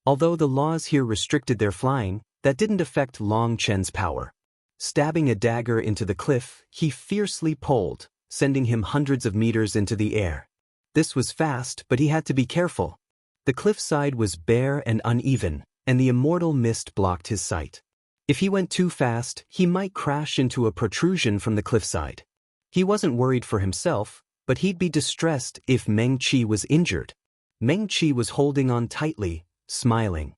Although the laws here restricted their flying, that didn't affect Long Chen's power. Stabbing a dagger into the cliff, he fiercely pulled, sending him hundreds of meters into the air. This was fast, but he had to be careful. The cliffside was bare and uneven, and the immortal mist blocked his sight. If he went too fast, he might crash into a protrusion from the cliffside. He wasn't worried for himself, but he'd be distressed if Meng Qi was injured. Meng Qi was holding on tightly, smiling.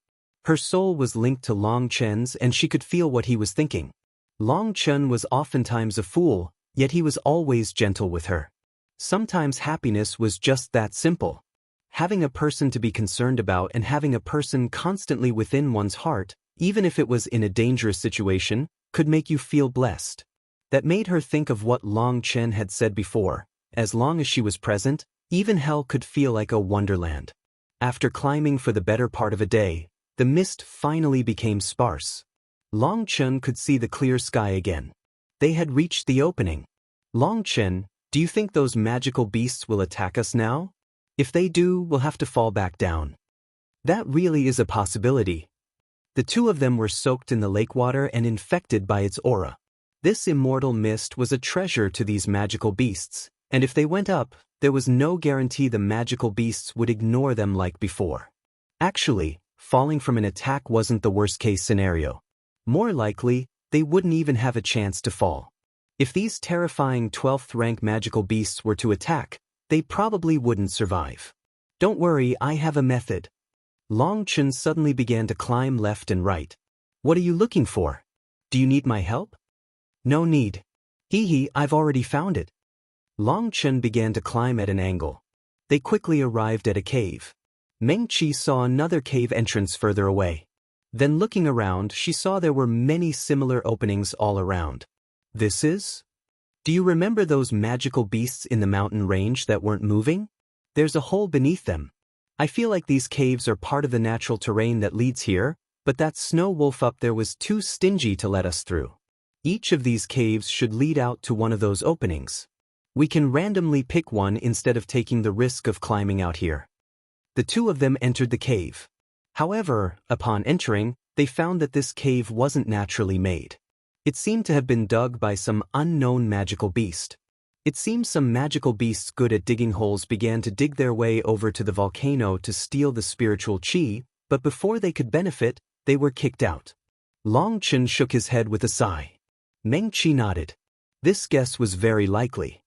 Her soul was linked to Long Chen's and she could feel what he was thinking. Long Chen was oftentimes a fool, yet he was always gentle with her. Sometimes happiness was just that simple. Having a person to be concerned about and having a person constantly within one's heart, even if it was in a dangerous situation, could make you feel blessed. That made her think of what Long Chen had said before. As long as she was present, even hell could feel like a wonderland. After climbing for the better part of a day, the mist finally became sparse. Long Chen could see the clear sky again. They had reached the opening. Long Chen, do you think those magical beasts will attack us now? If they do, we'll have to fall back down. That really is a possibility. The two of them were soaked in the lake water and infected by its aura. This immortal mist was a treasure to these magical beasts, and if they went up, there was no guarantee the magical beasts would ignore them like before. Actually, falling from an attack wasn't the worst-case scenario. More likely, they wouldn't even have a chance to fall. If these terrifying 12th-rank magical beasts were to attack, they probably wouldn't survive. Don't worry, I have a method. Long Chen suddenly began to climb left and right. What are you looking for? Do you need my help? No need. Hee, I've already found it. Long Chen began to climb at an angle. They quickly arrived at a cave. Meng Qi saw another cave entrance further away. Then looking around, she saw there were many similar openings all around. This is? Do you remember those magical beasts in the mountain range that weren't moving? There's a hole beneath them. I feel like these caves are part of the natural terrain that leads here, but that snow wolf up there was too stingy to let us through. Each of these caves should lead out to one of those openings. We can randomly pick one instead of taking the risk of climbing out here. The two of them entered the cave. However, upon entering, they found that this cave wasn't naturally made. It seemed to have been dug by some unknown magical beast. It seems some magical beasts good at digging holes began to dig their way over to the volcano to steal the spiritual qi, but before they could benefit, they were kicked out. Long Chen shook his head with a sigh. Meng Qi nodded. This guess was very likely.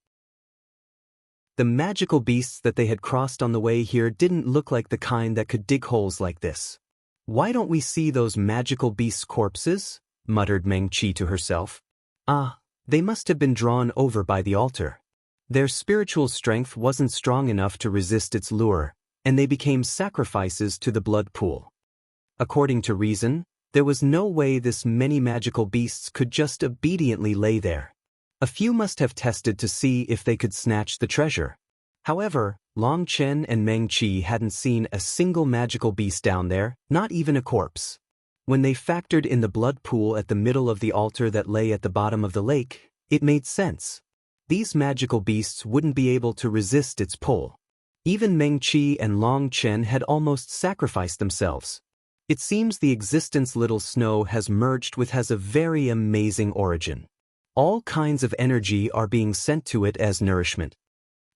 The magical beasts that they had crossed on the way here didn't look like the kind that could dig holes like this. Why don't we see those magical beasts' corpses? Muttered Meng Qi to herself. Ah, they must have been drawn over by the altar. Their spiritual strength wasn't strong enough to resist its lure, and they became sacrifices to the blood pool. According to reason, there was no way this many magical beasts could just obediently lay there. A few must have tested to see if they could snatch the treasure. However, Long Chen and Meng Qi hadn't seen a single magical beast down there, not even a corpse. When they factored in the blood pool at the middle of the altar that lay at the bottom of the lake, it made sense. These magical beasts wouldn't be able to resist its pull. Even Meng Qi and Long Chen had almost sacrificed themselves. It seems the existence Little Snow has merged with has a very amazing origin. All kinds of energy are being sent to it as nourishment.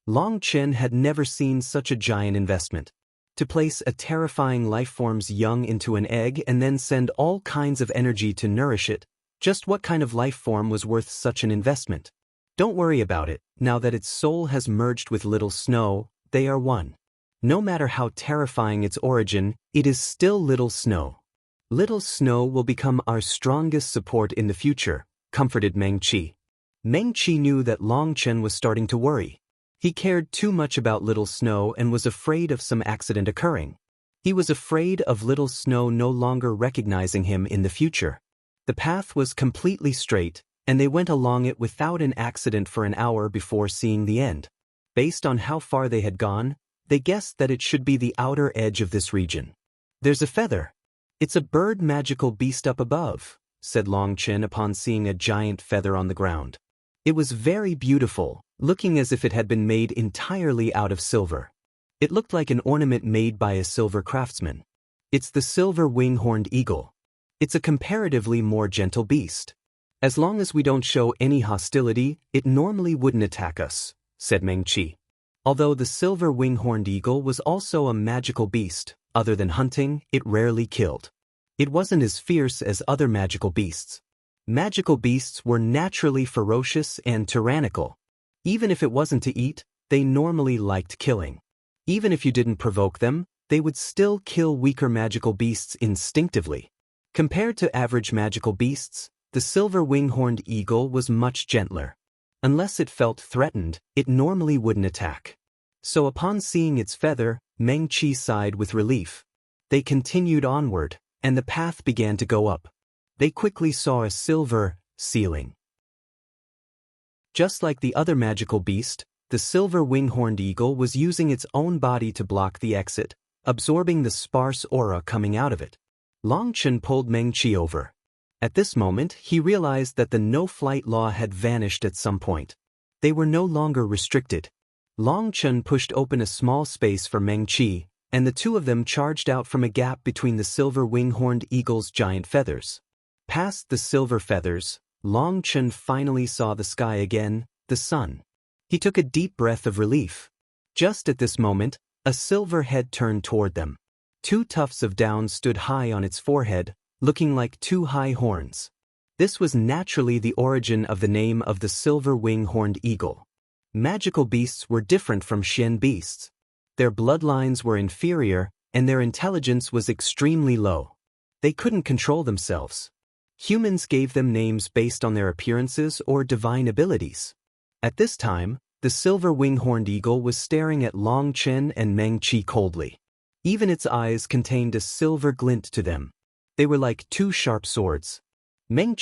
Long Chen had never seen such a giant investment. To place a terrifying lifeform's young into an egg and then send all kinds of energy to nourish it, just what kind of lifeform was worth such an investment? Don't worry about it, now that its soul has merged with Little Snow, they are one. No matter how terrifying its origin, it is still Little Snow. Little Snow will become our strongest support in the future, comforted Meng Qi. Meng Qi knew that Long Chen was starting to worry. He cared too much about Little Snow and was afraid of some accident occurring. He was afraid of Little Snow no longer recognizing him in the future. The path was completely straight, and they went along it without an accident for an hour before seeing the end. Based on how far they had gone, they guessed that it should be the outer edge of this region. There's a feather. It's a bird magical beast up above, said Long Chen upon seeing a giant feather on the ground. It was very beautiful, looking as if it had been made entirely out of silver. It looked like an ornament made by a silver craftsman. It's the silver wing-horned eagle. It's a comparatively more gentle beast. As long as we don't show any hostility, it normally wouldn't attack us, said Ming. Although the silver wing-horned eagle was also a magical beast, other than hunting, it rarely killed. It wasn't as fierce as other magical beasts. Magical beasts were naturally ferocious and tyrannical. Even if it wasn't to eat, they normally liked killing. Even if you didn't provoke them, they would still kill weaker magical beasts instinctively. Compared to average magical beasts, the silver wing-horned eagle was much gentler. Unless it felt threatened, it normally wouldn't attack. So upon seeing its feather, Meng sighed with relief. They continued onward, and the path began to go up. They quickly saw a silver ceiling. Just like the other magical beast, the silver wing-horned eagle was using its own body to block the exit, absorbing the sparse aura coming out of it. Long Chen pulled Meng over. At this moment, he realized that the no-flight law had vanished at some point. They were no longer restricted. Long Chen pushed open a small space for Meng, and the two of them charged out from a gap between the silver wing-horned eagle's giant feathers. Past the silver feathers, Long Chen finally saw the sky again, the sun. He took a deep breath of relief. Just at this moment, a silver head turned toward them. Two tufts of down stood high on its forehead, looking like two high horns. This was naturally the origin of the name of the silver wing-horned eagle. Magical beasts were different from Xian beasts. Their bloodlines were inferior, and their intelligence was extremely low. They couldn't control themselves. Humans gave them names based on their appearances or divine abilities. At this time, the silver wing-horned eagle was staring at Long Chen and Meng coldly. Even its eyes contained a silver glint to them. They were like two sharp swords. Meng,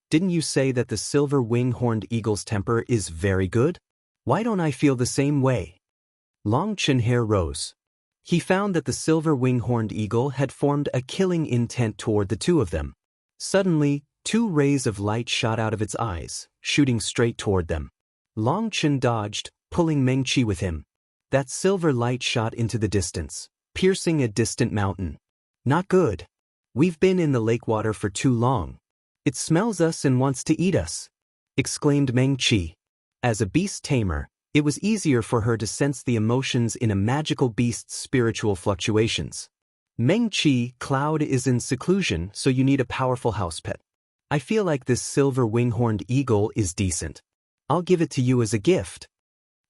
didn't you say that the silver wing-horned eagle's temper is very good? Why don't I feel the same way? Long Chen hair rose. He found that the silver wing-horned eagle had formed a killing intent toward the two of them. Suddenly, two rays of light shot out of its eyes, shooting straight toward them. Long Chen dodged, pulling Meng with him. That silver light shot into the distance, piercing a distant mountain. Not good. We've been in the lake water for too long. It smells us and wants to eat us, exclaimed Meng. As a beast tamer, it was easier for her to sense the emotions in a magical beast's spiritual fluctuations. Meng, Cloud is in seclusion, so you need a powerful house pet. I feel like this silver wing-horned eagle is decent. I'll give it to you as a gift.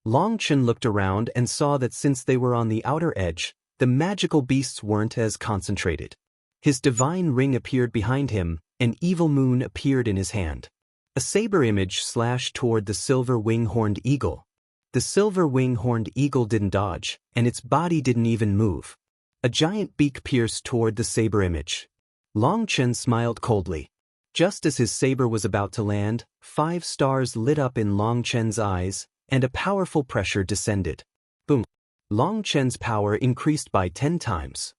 Long Chen looked around and saw that since they were on the outer edge, the magical beasts weren't as concentrated. His divine ring appeared behind him, an evil moon appeared in his hand. A saber image slashed toward the silver wing-horned eagle. The silver wing-horned eagle didn't dodge, and its body didn't even move. A giant beak pierced toward the saber image. Long Chen smiled coldly. Just as his saber was about to land, 5 stars lit up in Long Chen's eyes, and a powerful pressure descended. Boom! Long Chen's power increased by 10 times.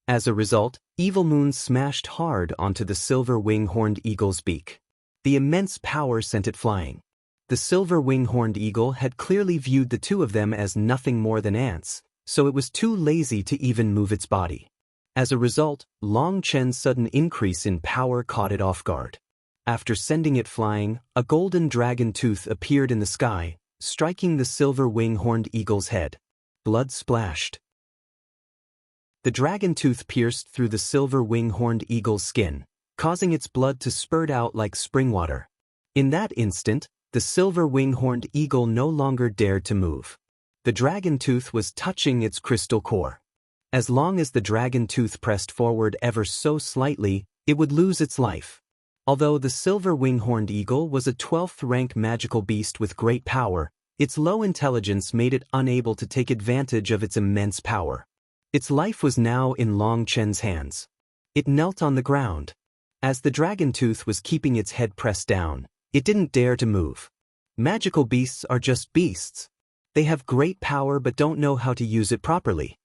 As a result, Evil Moon smashed hard onto the silver wing-horned eagle's beak. The immense power sent it flying. The silver wing-horned eagle had clearly viewed the two of them as nothing more than ants, so it was too lazy to even move its body. As a result, Long Chen's sudden increase in power caught it off guard. After sending it flying, a golden dragon tooth appeared in the sky, striking the silver wing-horned eagle's head. Blood splashed. The dragon tooth pierced through the silver wing-horned eagle's skin, causing its blood to spurt out like spring water. In that instant, the silver wing-horned eagle no longer dared to move. The dragon tooth was touching its crystal core. As long as the dragon tooth pressed forward ever so slightly, it would lose its life. Although the silver wing-horned eagle was a 12th rank magical beast with great power, its low intelligence made it unable to take advantage of its immense power. Its life was now in Long Chen's hands. It knelt on the ground. As the dragon tooth was keeping its head pressed down, it didn't dare to move. Magical beasts are just beasts. They have great power but don't know how to use it properly.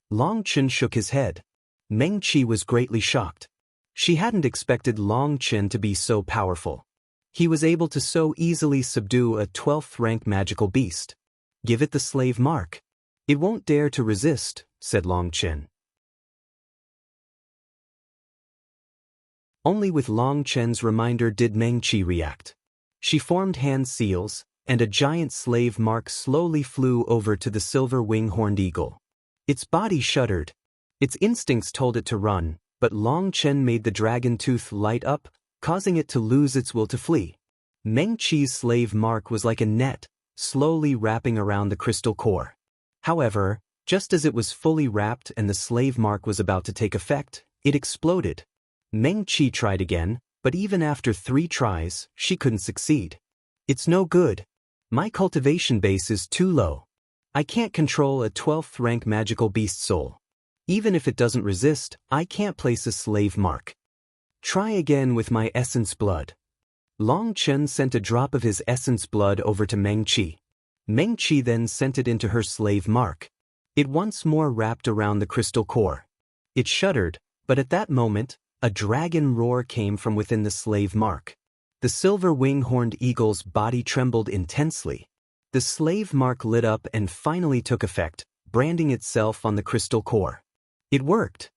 Long Chen shook his head. Meng was greatly shocked. She hadn't expected Long Chen to be so powerful. He was able to so easily subdue a 12th rank magical beast. Give it the slave mark. It won't dare to resist, said Long Chen. Only with Long Chen's reminder did Meng-Chi react. She formed hand seals, and a giant slave mark slowly flew over to the silver wing-horned eagle. Its body shuddered. Its instincts told it to run, but Long Chen made the dragon tooth light up, causing it to lose its will to flee. Meng-Chi's slave mark was like a net, slowly wrapping around the crystal core. However, just as it was fully wrapped and the slave mark was about to take effect, it exploded. Meng-Chi tried again, but even after 3 tries, she couldn't succeed. It's no good. My cultivation base is too low. I can't control a 12th rank magical beast soul. Even if it doesn't resist, I can't place a slave mark. Try again with my essence blood. Long Chen sent a drop of his essence blood over to Meng-Chi. Meng-Chi then sent it into her slave mark. It once more wrapped around the crystal core. It shuddered, but at that moment, a dragon roar came from within the slave mark. The silver wing-horned eagle's body trembled intensely. The slave mark lit up and finally took effect, branding itself on the crystal core. It worked.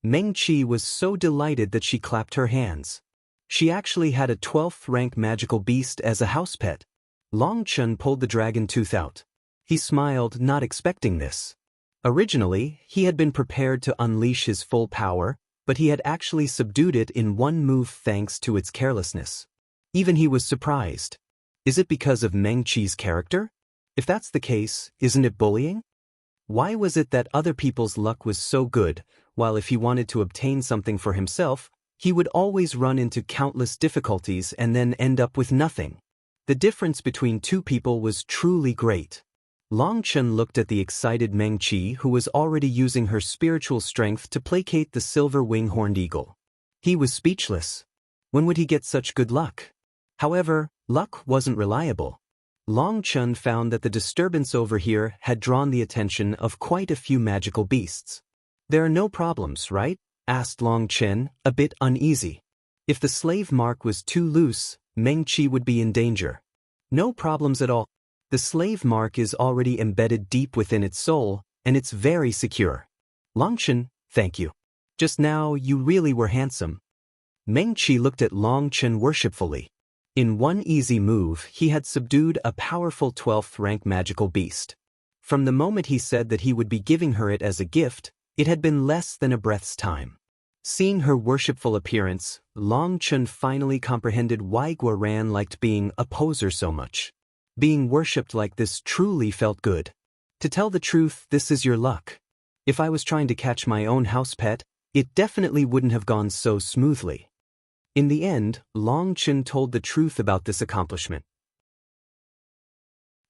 Meng-Chi was so delighted that she clapped her hands. She actually had a 12th rank magical beast as a house pet. Long Chen pulled the dragon tooth out. He smiled, not expecting this. Originally, he had been prepared to unleash his full power, but he had actually subdued it in one move thanks to its carelessness. Even he was surprised. Is it because of Meng-Chi's character? If that's the case, isn't it bullying? Why was it that other people's luck was so good, while if he wanted to obtain something for himself, he would always run into countless difficulties and then end up with nothing? The difference between 2 people was truly great. Long Chen looked at the excited Meng-Chi, who was already using her spiritual strength to placate the silver wing-horned eagle. He was speechless. When would he get such good luck? However, luck wasn't reliable. Long Chen found that the disturbance over here had drawn the attention of quite a few magical beasts. There are no problems, right? Asked Long Chen, a bit uneasy. If the slave mark was too loose, Meng-Chi would be in danger. No problems at all. The slave mark is already embedded deep within its soul, and it's very secure. Long Chen, thank you. Just now, you really were handsome. Meng-Chi looked at Long Chen worshipfully. In one easy move, he had subdued a powerful 12th rank magical beast. From the moment he said that he would be giving her it as a gift, it had been less than a breath's time. Seeing her worshipful appearance, Long Chen finally comprehended why Guoran liked being a poser so much. Being worshipped like this truly felt good. To tell the truth, this is your luck. If I was trying to catch my own house pet, it definitely wouldn't have gone so smoothly. In the end, Long Chen told the truth about this accomplishment.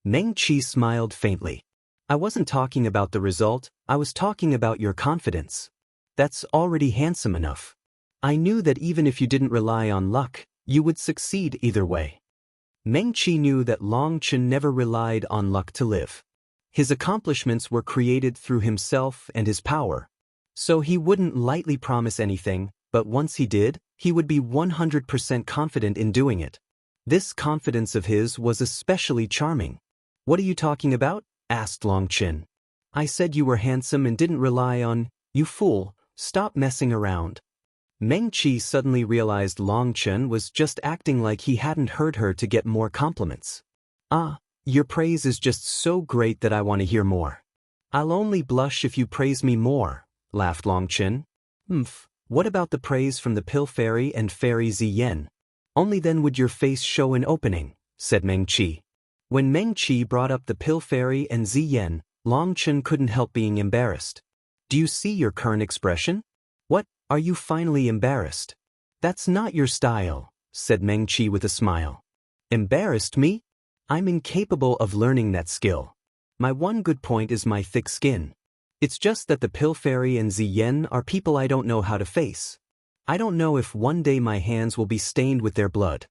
Meng-Chi smiled faintly. I wasn't talking about the result, I was talking about your confidence. That's already handsome enough. I knew that even if you didn't rely on luck, you would succeed either way. Meng-Chi knew that Long Chen never relied on luck to live. His accomplishments were created through himself and his power. So he wouldn't lightly promise anything, but once he did, he would be 100% confident in doing it. This confidence of his was especially charming. What are you talking about? Asked Long Chen. I said you were handsome and didn't rely on, you fool, stop messing around. Meng-Chi suddenly realized Long Chen was just acting like he hadn't heard her to get more compliments. Ah, your praise is just so great that I want to hear more. I'll only blush if you praise me more, laughed Long Chen. What about the praise from the Pill Fairy and Fairy Ziyen? Only then would your face show an opening, said Meng-Chi. When Meng-Chi brought up the Pill Fairy and Ziyen, Long Chen couldn't help being embarrassed. Do you see your current expression? What, are you finally embarrassed? That's not your style, said Meng-Chi with a smile. Embarrassed me? I'm incapable of learning that skill. My one good point is my thick skin. It's just that the Pill Fairy and Ziyen are people I don't know how to face. I don't know if one day my hands will be stained with their blood.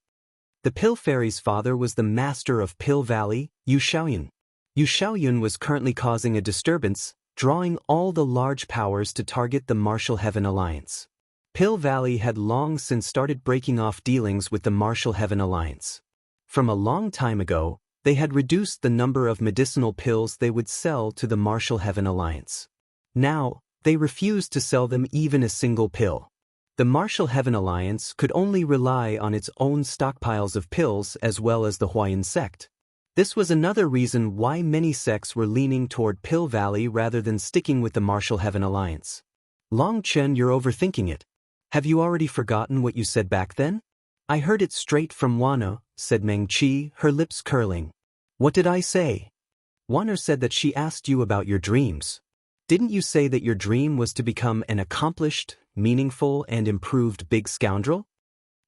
The Pill Fairy's father was the master of Pill Valley, Yu Xiaoyun. Yu Xiaoyun was currently causing a disturbance, drawing all the large powers to target the Martial Heaven Alliance. Pill Valley had long since started breaking off dealings with the Martial Heaven Alliance. From a long time ago, they had reduced the number of medicinal pills they would sell to the Martial Heaven Alliance. Now, they refused to sell them even a single pill. The Martial Heaven Alliance could only rely on its own stockpiles of pills as well as the Huayan sect. This was another reason why many sects were leaning toward Pill Valley rather than sticking with the Martial Heaven Alliance. Long Chen, you're overthinking it. Have you already forgotten what you said back then? I heard it straight from Wana, said Meng Qi, her lips curling. What did I say? Wana said that she asked you about your dreams. Didn't you say that your dream was to become an accomplished, meaningful, and improved big scoundrel?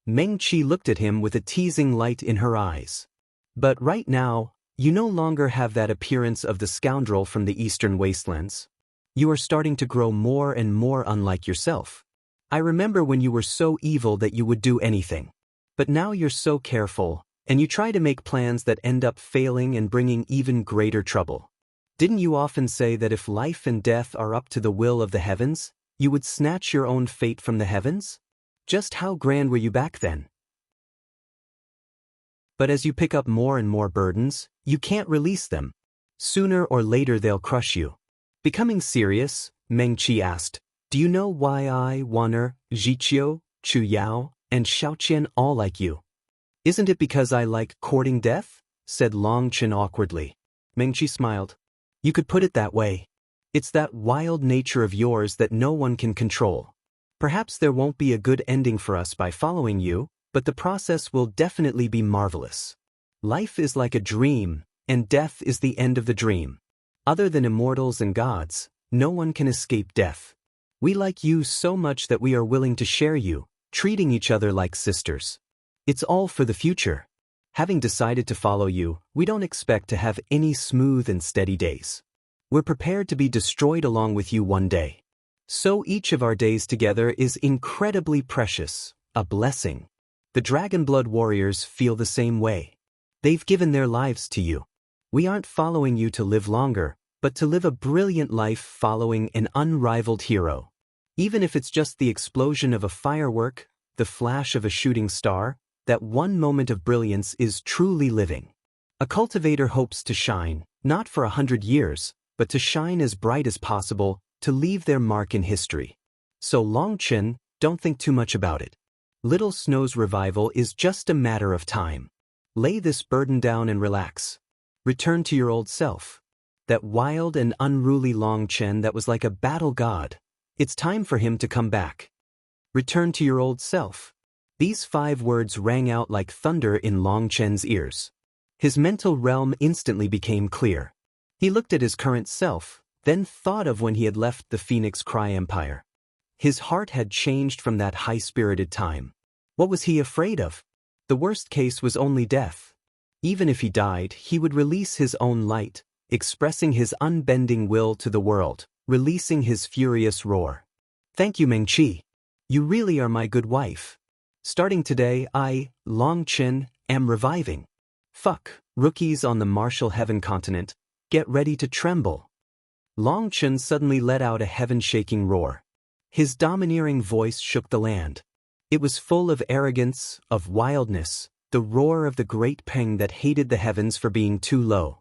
Meng Qi looked at him with a teasing light in her eyes. But right now, you no longer have that appearance of the scoundrel from the Eastern Wastelands. You are starting to grow more and more unlike yourself. I remember when you were so evil that you would do anything. But now you're so careful, and you try to make plans that end up failing and bringing even greater trouble. Didn't you often say that if life and death are up to the will of the heavens, you would snatch your own fate from the heavens? Just how grand were you back then? But as you pick up more and more burdens, you can't release them. Sooner or later they'll crush you. Becoming serious, Meng Qi asked, do you know why I, Waner, Zhiqiu, Chu Yao, and Xiaoqian all like you? Isn't it because I like courting death? Said Long Chen awkwardly. Meng Qi smiled. You could put it that way. It's that wild nature of yours that no one can control. Perhaps there won't be a good ending for us by following you, but the process will definitely be marvelous. Life is like a dream, and death is the end of the dream. Other than immortals and gods, no one can escape death. We like you so much that we are willing to share you, treating each other like sisters. It's all for the future. Having decided to follow you, we don't expect to have any smooth and steady days. We're prepared to be destroyed along with you one day. So each of our days together is incredibly precious, a blessing. The Dragonblood warriors feel the same way. They've given their lives to you. We aren't following you to live longer, but to live a brilliant life following an unrivaled hero. Even if it's just the explosion of a firework, the flash of a shooting star, that one moment of brilliance is truly living. A cultivator hopes to shine, not for 100 years, but to shine as bright as possible, to leave their mark in history. So Long Chen, don't think too much about it. Little Snow's revival is just a matter of time. Lay this burden down and relax. Return to your old self. That wild and unruly Long Chen that was like a battle god. It's time for him to come back. Return to your old self. These 5 words rang out like thunder in Long Chen's ears. His mental realm instantly became clear. He looked at his current self, then thought of when he had left the Phoenix Cry Empire. His heart had changed from that high-spirited time. What was he afraid of? The worst case was only death. Even if he died, he would release his own light, expressing his unbending will to the world, releasing his furious roar. Thank you, Meng Qi. You really are my good wife. Starting today, I, Long Chen, am reviving. Fuck, rookies on the Martial Heaven continent, get ready to tremble. Long Chen suddenly let out a heaven-shaking roar. His domineering voice shook the land. It was full of arrogance, of wildness, the roar of the great Feng that hated the heavens for being too low.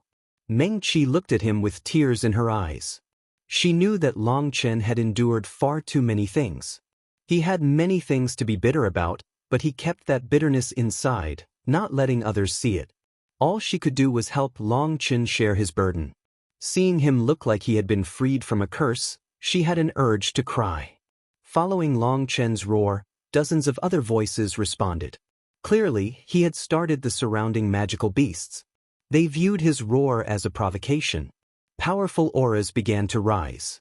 Meng Qi looked at him with tears in her eyes. She knew that Long Chen had endured far too many things. He had many things to be bitter about, but he kept that bitterness inside, not letting others see it. All she could do was help Long Chen share his burden. Seeing him look like he had been freed from a curse, she had an urge to cry. Following Long Chen's roar, dozens of other voices responded. Clearly, he had started the surrounding magical beasts. They viewed his roar as a provocation. Powerful auras began to rise.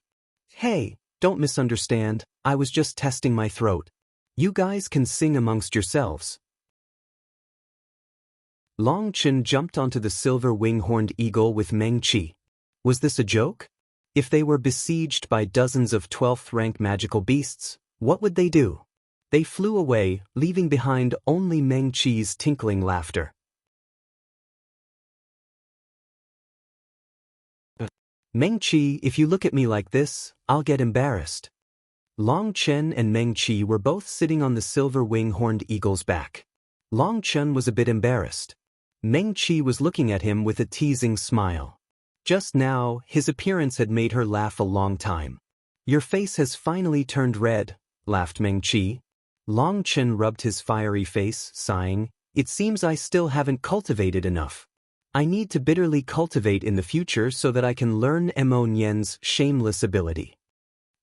Hey, don't misunderstand, I was just testing my throat. You guys can sing amongst yourselves. Long Chen jumped onto the silver wing-horned eagle with Meng Qi. Was this a joke? If they were besieged by dozens of 12th-rank magical beasts, what would they do? They flew away, leaving behind only Meng Qi's tinkling laughter. Meng Qi, if you look at me like this, I'll get embarrassed. Long Chen and Meng Qi were both sitting on the silver wing-horned eagle's back. Long Chen was a bit embarrassed. Meng Qi was looking at him with a teasing smile. Just now, his appearance had made her laugh a long time. Your face has finally turned red, laughed Meng Qi. Long Chen rubbed his fiery face, sighing, "It seems I still haven't cultivated enough. I need to bitterly cultivate in the future so that I can learn Mo Nian's shameless ability."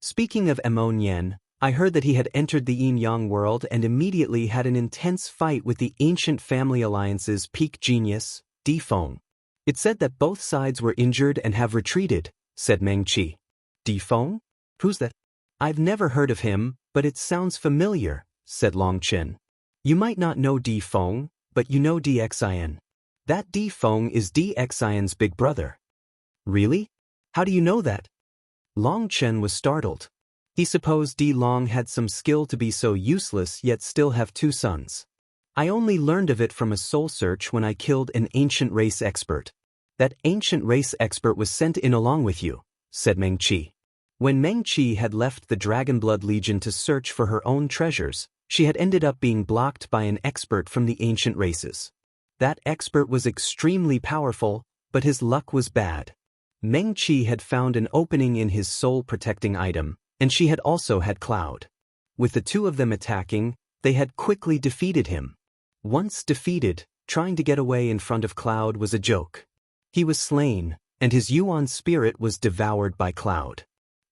Speaking of Mo Nian, I heard that he had entered the yin-yang world and immediately had an intense fight with the ancient family alliance's peak genius, Feng. "It said that both sides were injured and have retreated," said Meng Qi. "Feng? Who's that?" "I've never heard of him, but it sounds familiar," said Long Chen. "You might not know Feng, but you know Xian. That Feng is Xian's big brother." "Really? How do you know that?" Long Chen was startled. He supposed Long had some skill to be so useless yet still have two sons. "I only learned of it from a soul search when I killed an ancient race expert." "That ancient race expert was sent in along with you," said Meng Qi. When Meng Qi had left the Dragonblood Legion to search for her own treasures, she had ended up being blocked by an expert from the ancient races. That expert was extremely powerful, but his luck was bad. Meng Qi had found an opening in his soul-protecting item, and she had also had Cloud. With the two of them attacking, they had quickly defeated him. Once defeated, trying to get away in front of Cloud was a joke. He was slain, and his Yuan spirit was devoured by Cloud.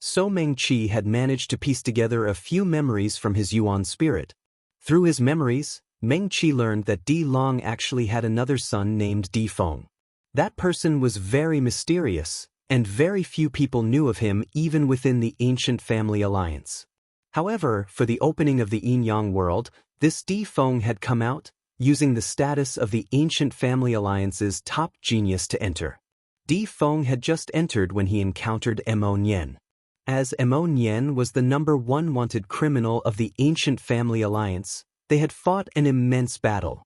So Meng Qi had managed to piece together a few memories from his Yuan spirit. Through his memories, Meng Qi learned that Long actually had another son named Feng. That person was very mysterious, and very few people knew of him even within the ancient family alliance. However, for the opening of the yin-yang world, this Feng had come out, using the status of the ancient family alliance's top genius to enter. Feng had just entered when he encountered Mo Nian. As Mo Nian was the #1 wanted criminal of the ancient family alliance, they had fought an immense battle.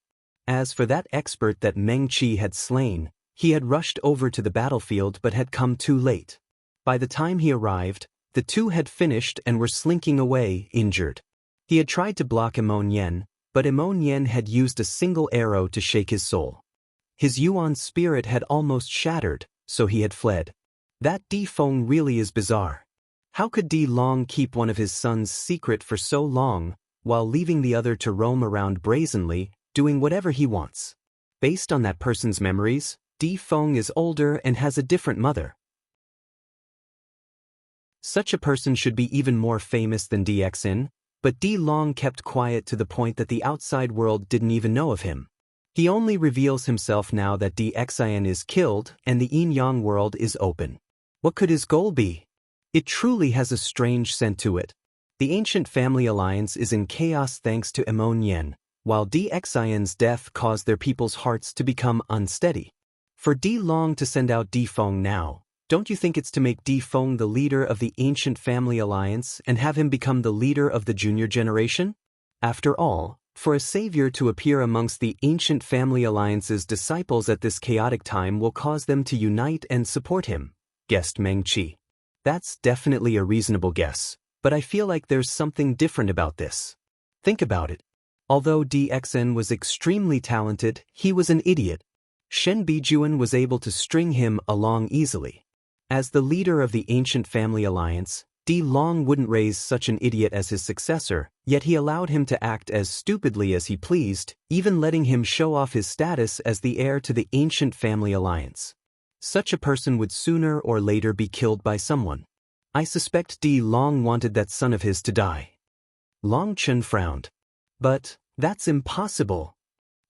As for that expert that Meng Qi had slain, he had rushed over to the battlefield but had come too late. By the time he arrived, the two had finished and were slinking away, injured. He had tried to block Mo Nian, but Mo Nian had used a single arrow to shake his soul. His Yuan spirit had almost shattered, so he had fled. That Feng really is bizarre. How could Long keep one of his sons secret for so long, while leaving the other to roam around brazenly, doing whatever he wants? Based on that person's memories, Feng is older and has a different mother. Such a person should be even more famous than Xian, but Long kept quiet to the point that the outside world didn't even know of him. He only reveals himself now that Xian is killed and the yin-yang world is open. What could his goal be? It truly has a strange scent to it. The ancient family alliance is in chaos thanks to Mo Nian, while Xian's death caused their people's hearts to become unsteady. For Long to send out Feng now, don't you think it's to make Feng the leader of the ancient family alliance and have him become the leader of the junior generation? After all, for a savior to appear amongst the ancient family alliance's disciples at this chaotic time will cause them to unite and support him, guessed Meng Qi. That's definitely a reasonable guess, but I feel like there's something different about this. Think about it. Although Xian was extremely talented, he was an idiot. Shen Bijuan was able to string him along easily. As the leader of the ancient family alliance, Long wouldn't raise such an idiot as his successor, yet he allowed him to act as stupidly as he pleased, even letting him show off his status as the heir to the ancient family alliance. Such a person would sooner or later be killed by someone. I suspect Long wanted that son of his to die. Long Chen frowned. But that's impossible.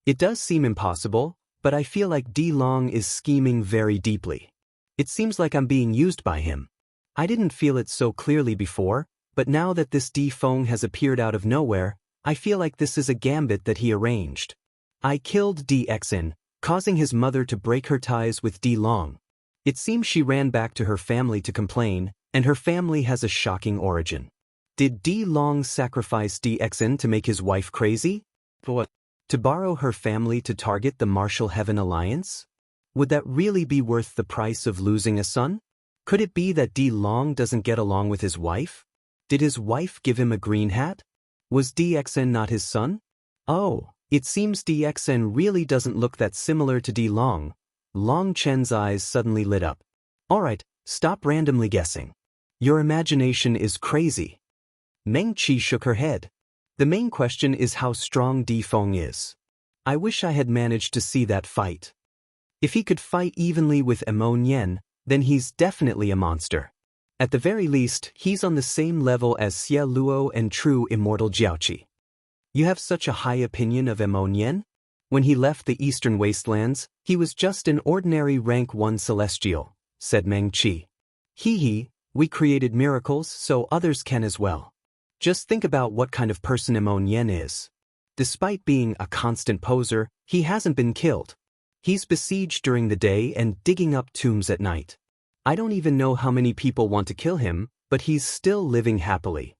It does seem impossible, but I feel like Long is scheming very deeply. It seems like I'm being used by him. I didn't feel it so clearly before, but now that this Feng has appeared out of nowhere, I feel like this is a gambit that he arranged. I killed Xian, causing his mother to break her ties with Long. It seems she ran back to her family to complain, and her family has a shocking origin. Did Long sacrifice Xian to make his wife crazy? What? To borrow her family to target the Martial Heaven Alliance? Would that really be worth the price of losing a son? Could it be that Long doesn't get along with his wife? Did his wife give him a green hat? Was Xian not his son? Oh, it seems Xian really doesn't look that similar to Long. Long Chen's eyes suddenly lit up. Alright, stop randomly guessing. Your imagination is crazy. Meng Qi shook her head. The main question is how strong Feng is. I wish I had managed to see that fight. If he could fight evenly with Emon Yen, then he's definitely a monster. At the very least, he's on the same level as Xie Luo and true immortal Jiaoqi. You have such a high opinion of Emon Yen? When he left the eastern wastelands, he was just an ordinary rank 1 celestial, said Meng Qi. Hee, we created miracles so others can as well. Just think about what kind of person Emon Yen is. Despite being a constant poser, he hasn't been killed. He's besieged during the day and digging up tombs at night. I don't even know how many people want to kill him, but he's still living happily.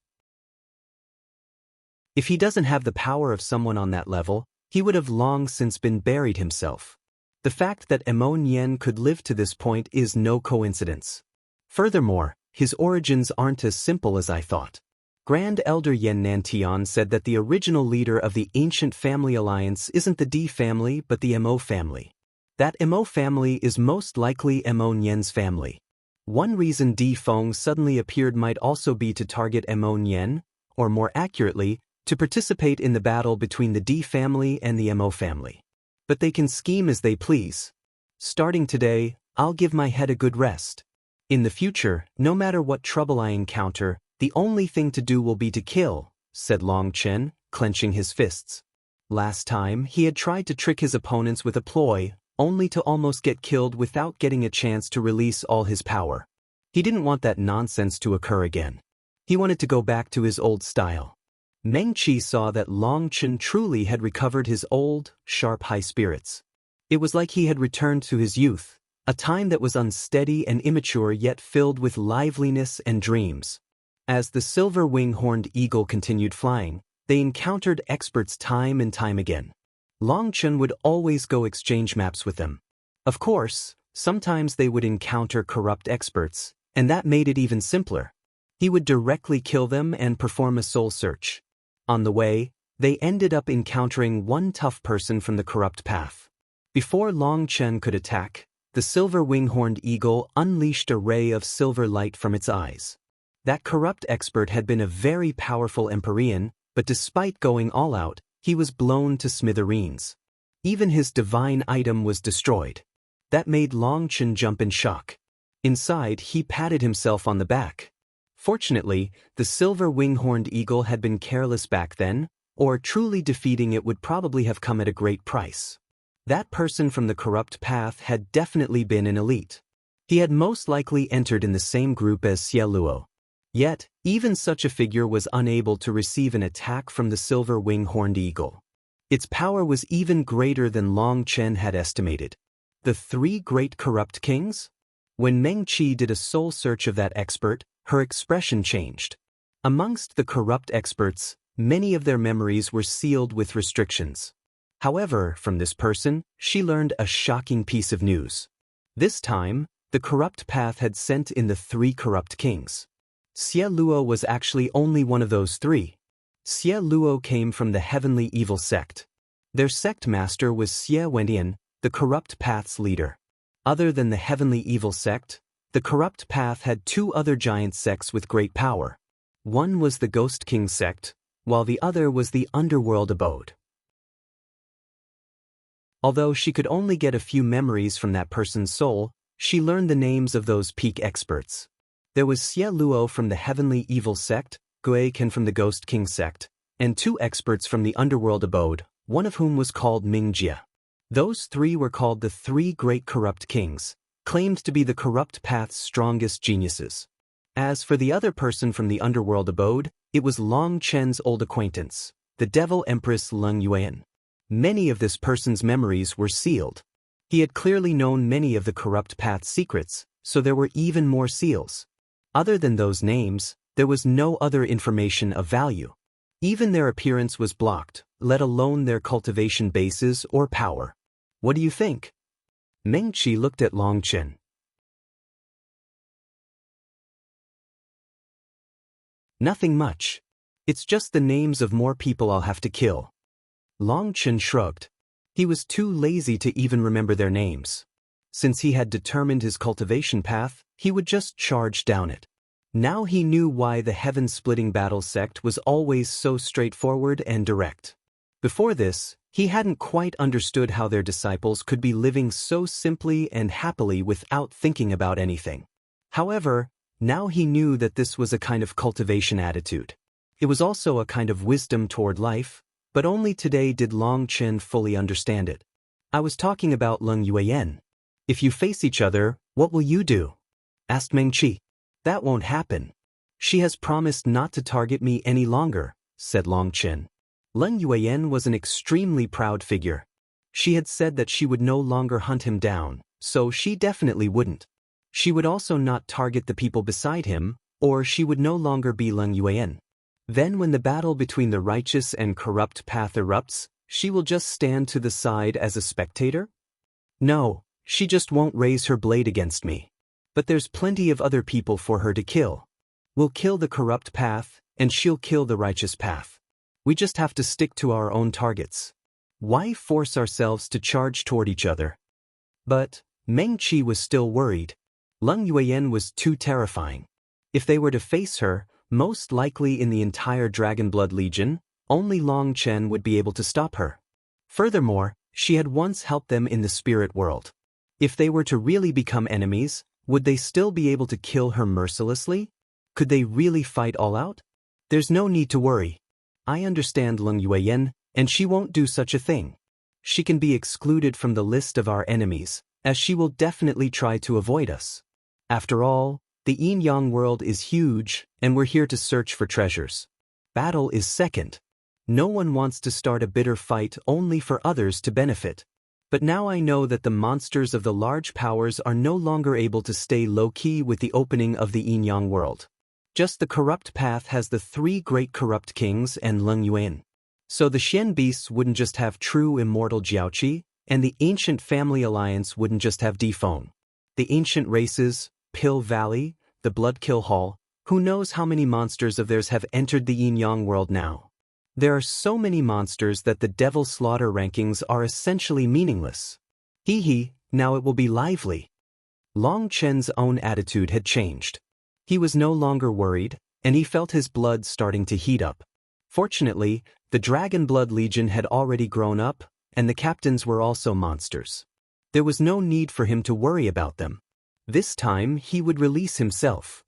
If he doesn't have the power of someone on that level, he would have long since been buried himself. The fact that Emon Yen could live to this point is no coincidence. Furthermore, his origins aren't as simple as I thought. Grand Elder Yen Nantian said that the original leader of the ancient family alliance isn't the D family but the Mo family. That Mo family is most likely Emon Yen's family. One reason D Feng suddenly appeared might also be to target Emon Yen, or more accurately, to participate in the battle between the D family and the Mo family. But they can scheme as they please. Starting today, I'll give my head a good rest. In the future, no matter what trouble I encounter, the only thing to do will be to kill, said Long Chen, clenching his fists. Last time, he had tried to trick his opponents with a ploy, only to almost get killed without getting a chance to release all his power. He didn't want that nonsense to occur again. He wanted to go back to his old style. Meng Qi saw that Long Chen truly had recovered his old, sharp high spirits. It was like he had returned to his youth, a time that was unsteady and immature yet filled with liveliness and dreams. As the silver wing-horned eagle continued flying, they encountered experts time and time again. Long Chen would always go exchange maps with them. Of course, sometimes they would encounter corrupt experts, and that made it even simpler. He would directly kill them and perform a soul search. On the way, they ended up encountering one tough person from the corrupt path. Before Long Chen could attack, the silver wing-horned eagle unleashed a ray of silver light from its eyes. That corrupt expert had been a very powerful Empyrean, but despite going all out, he was blown to smithereens. Even his divine item was destroyed. That made Long Chen jump in shock. Inside, he patted himself on the back. Fortunately, the silver wing-horned eagle had been careless back then, or truly defeating it would probably have come at a great price. That person from the corrupt path had definitely been an elite. He had most likely entered in the same group as Xie Luo. Yet, even such a figure was unable to receive an attack from the silver wing-horned eagle. Its power was even greater than Long Chen had estimated. The 3 great corrupt kings? When Meng Qi did a soul search of that expert, her expression changed. Amongst the corrupt experts, many of their memories were sealed with restrictions. However, from this person, she learned a shocking piece of news. This time, the corrupt path had sent in the 3 corrupt kings. Xie Luo was actually only one of those 3. Xie Luo came from the heavenly evil sect. Their sect master was Xie Wendian, the corrupt path's leader. Other than the heavenly evil sect, the corrupt path had 2 other giant sects with great power. One was the Ghost King sect, while the other was the Underworld Abode. Although she could only get a few memories from that person's soul, she learned the names of those peak experts. There was Xie Luo from the heavenly evil sect, Gui Ken from the Ghost King sect, and 2 experts from the Underworld Abode, one of whom was called Ming. Those 3 were called the 3 great corrupt kings, claimed to be the corrupt path's strongest geniuses. As for the other person from the Underworld Abode, it was Long Chen's old acquaintance, the Devil Empress Leng Yuan. Many of this person's memories were sealed. He had clearly known many of the corrupt path's secrets, so there were even more seals. Other than those names, there was no other information of value. Even their appearance was blocked, let alone their cultivation bases or power. What do you think? Meng Qi looked at Long Chen. Nothing much. It's just the names of more people I'll have to kill. Long Chen shrugged. He was too lazy to even remember their names. Since he had determined his cultivation path, he would just charge down it. Now he knew why the heaven-splitting battle sect was always so straightforward and direct. Before this, he hadn't quite understood how their disciples could be living so simply and happily without thinking about anything. However, now he knew that this was a kind of cultivation attitude. It was also a kind of wisdom toward life, but only today did Long Chen fully understand it. I was talking about Leng Yueyan. If you face each other, what will you do? Asked Meng Qi. That won't happen. She has promised not to target me any longer, said Long Chen. Leng Yueyan was an extremely proud figure. She had said that she would no longer hunt him down, so she definitely wouldn't. She would also not target the people beside him, or she would no longer be Leng Yueyan. Then when the battle between the righteous and corrupt path erupts, she will just stand to the side as a spectator? No, she just won't raise her blade against me. But there's plenty of other people for her to kill. We'll kill the corrupt path, and she'll kill the righteous path. We just have to stick to our own targets. Why force ourselves to charge toward each other? But Meng Qi was still worried. Leng Yueyan was too terrifying. If they were to face her, most likely in the entire Dragonblood Legion, only Long Chen would be able to stop her. Furthermore, she had once helped them in the spirit world. If they were to really become enemies, would they still be able to kill her mercilessly? Could they really fight all out? There's no need to worry. I understand Leng Yueyan, and she won't do such a thing. She can be excluded from the list of our enemies, as she will definitely try to avoid us. After all, the yin-yang world is huge, and we're here to search for treasures. Battle is second. No one wants to start a bitter fight only for others to benefit. But now I know that the monsters of the large powers are no longer able to stay low-key with the opening of the yin-yang world. Just the corrupt path has the 3 great corrupt kings and Leng Yueyan. So the Xian beasts wouldn't just have true immortal Jiaoqi, and the ancient family alliance wouldn't just have Feng. The ancient races, Pill Valley, the Bloodkill Hall, who knows how many monsters of theirs have entered the yin-yang world now. There are so many monsters that the Devil Slaughter rankings are essentially meaningless. Now it will be lively. Long Chen's own attitude had changed. He was no longer worried, and he felt his blood starting to heat up. Fortunately, the Dragonblood Legion had already grown up, and the captains were also monsters. There was no need for him to worry about them. This time he would release himself.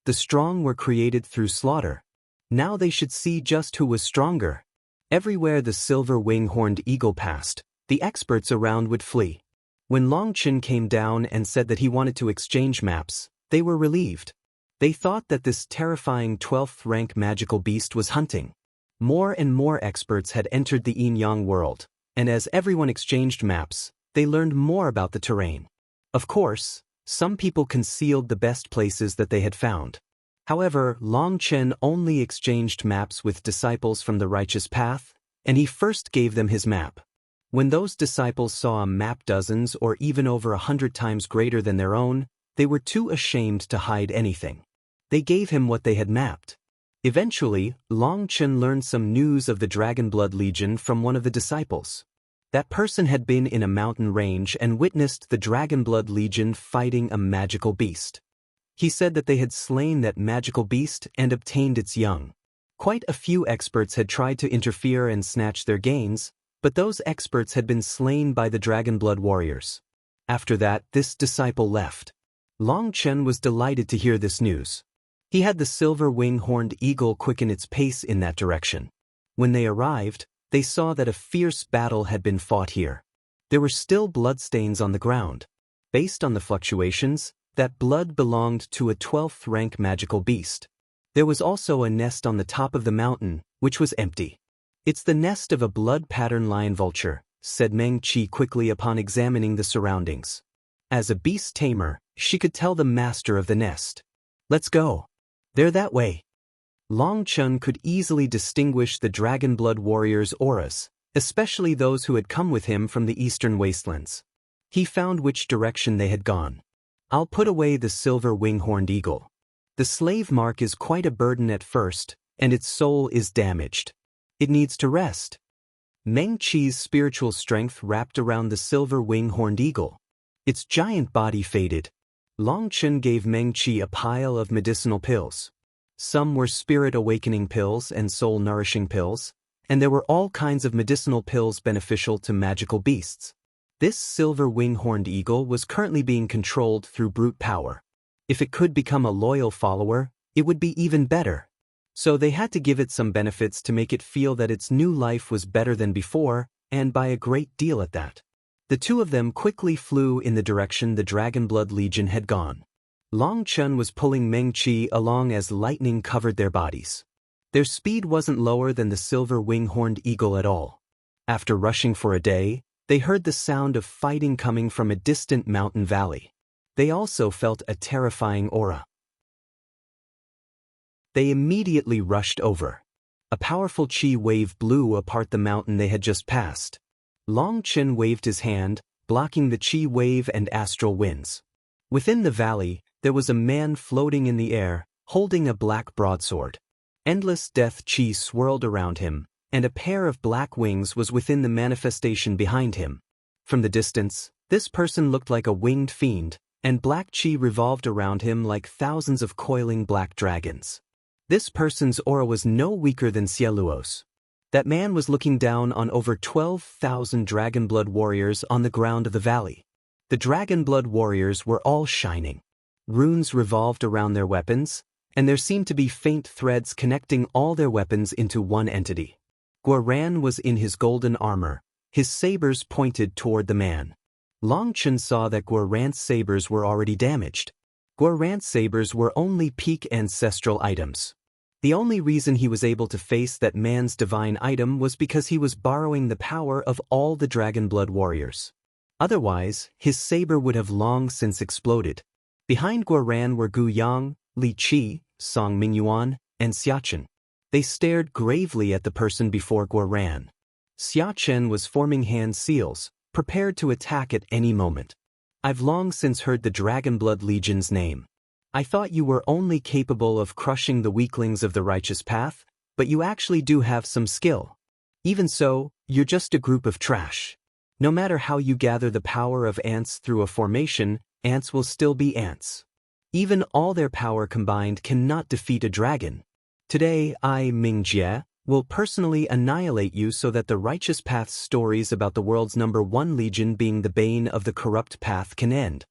The strong were created through slaughter. Now they should see just who was stronger. Everywhere the silver wing-horned eagle passed, the experts around would flee. When Long Chen came down and said that he wanted to exchange maps, they were relieved. They thought that this terrifying 12th rank magical beast was hunting. More and more experts had entered the yin-yang world, and as everyone exchanged maps, they learned more about the terrain. Of course, some people concealed the best places that they had found. However, Long Chen only exchanged maps with disciples from the righteous path, and he first gave them his map. When those disciples saw a map dozens or even over 100 times greater than their own, they were too ashamed to hide anything. They gave him what they had mapped. Eventually, Long Chen learned some news of the Dragonblood Legion from one of the disciples. That person had been in a mountain range and witnessed the Dragonblood Legion fighting a magical beast. He said that they had slain that magical beast and obtained its young. Quite a few experts had tried to interfere and snatch their gains, but those experts had been slain by the Dragonblood warriors. After that, this disciple left. Long Chen was delighted to hear this news. He had the silver wing-horned eagle quicken its pace in that direction. When they arrived, they saw that a fierce battle had been fought here. There were still bloodstains on the ground. Based on the fluctuations, that blood belonged to a 12th rank magical beast. There was also a nest on the top of the mountain, which was empty. It's the nest of a blood-pattern lion vulture, said Meng Qi quickly upon examining the surroundings. As a beast tamer, she could tell the master of the nest. Let's go. They're that way. Long Chen could easily distinguish the Dragonblood warriors' auras, especially those who had come with him from the eastern wastelands. He found which direction they had gone. I'll put away the silver wing-horned eagle. The slave mark is quite a burden at first, and its soul is damaged. It needs to rest. Meng Qi's spiritual strength wrapped around the silver wing-horned eagle. Its giant body faded. Long Chen gave Meng Qi a pile of medicinal pills. Some were spirit-awakening pills and soul-nourishing pills, and there were all kinds of medicinal pills beneficial to magical beasts. This silver wing-horned eagle was currently being controlled through brute power. If it could become a loyal follower, it would be even better. So they had to give it some benefits to make it feel that its new life was better than before, and by a great deal at that. The two of them quickly flew in the direction the Dragonblood Legion had gone. Long Chen was pulling Meng Qi along as lightning covered their bodies. Their speed wasn't lower than the silver wing-horned eagle at all. After rushing for a day, they heard the sound of fighting coming from a distant mountain valley. They also felt a terrifying aura. They immediately rushed over. A powerful chi wave blew apart the mountain they had just passed. Long Chen waved his hand, blocking the chi wave and astral winds. Within the valley, there was a man floating in the air, holding a black broadsword. Endless death chi swirled around him, and a pair of black wings was within the manifestation behind him. From the distance, this person looked like a winged fiend, and black chi revolved around him like thousands of coiling black dragons. This person's aura was no weaker than Cieluos. That man was looking down on over 12,000 Dragonblood warriors on the ground of the valley. The Dragonblood warriors were all shining. Runes revolved around their weapons, and there seemed to be faint threads connecting all their weapons into one entity. Guoran was in his golden armor, his sabers pointed toward the man. Long Chen saw that Guoran's sabers were already damaged. Guoran's sabers were only peak ancestral items. The only reason he was able to face that man's divine item was because he was borrowing the power of all the Dragonblood warriors. Otherwise, his saber would have long since exploded. Behind Guoran were Gu Yang, Li Qi, Song Mingyuan, and Xiachen. They stared gravely at the person before Guoran. Xiachen was forming hand seals, prepared to attack at any moment. I've long since heard the Dragonblood Legion's name. I thought you were only capable of crushing the weaklings of the righteous path, but you actually do have some skill. Even so, you're just a group of trash. No matter how you gather the power of ants through a formation, ants will still be ants. Even all their power combined cannot defeat a dragon. Today I, Ming, will personally annihilate you so that the righteous path's stories about the world's #1 legion being the bane of the corrupt path can end.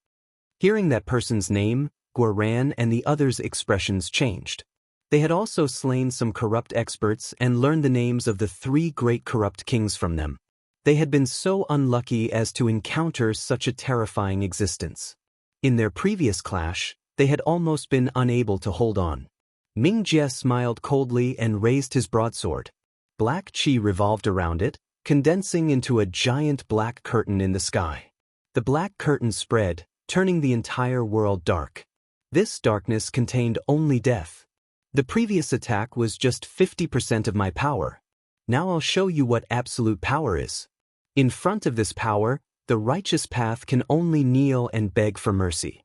Hearing that person's name, Guoran and the others' expressions changed. They had also slain some corrupt experts and learned the names of the 3 great corrupt kings from them. They had been so unlucky as to encounter such a terrifying existence. In their previous clash, they had almost been unable to hold on. Ming Jie smiled coldly and raised his broadsword. Black chi revolved around it, condensing into a giant black curtain in the sky. The black curtain spread, turning the entire world dark. This darkness contained only death. The previous attack was just 50% of my power. Now I'll show you what absolute power is. In front of this power, the righteous path can only kneel and beg for mercy.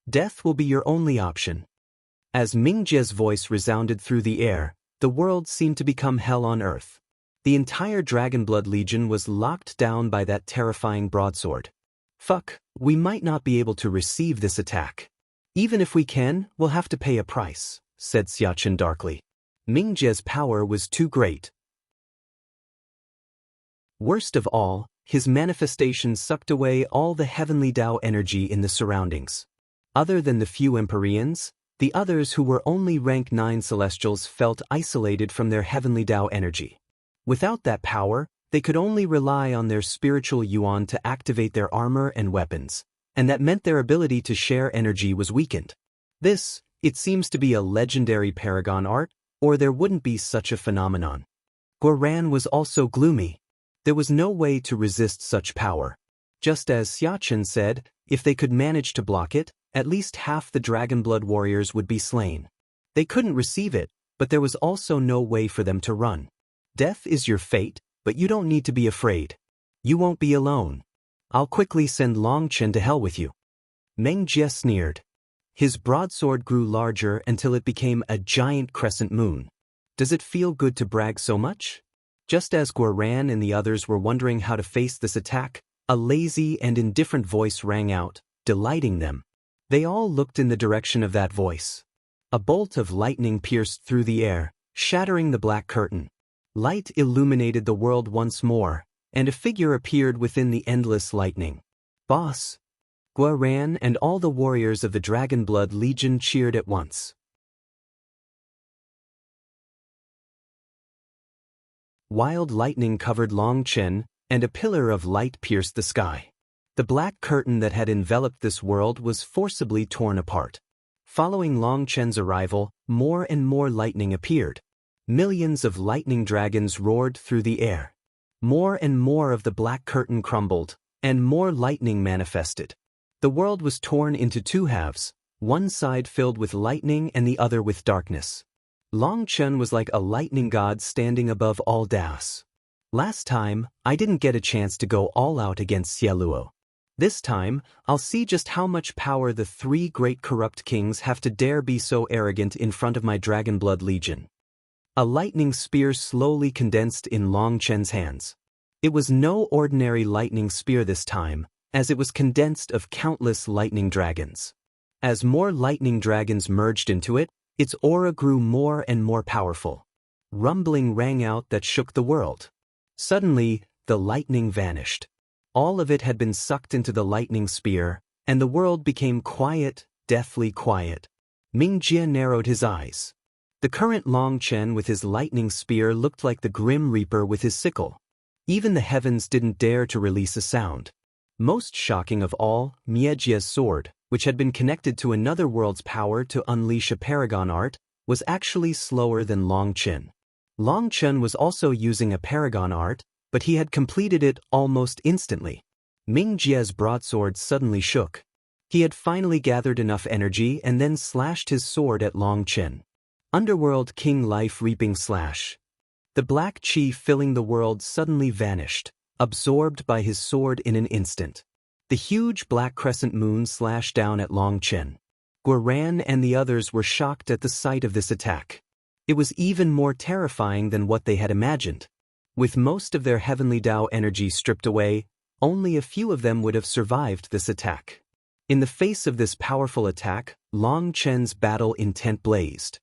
Death will be your only option. As Ming Jie's voice resounded through the air, the world seemed to become hell on earth. The entire Dragonblood Legion was locked down by that terrifying broadsword. Fuck, we might not be able to receive this attack. Even if we can, we'll have to pay a price, said Xiachen darkly. Ming Jie's power was too great. Worst of all, his manifestation sucked away all the heavenly Tao energy in the surroundings. Other than the few Empyreans, the others who were only rank 9 Celestials felt isolated from their heavenly Tao energy. Without that power, they could only rely on their spiritual yuan to activate their armor and weapons, and that meant their ability to share energy was weakened. This, it seems to be a legendary Paragon art, or there wouldn't be such a phenomenon. Guoran was also gloomy. There was no way to resist such power. Just as Xiachen said, if they could manage to block it, at least half the Dragonblood warriors would be slain. They couldn't receive it, but there was also no way for them to run. Death is your fate, but you don't need to be afraid. You won't be alone. I'll quickly send Long Chen to hell with you. Meng Jie sneered. His broadsword grew larger until it became a giant crescent moon. Does it feel good to brag so much? Just as Guoran and the others were wondering how to face this attack, a lazy and indifferent voice rang out, delighting them. They all looked in the direction of that voice. A bolt of lightning pierced through the air, shattering the black curtain. Light illuminated the world once more, and a figure appeared within the endless lightning. Boss! Guaran and all the warriors of the Dragonblood Legion cheered at once. Wild lightning covered Long Chen, and a pillar of light pierced the sky. The black curtain that had enveloped this world was forcibly torn apart. Following Long Chen's arrival, more and more lightning appeared. Millions of lightning dragons roared through the air. More and more of the black curtain crumbled, and more lightning manifested. The world was torn into two halves, one side filled with lightning and the other with darkness. Long Chen was like a lightning god standing above all Das. Last time, I didn't get a chance to go all out against Xieluo. This time, I'll see just how much power the three great corrupt kings have to dare be so arrogant in front of my Dragonblood Legion. A lightning spear slowly condensed in Long Chen's hands. It was no ordinary lightning spear this time, as it was condensed of countless lightning dragons. As more lightning dragons merged into it, its aura grew more and more powerful. Rumbling rang out that shook the world. Suddenly, the lightning vanished. All of it had been sucked into the lightning spear, and the world became quiet, deathly quiet. Ming narrowed his eyes. The current Long Chen with his lightning spear looked like the Grim Reaper with his sickle. Even the heavens didn't dare to release a sound. Most shocking of all, Miejia's sword, which had been connected to another world's power to unleash a Paragon art, was actually slower than Long Chen. Long Chen was also using a Paragon art, but he had completed it almost instantly. Ming Jia's broadsword suddenly shook. He had finally gathered enough energy and then slashed his sword at Long Chen. Underworld King Life Reaping Slash. The black chi filling the world suddenly vanished, absorbed by his sword in an instant. The huge black crescent moon slashed down at Long Chen. Guaran and the others were shocked at the sight of this attack. It was even more terrifying than what they had imagined. With most of their heavenly Dao energy stripped away, only a few of them would have survived this attack. In the face of this powerful attack, Long Chen's battle intent blazed.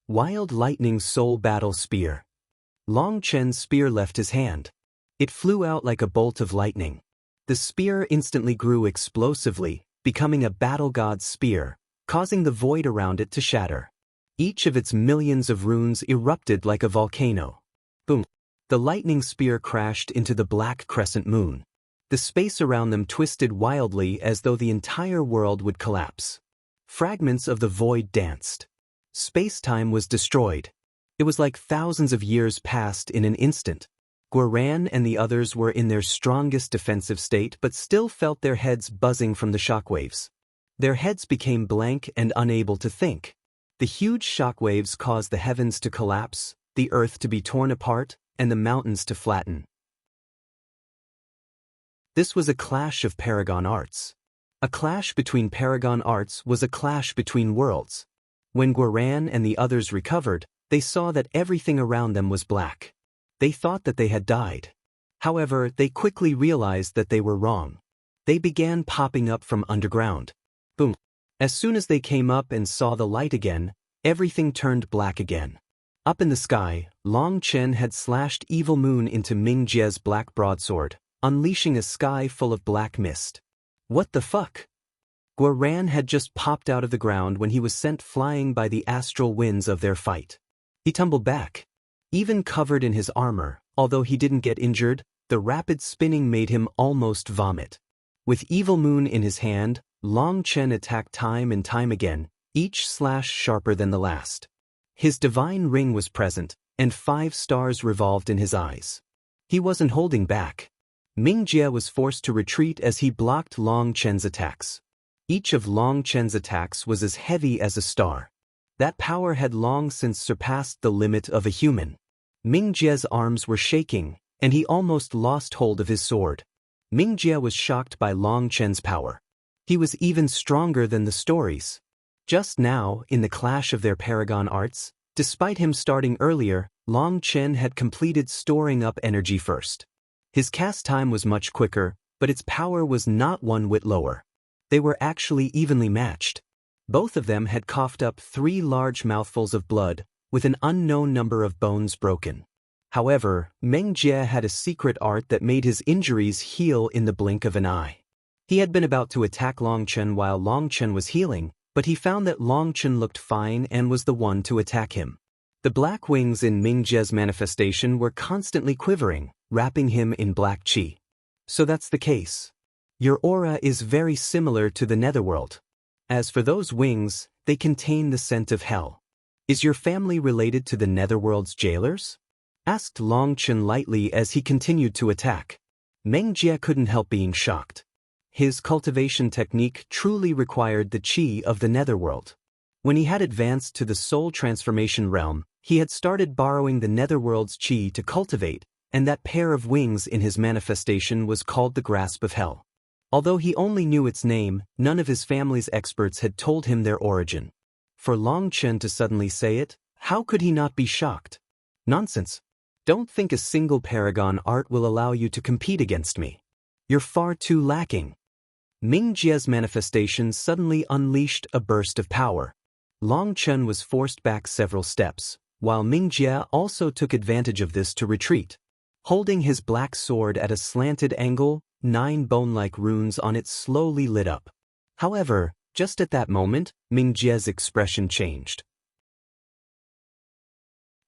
Wild Lightning Soul Battle Spear. Long Chen's spear left his hand. It flew out like a bolt of lightning. The spear instantly grew explosively, becoming a battle god's spear, causing the void around it to shatter. Each of its millions of runes erupted like a volcano. Boom! The lightning spear crashed into the black crescent moon. The space around them twisted wildly as though the entire world would collapse. Fragments of the void danced. Space-time was destroyed. It was like thousands of years passed in an instant. Guaran and the others were in their strongest defensive state but still felt their heads buzzing from the shockwaves. Their heads became blank and unable to think. The huge shockwaves caused the heavens to collapse, the earth to be torn apart, and the mountains to flatten. This was a clash of Paragon arts. A clash between Paragon arts was a clash between worlds. When Guaran and the others recovered, they saw that everything around them was black. They thought that they had died. However, they quickly realized that they were wrong. They began popping up from underground. Boom! As soon as they came up and saw the light again, everything turned black again. Up in the sky, Long Chen had slashed Evil Moon into Ming Jie's black broadsword, unleashing a sky full of black mist. What the fuck? Guaran had just popped out of the ground when he was sent flying by the astral winds of their fight. He tumbled back. Even covered in his armor, although he didn't get injured, the rapid spinning made him almost vomit. With Evil Moon in his hand, Long Chen attacked time and time again, each slash sharper than the last. His divine ring was present, and 5 stars revolved in his eyes. He wasn't holding back. Ming Jie was forced to retreat as he blocked Long Chen's attacks. Each of Long Chen's attacks was as heavy as a star. That power had long since surpassed the limit of a human. Ming Jie's arms were shaking, and he almost lost hold of his sword. Ming Jie was shocked by Long Chen's power. He was even stronger than the stories. Just now, in the clash of their Paragon arts, despite him starting earlier, Long Chen had completed storing up energy first. His cast time was much quicker, but its power was not one whit lower. They were actually evenly matched. Both of them had coughed up 3 large mouthfuls of blood, with an unknown number of bones broken. However, Meng Jie had a secret art that made his injuries heal in the blink of an eye. He had been about to attack Long Chen while Long Chen was healing, but he found that Long Chen looked fine and was the one to attack him. The black wings in Ming Jie's manifestation were constantly quivering, wrapping him in black qi. So that's the case. Your aura is very similar to the netherworld. As for those wings, they contain the scent of hell. Is your family related to the netherworld's jailers? Asked Long Chen lightly as he continued to attack. Meng Jie couldn't help being shocked. His cultivation technique truly required the qi of the netherworld. When he had advanced to the soul transformation realm, he had started borrowing the netherworld's qi to cultivate, and that pair of wings in his manifestation was called the grasp of hell. Although he only knew its name, none of his family's experts had told him their origin. For Long Chen to suddenly say it, how could he not be shocked? Nonsense. Don't think a single Paragon art will allow you to compete against me. You're far too lacking. Ming Jie's manifestation suddenly unleashed a burst of power. Long Chen was forced back several steps, while Ming Jie also took advantage of this to retreat. Holding his black sword at a slanted angle, 9 bone-like runes on it slowly lit up. However, just at that moment, Ming Jie's expression changed.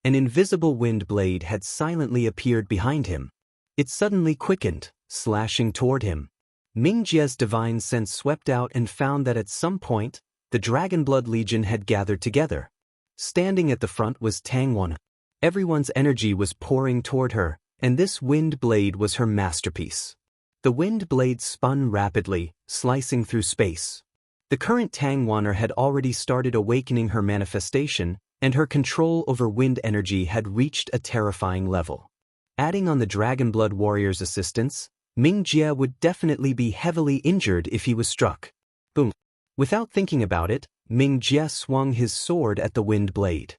An invisible wind blade had silently appeared behind him. It suddenly quickened, slashing toward him. Ming Jie's divine sense swept out and found that at some point, the Dragonblood Legion had gathered together. Standing at the front was Tangwan. Everyone's energy was pouring toward her, and this wind blade was her masterpiece. The wind blade spun rapidly, slicing through space. The current Tangwaner had already started awakening her manifestation, and her control over wind energy had reached a terrifying level. Adding on the Dragonblood warrior's assistance, Ming Jie would definitely be heavily injured if he was struck. Boom. Without thinking about it, Ming Jie swung his sword at the wind blade.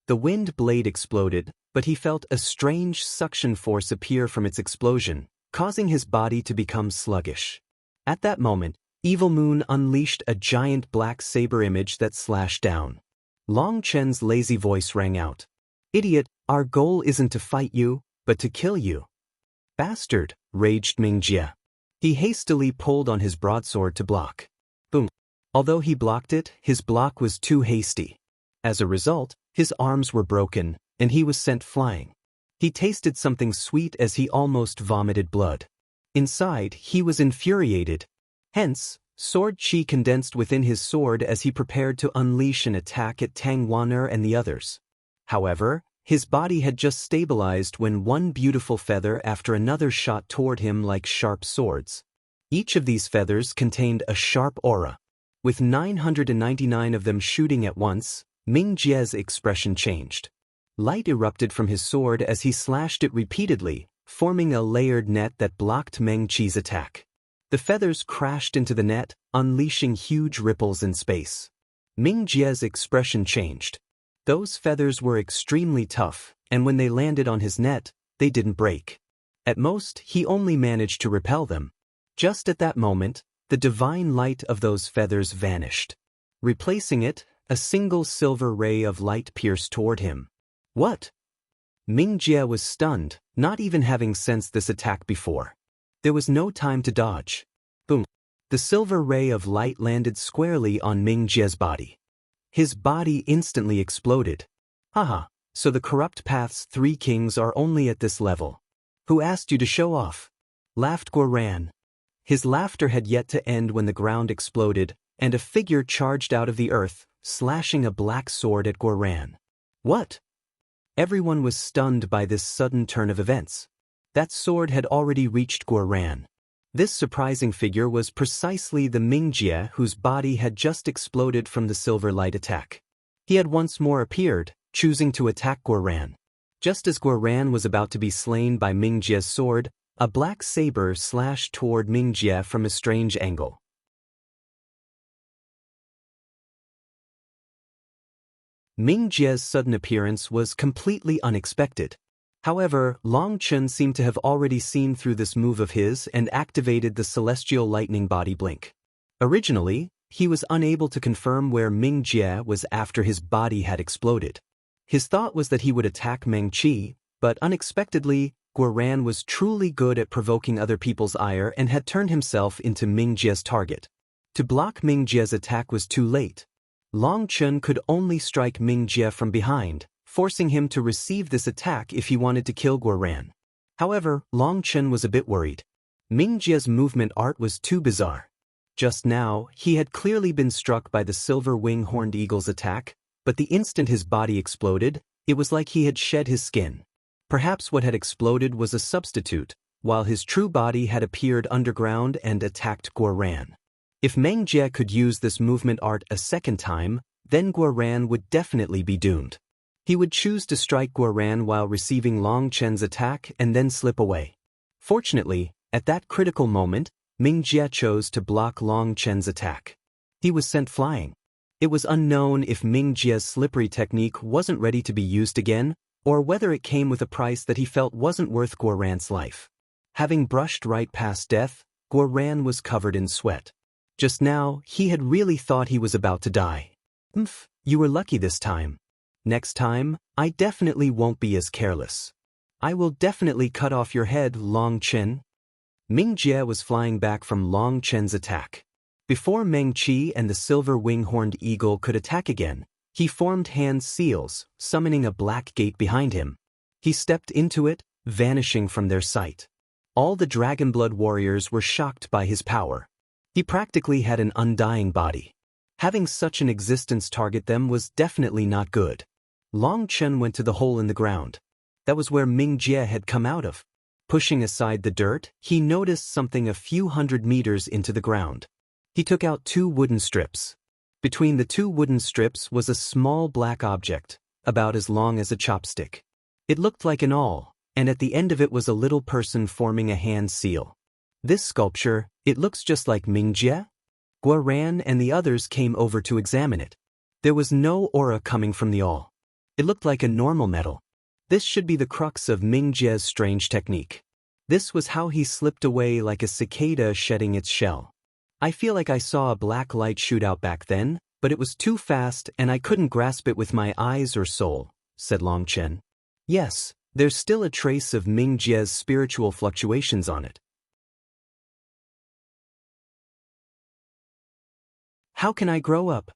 The wind blade exploded, but he felt a strange suction force appear from its explosion, causing his body to become sluggish. At that moment, Evil Moon unleashed a giant black saber image that slashed down. Long Chen's lazy voice rang out. "Idiot, our goal isn't to fight you, but to kill you." "Bastard," raged Ming Jie. He hastily pulled on his broadsword to block. Boom. Although he blocked it, his block was too hasty. As a result, his arms were broken, and he was sent flying. He tasted something sweet as he almost vomited blood. Inside, he was infuriated. Hence, sword qi condensed within his sword as he prepared to unleash an attack at Tangwaner and the others. However, his body had just stabilized when one beautiful feather after another shot toward him like sharp swords. Each of these feathers contained a sharp aura. With 999 of them shooting at once, Ming Jie's expression changed. Light erupted from his sword as he slashed it repeatedly, forming a layered net that blocked Meng Qi's attack. The feathers crashed into the net, unleashing huge ripples in space. Ming Jie's expression changed. Those feathers were extremely tough, and when they landed on his net, they didn't break. At most, he only managed to repel them. Just at that moment, the divine light of those feathers vanished. Replacing it, a single silver ray of light pierced toward him. What? Ming Jie was stunned, not even having sensed this attack before. There was no time to dodge. Boom. The silver ray of light landed squarely on Ming Jie's body. His body instantly exploded. Haha, so the Corrupt Path's 3 kings are only at this level. Who asked you to show off? Laughed Guoran. His laughter had yet to end when the ground exploded, and a figure charged out of the earth, slashing a black sword at Guoran. What? Everyone was stunned by this sudden turn of events. That sword had already reached Guoran. This surprising figure was precisely the Ming Jie whose body had just exploded from the silver light attack. He had once more appeared, choosing to attack Guoran. Just as Guoran was about to be slain by Ming Jie's sword, a black saber slashed toward Ming Jie from a strange angle. Ming Jie's sudden appearance was completely unexpected. However, Long Chen seemed to have already seen through this move of his and activated the celestial lightning body blink. Originally, he was unable to confirm where Ming Jie was after his body had exploded. His thought was that he would attack Meng Qi, but unexpectedly, Guoran was truly good at provoking other people's ire and had turned himself into Ming Jie's target. To block Ming Jie's attack was too late. Long Chen could only strike Ming Jie from behind, forcing him to receive this attack if he wanted to kill Guoran. However, Long Chen was a bit worried. Ming Jie's movement art was too bizarre. Just now, he had clearly been struck by the silver wing-horned eagle's attack, but the instant his body exploded, it was like he had shed his skin. Perhaps what had exploded was a substitute, while his true body had appeared underground and attacked Guoran. If Meng Jie could use this movement art a second time, then Guoran would definitely be doomed. He would choose to strike Guoran while receiving Long Chen's attack and then slip away. Fortunately, at that critical moment, Ming Jie chose to block Long Chen's attack. He was sent flying. It was unknown if Ming Jie's slippery technique wasn't ready to be used again, or whether it came with a price that he felt wasn't worth Guoran's life. Having brushed right past death, Guoran was covered in sweat. Just now, he had really thought he was about to die. You were lucky this time. Next time, I definitely won't be as careless. I will definitely cut off your head, Long Chen. Ming Jie was flying back from Long Chen's attack. Before Meng Qi and the silver wing-horned eagle could attack again, he formed hand seals, summoning a black gate behind him. He stepped into it, vanishing from their sight. All the Dragonblood warriors were shocked by his power. He practically had an undying body. Having such an existence target them was definitely not good. Long Chen went to the hole in the ground. That was where Ming Jie had come out of. Pushing aside the dirt, he noticed something a few hundred meters into the ground. He took out 2 wooden strips. Between the 2 wooden strips was a small black object, about as long as a chopstick. It looked like an awl, and at the end of it was a little person forming a hand seal. This sculpture, it looks just like Ming Jie? Guoran and the others came over to examine it. There was no aura coming from the awl. It looked like a normal metal. This should be the crux of Ming Jie's strange technique. This was how he slipped away like a cicada shedding its shell. I feel like I saw a black light shoot out back then, but it was too fast and I couldn't grasp it with my eyes or soul, said Long Chen. Yes, there's still a trace of Ming Jie's spiritual fluctuations on it. How can I grow up?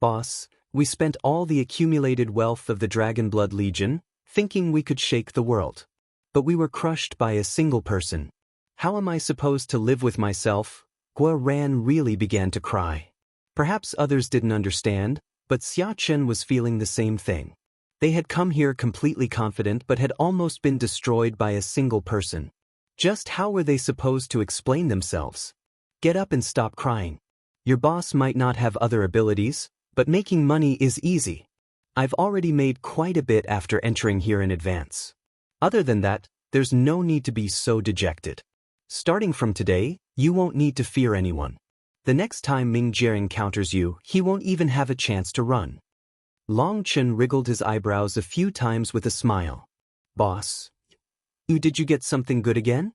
Boss, we spent all the accumulated wealth of the Dragonblood Legion, thinking we could shake the world. But we were crushed by a single person. How am I supposed to live with myself? Guoran really began to cry. Perhaps others didn't understand, but Xia Chen was feeling the same thing. They had come here completely confident but had almost been destroyed by a single person. Just how were they supposed to explain themselves? Get up and stop crying. Your boss might not have other abilities, but making money is easy. I've already made quite a bit after entering here in advance. Other than that, there's no need to be so dejected. Starting from today, you won't need to fear anyone. The next time Ming Jie encounters you, he won't even have a chance to run. Long Chen wriggled his eyebrows a few times with a smile. Boss, did you get something good again?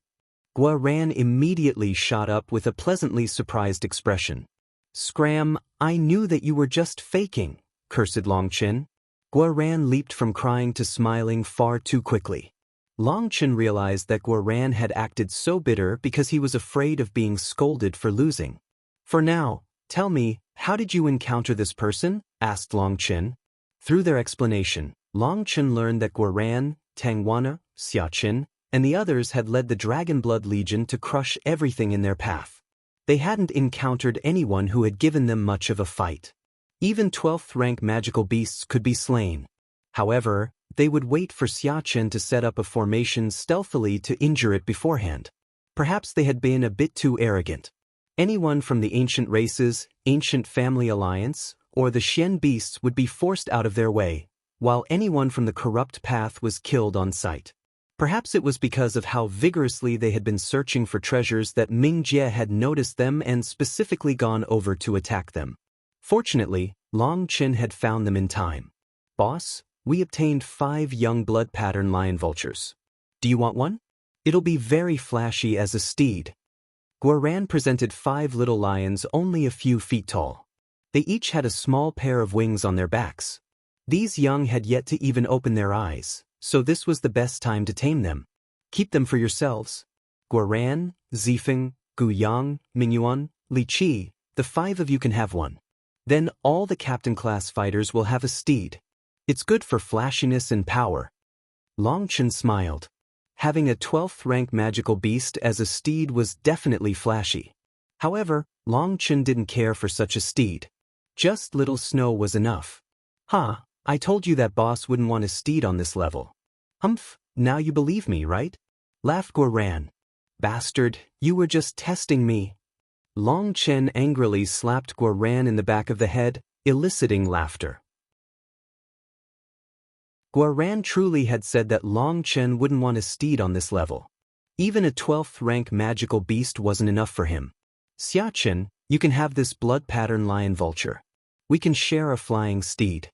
Guoran immediately shot up with a pleasantly surprised expression. Scram, I knew that you were just faking, cursed Long Chen. Guoran leaped from crying to smiling far too quickly. Long Chen realized that Guoran had acted so bitter because he was afraid of being scolded for losing. For now, tell me, how did you encounter this person? Asked Long Chen. Through their explanation, Long Chen learned that Guoran, Tangwana, Xia Chen, and the others had led the Dragonblood Legion to crush everything in their path. They hadn't encountered anyone who had given them much of a fight. Even 12th rank magical beasts could be slain. However, they would wait for Xia Chen to set up a formation stealthily to injure it beforehand. Perhaps they had been a bit too arrogant. Anyone from the ancient races, ancient family alliance, or the Xian beasts would be forced out of their way, while anyone from the corrupt path was killed on sight. Perhaps it was because of how vigorously they had been searching for treasures that Ming Jie had noticed them and specifically gone over to attack them. Fortunately, Long Chen had found them in time. Boss, we obtained 5 young blood pattern lion vultures. Do you want one? It'll be very flashy as a steed. Guoran presented 5 little lions only a few feet tall. They each had a small pair of wings on their backs. These young had yet to even open their eyes, so this was the best time to tame them. Keep them for yourselves. Guoran, Zifeng, Guyang, Mingyuan, Li Qi, the 5 of you can have one. Then all the captain-class fighters will have a steed. It's good for flashiness and power. Longchen smiled. Having a 12th-rank magical beast as a steed was definitely flashy. However, Longchen didn't care for such a steed. Just little snow was enough. "Huh, I told you that boss wouldn't want a steed on this level." "Humph, now you believe me, right?" laughed Guoran. "Bastard, you were just testing me." Longchen angrily slapped Guoran in the back of the head, eliciting laughter. Guoran truly had said that Longchen wouldn't want a steed on this level. Even a 12th-rank magical beast wasn't enough for him. "Xiachen, you can have this blood-pattern lion vulture. We can share a flying steed."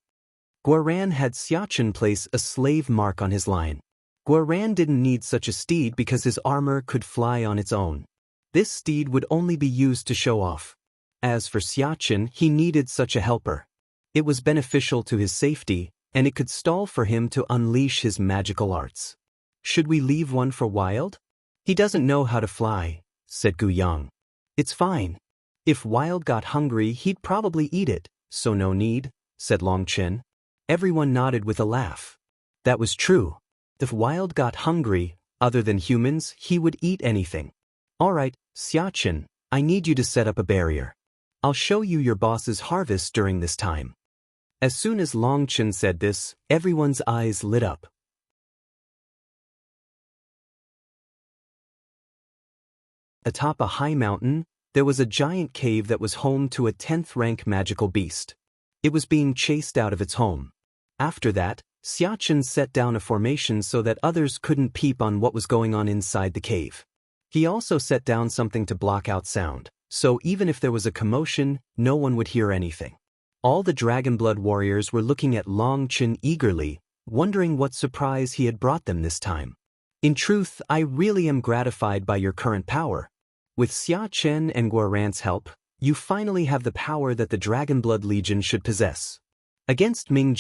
Guoran had Xiachen place a slave mark on his lion. Guoran didn't need such a steed because his armor could fly on its own. This steed would only be used to show off. As for Xiachen, he needed such a helper. It was beneficial to his safety, and it could stall for him to unleash his magical arts. "Should we leave one for Wild? He doesn't know how to fly," said Guyang. "It's fine. If Wild got hungry, he'd probably eat it, so no need," said Longchen. Everyone nodded with a laugh. That was true. If Wild got hungry, other than humans, he would eat anything. "Alright, Xiachen, I need you to set up a barrier. I'll show you your boss's harvest during this time." As soon as Longchen said this, everyone's eyes lit up. Atop a high mountain, there was a giant cave that was home to a 10th-rank magical beast. It was being chased out of its home. After that, Xiachen set down a formation so that others couldn't peep on what was going on inside the cave. He also set down something to block out sound, so even if there was a commotion, no one would hear anything. All the Dragonblood warriors were looking at Longchen eagerly, wondering what surprise he had brought them this time. "In truth, I really am gratified by your current power. With Xiachen and Guoran's help, you finally have the power that the Dragonblood Legion should possess. Against Ming,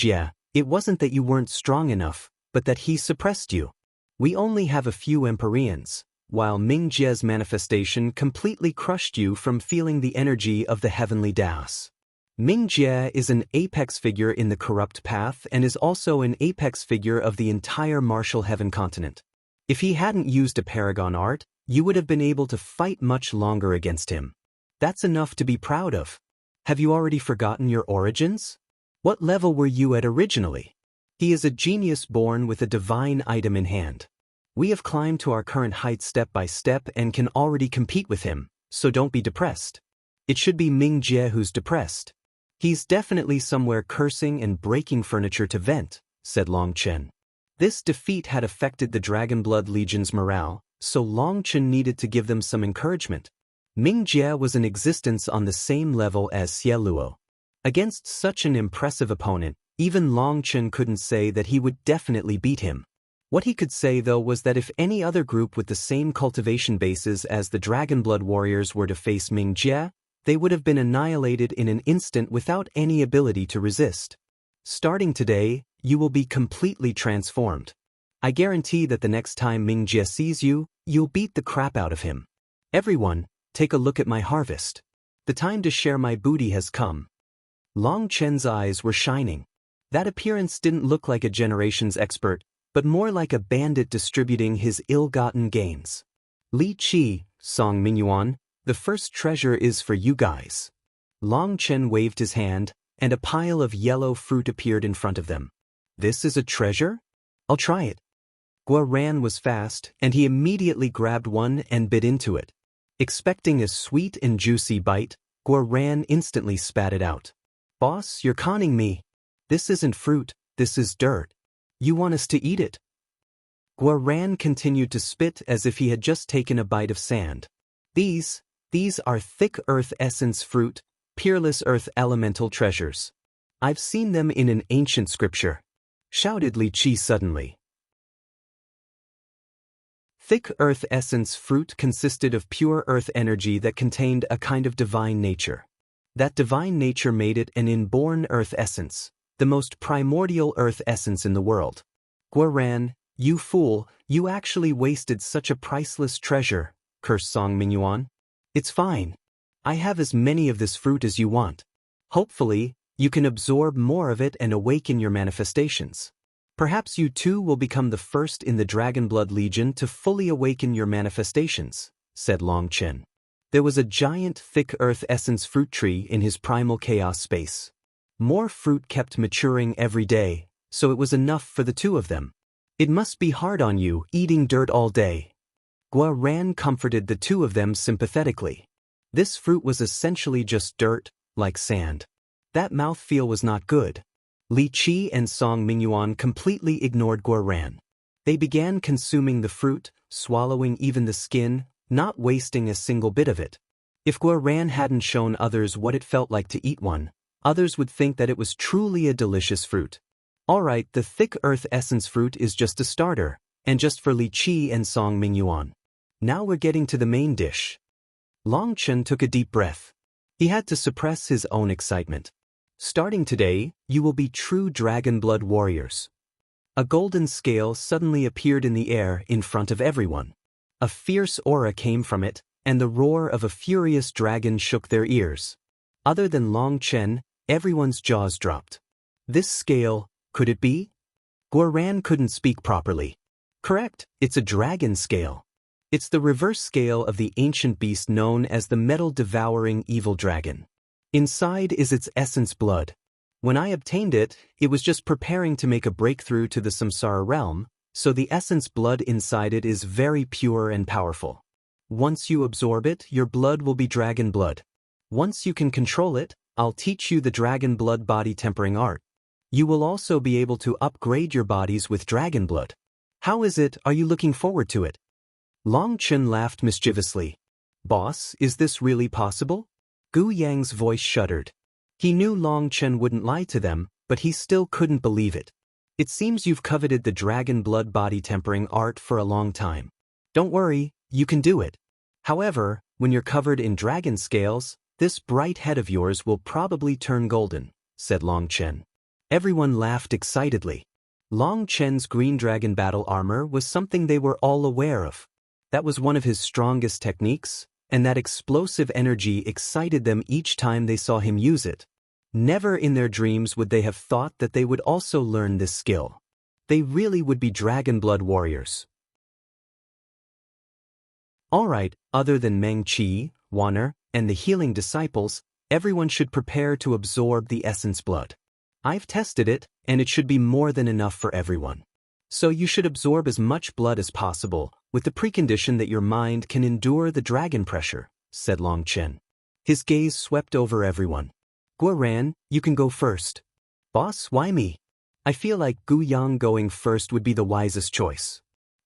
it wasn't that you weren't strong enough, but that he suppressed you. We only have a few Empyreans, while Ming's manifestation completely crushed you from feeling the energy of the heavenly Daos. Ming is an apex figure in the corrupt path and is also an apex figure of the entire martial heaven continent. If he hadn't used a Paragon art, you would have been able to fight much longer against him. That's enough to be proud of. Have you already forgotten your origins? What level were you at originally? He is a genius born with a divine item in hand. We have climbed to our current height step by step and can already compete with him, so don't be depressed. It should be Ming who's depressed. He's definitely somewhere cursing and breaking furniture to vent," said Longchen. This defeat had affected the Dragonblood Legion's morale, so Longchen needed to give them some encouragement. Ming was in existence on the same level as Xieluo. Against such an impressive opponent, even Longchen couldn't say that he would definitely beat him. What he could say though was that if any other group with the same cultivation bases as the Dragonblood warriors were to face Ming, they would have been annihilated in an instant without any ability to resist. Starting today, you will be completely transformed. I guarantee that the next time Ming sees you, you'll beat the crap out of him. Everyone, take a look at my harvest. The time to share my booty has come. Longchen's eyes were shining. That appearance didn't look like a generations expert, but more like a bandit distributing his ill-gotten gains. Li Qi, Song Mingyuan, the first treasure is for you guys. Longchen waved his hand, and a pile of yellow fruit appeared in front of them. This is a treasure? I'll try it. Guoran was fast, and he immediately grabbed one and bit into it. Expecting a sweet and juicy bite, Guoran instantly spat it out. Boss, you're conning me. This isn't fruit, this is dirt. You want us to eat it? Guoran continued to spit as if he had just taken a bite of sand. These are thick earth essence fruit, peerless earth elemental treasures. I've seen them in an ancient scripture, shouted Li Qi suddenly. Thick earth essence fruit consisted of pure earth energy that contained a kind of divine nature. That divine nature made it an inborn earth essence, the most primordial earth essence in the world. Guoran, you fool, you actually wasted such a priceless treasure, cursed Song Mingyuan. It's fine. I have as many of this fruit as you want. Hopefully, you can absorb more of it and awaken your manifestations. Perhaps you too will become the first in the Dragonblood Legion to fully awaken your manifestations, said Long Chen. There was a giant thick earth essence fruit tree in his primal chaos space. More fruit kept maturing every day, so it was enough for the two of them. It must be hard on you, eating dirt all day. Guoran comforted the two of them sympathetically. This fruit was essentially just dirt, like sand. That mouthfeel was not good. Li Qi and Song Mingyuan completely ignored Guoran. They began consuming the fruit, swallowing even the skin, not wasting a single bit of it. If Guoran hadn't shown others what it felt like to eat one, others would think that it was truly a delicious fruit. Alright, the thick earth essence fruit is just a starter, and just for Li Qi and Song Mingyuan. Now we're getting to the main dish. Long Chen took a deep breath. He had to suppress his own excitement. Starting today, you will be true Dragonblood warriors. A golden scale suddenly appeared in the air in front of everyone. A fierce aura came from it, and the roar of a furious dragon shook their ears. Other than Long Chen, everyone's jaws dropped. This scale, could it be? Guoran couldn't speak properly. Correct, it's a dragon scale. It's the reverse scale of the ancient beast known as the metal-devouring evil dragon. Inside is its essence blood. When I obtained it, it was just preparing to make a breakthrough to the Samsara realm, so the essence blood inside it is very pure and powerful. Once you absorb it, your blood will be dragon blood. Once you can control it, I'll teach you the dragon blood body tempering art. You will also be able to upgrade your bodies with dragon blood. How is it, are you looking forward to it? Long Chen laughed mischievously. Boss, is this really possible? Gu Yang's voice shuddered. He knew Long Chen wouldn't lie to them, but he still couldn't believe it. It seems you've coveted the dragon blood body tempering art for a long time. Don't worry, you can do it. However, when you're covered in dragon scales, this bright head of yours will probably turn golden, said Long Chen. Everyone laughed excitedly. Long Chen's green dragon battle armor was something they were all aware of. That was one of his strongest techniques, and that explosive energy excited them each time they saw him use it. Never in their dreams would they have thought that they would also learn this skill. They really would be Dragonblood warriors. Alright, other than Meng Qi, Wanner, and the healing disciples, everyone should prepare to absorb the essence blood. I've tested it, and it should be more than enough for everyone. So you should absorb as much blood as possible, with the precondition that your mind can endure the dragon pressure, said Long Chen. His gaze swept over everyone. Guoran, you can go first. Boss, why me? I feel like Gu Yang going first would be the wisest choice.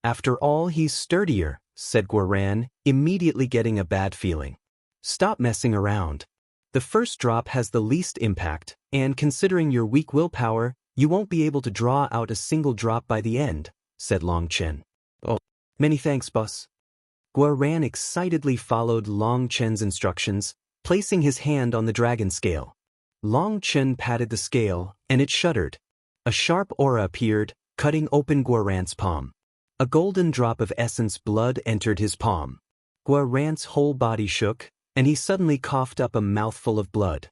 After all, he's sturdier, said Guoran, immediately getting a bad feeling. Stop messing around. The first drop has the least impact, and considering your weak willpower, you won't be able to draw out a single drop by the end, said Long Chen. Oh, many thanks, boss. Guoran excitedly followed Long Chen's instructions, placing his hand on the dragon scale. Long Chen patted the scale, and it shuddered. A sharp aura appeared, cutting open Guoran's palm. A golden drop of essence blood entered his palm. Guoran's whole body shook, and he suddenly coughed up a mouthful of blood.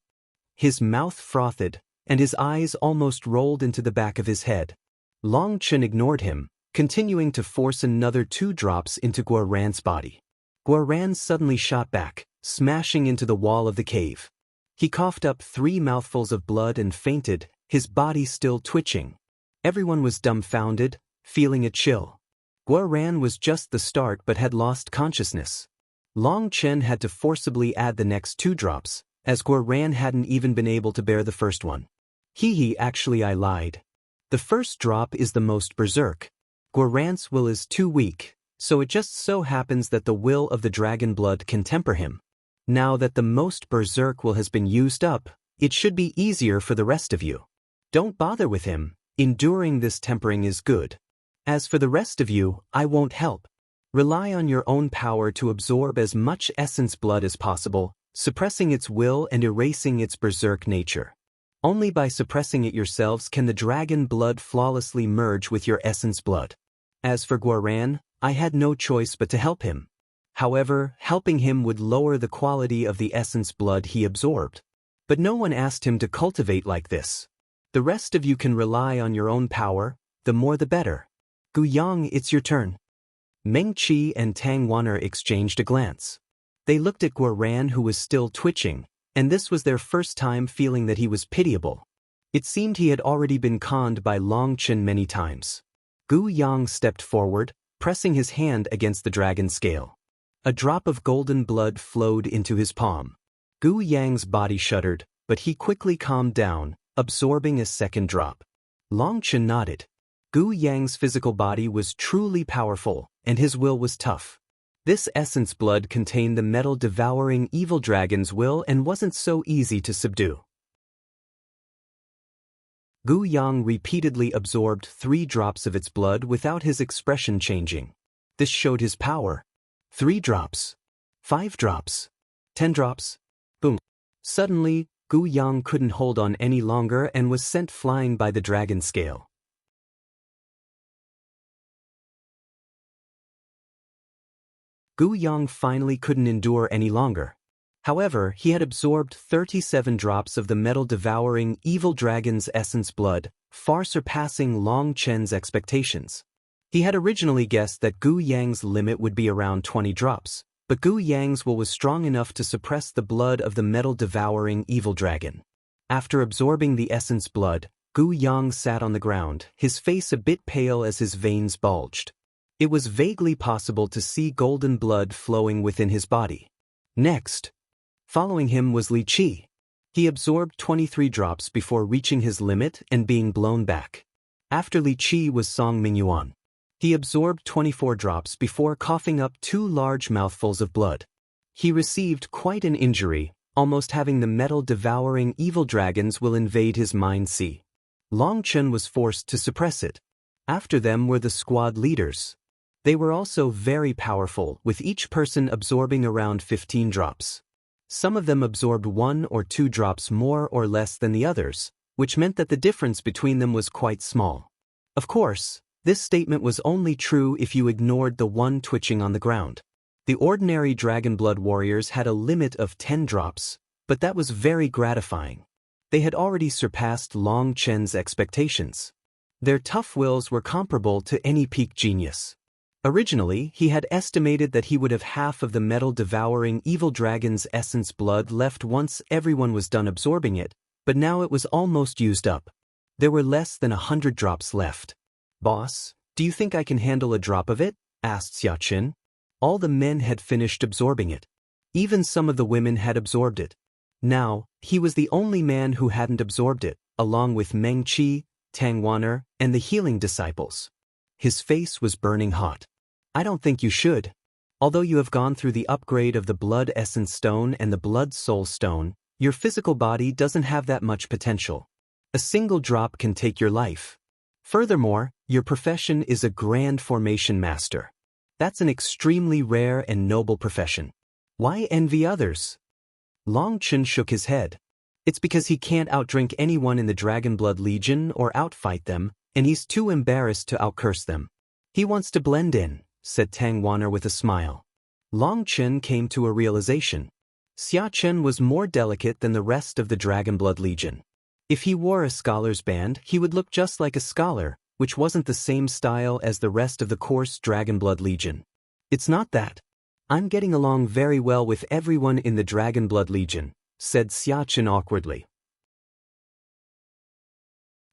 His mouth frothed, and his eyes almost rolled into the back of his head. Long Chen ignored him, continuing to force another 2 drops into Guoran's body. Guoran suddenly shot back, smashing into the wall of the cave. He coughed up 3 mouthfuls of blood and fainted, his body still twitching. Everyone was dumbfounded, feeling a chill. Guoran was just the start but had lost consciousness. Long Chen had to forcibly add the next 2 drops, as Guoran hadn't even been able to bear the first one. Actually I lied. The first drop is the most berserk. Guoran's will is too weak, so it just so happens that the will of the dragon blood can temper him. Now that the most berserk will has been used up, it should be easier for the rest of you. Don't bother with him, enduring this tempering is good. As for the rest of you, I won't help. Rely on your own power to absorb as much essence blood as possible, suppressing its will and erasing its berserk nature. Only by suppressing it yourselves can the dragon blood flawlessly merge with your essence blood. As for Guaran, I had no choice but to help him. However, helping him would lower the quality of the essence blood he absorbed. But no one asked him to cultivate like this. The rest of you can rely on your own power, the more the better. Gu Yang, it's your turn. Meng Qi and Tang Wan'er exchanged a glance. They looked at Guaran, who was still twitching, and this was their first time feeling that he was pitiable. It seemed he had already been conned by Long Chen many times. Gu Yang stepped forward, pressing his hand against the dragon scale. A drop of golden blood flowed into his palm. Gu Yang's body shuddered, but he quickly calmed down, absorbing a second drop. Long Chen nodded. Gu Yang's physical body was truly powerful, and his will was tough. This essence blood contained the metal-devouring evil dragon's will and wasn't so easy to subdue. Gu Yang repeatedly absorbed 3 drops of its blood without his expression changing. This showed his power. 3 drops. 5 drops. 10 drops. Boom. Suddenly, Gu Yang couldn't hold on any longer and was sent flying by the dragon scale. Gu Yang finally couldn't endure any longer. However, he had absorbed 37 drops of the metal-devouring evil dragon's essence blood, far surpassing Long Chen's expectations. He had originally guessed that Gu Yang's limit would be around 20 drops, but Gu Yang's will was strong enough to suppress the blood of the metal-devouring evil dragon. After absorbing the essence blood, Gu Yang sat on the ground, his face a bit pale as his veins bulged. It was vaguely possible to see golden blood flowing within his body. Next, following him was Li Qi. He absorbed 23 drops before reaching his limit and being blown back. After Li Qi was Song Mingyuan. He absorbed 24 drops before coughing up 2 large mouthfuls of blood. He received quite an injury, almost having the metal-devouring evil dragons will invade his mind sea. Long Chen was forced to suppress it. After them were the squad leaders. They were also very powerful, with each person absorbing around 15 drops. Some of them absorbed 1 or 2 drops more or less than the others, which meant that the difference between them was quite small. Of course, this statement was only true if you ignored the one twitching on the ground. The ordinary Dragonblood warriors had a limit of 10 drops, but that was very gratifying. They had already surpassed Long Chen's expectations. Their tough wills were comparable to any peak genius. Originally, he had estimated that he would have half of the metal-devouring evil dragon's essence blood left once everyone was done absorbing it, but now it was almost used up. There were less than 100 drops left. "Boss, do you think I can handle a drop of it?" asked Xia Qin. All the men had finished absorbing it. Even some of the women had absorbed it. Now, he was the only man who hadn't absorbed it, along with Meng Qi, Tang Wan'er, and the healing disciples. His face was burning hot. "I don't think you should. Although you have gone through the upgrade of the Blood Essence Stone and the Blood Soul Stone, your physical body doesn't have that much potential. A single drop can take your life. Furthermore, your profession is a Grand Formation Master. That's an extremely rare and noble profession. Why envy others?" Long Chen shook his head. "It's because he can't outdrink anyone in the Dragonblood Legion or outfight them, and he's too embarrassed to outcurse them. He wants to blend in," said Tang Wan'er with a smile. Long Chen came to a realization. Xia Chen was more delicate than the rest of the Dragonblood Legion. If he wore a scholar's band, he would look just like a scholar, which wasn't the same style as the rest of the coarse Dragonblood Legion. "It's not that. I'm getting along very well with everyone in the Dragonblood Legion," said Xia Chen awkwardly.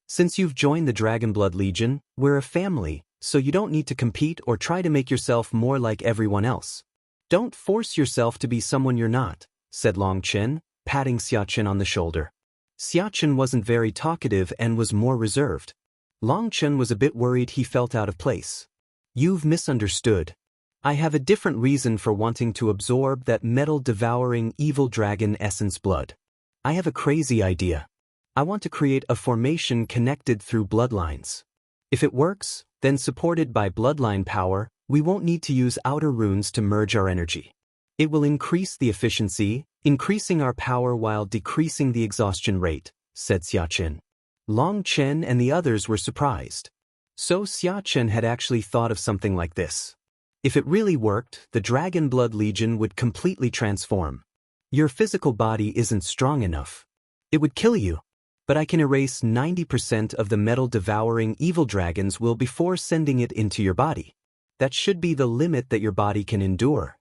"Since you've joined the Dragonblood Legion, we're a family, so you don't need to compete or try to make yourself more like everyone else. Don't force yourself to be someone you're not," said Long Chen, patting Xia Chen on the shoulder. Xia Chen wasn't very talkative and was more reserved. Long Chen was a bit worried he felt out of place. "You've misunderstood. I have a different reason for wanting to absorb that metal-devouring evil dragon essence blood. I have a crazy idea. I want to create a formation connected through bloodlines. If it works, then supported by bloodline power, We won't need to use outer runes to merge our energy. It will increase the efficiency, increasing our power while decreasing the exhaustion rate, said Xiachen. Long Chen and the others were surprised. So Xiachen had actually thought of something like this. If it really worked, the Dragonblood Legion would completely transform. Your physical body isn't strong enough. It would kill you. But I can erase 90% of the metal-devouring evil dragons will before sending it into your body. That should be the limit that your body can endure.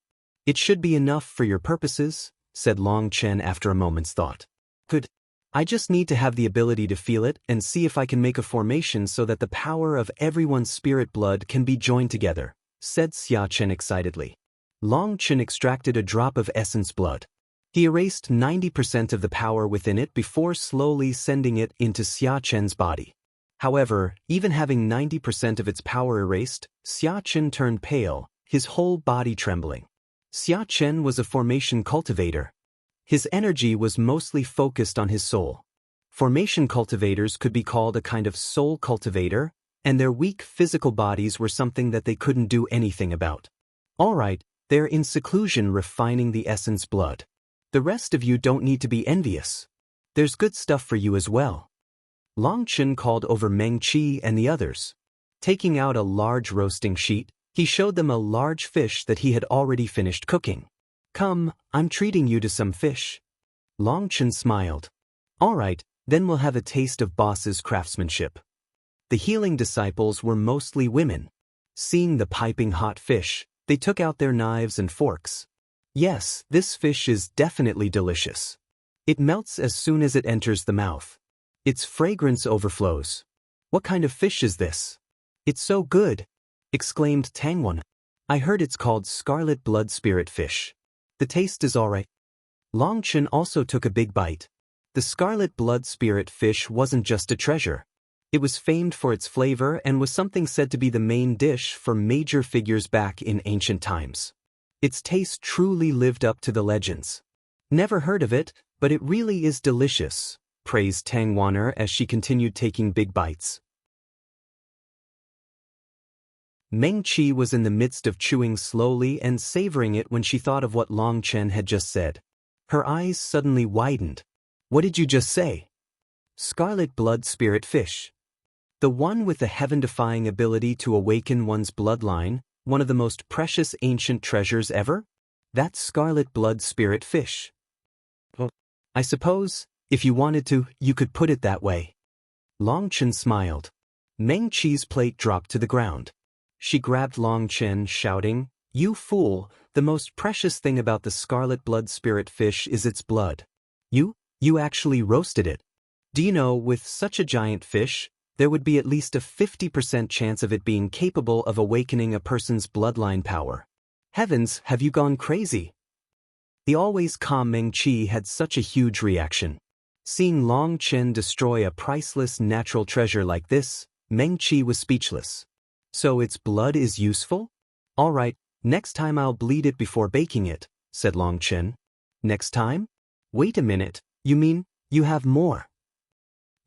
It should be enough for your purposes, said Long Chen after a moment's thought. Good. I just need to have the ability to feel it and see if I can make a formation so that the power of everyone's spirit blood can be joined together, said Xiachen excitedly. Long Chen extracted a drop of essence blood. He erased 90% of the power within it before slowly sending it into Xiachen's body. However, even having 90% of its power erased, Xiachen turned pale, his whole body trembling. Xiachen was a formation cultivator. His energy was mostly focused on his soul. Formation cultivators could be called a kind of soul cultivator, and their weak physical bodies were something that they couldn't do anything about. All right, they're in seclusion refining the essence blood. The rest of you don't need to be envious. There's good stuff for you as well. Long Chen called over Meng Qi and the others. Taking out a large roasting sheet, he showed them a large fish that he had already finished cooking. Come, I'm treating you to some fish. Long Chen smiled. All right, then we'll have a taste of boss's craftsmanship. The healing disciples were mostly women. Seeing the piping hot fish, they took out their knives and forks. Yes, this fish is definitely delicious. It melts as soon as it enters the mouth. Its fragrance overflows. What kind of fish is this? It's so good, exclaimed Tangwan. I heard it's called scarlet blood spirit fish. The taste is alright. Long Chen also took a big bite. The scarlet blood spirit fish wasn't just a treasure. It was famed for its flavor and was something said to be the main dish for major figures back in ancient times. Its taste truly lived up to the legends. Never heard of it, but it really is delicious, praised Tangwaner as she continued taking big bites. Meng Qi was in the midst of chewing slowly and savoring it when she thought of what Long Chen had just said. Her eyes suddenly widened. What did you just say? Scarlet blood spirit fish. The one with the heaven-defying ability to awaken one's bloodline, one of the most precious ancient treasures ever? That's scarlet blood spirit fish. Oh, I suppose, if you wanted to, you could put it that way. Long Chen smiled. Meng Qi's plate dropped to the ground. She grabbed Long Chen, shouting, You fool, the most precious thing about the scarlet blood spirit fish is its blood. You actually roasted it. Do you know, with such a giant fish, there would be at least a 50% chance of it being capable of awakening a person's bloodline power. Heavens, have you gone crazy? The always calm Meng Qi had such a huge reaction. Seeing Long Chen destroy a priceless natural treasure like this, Meng Qi was speechless. So its blood is useful? All right, next time I'll bleed it before baking it, said Long Chen. Next time? Wait a minute, you mean, you have more?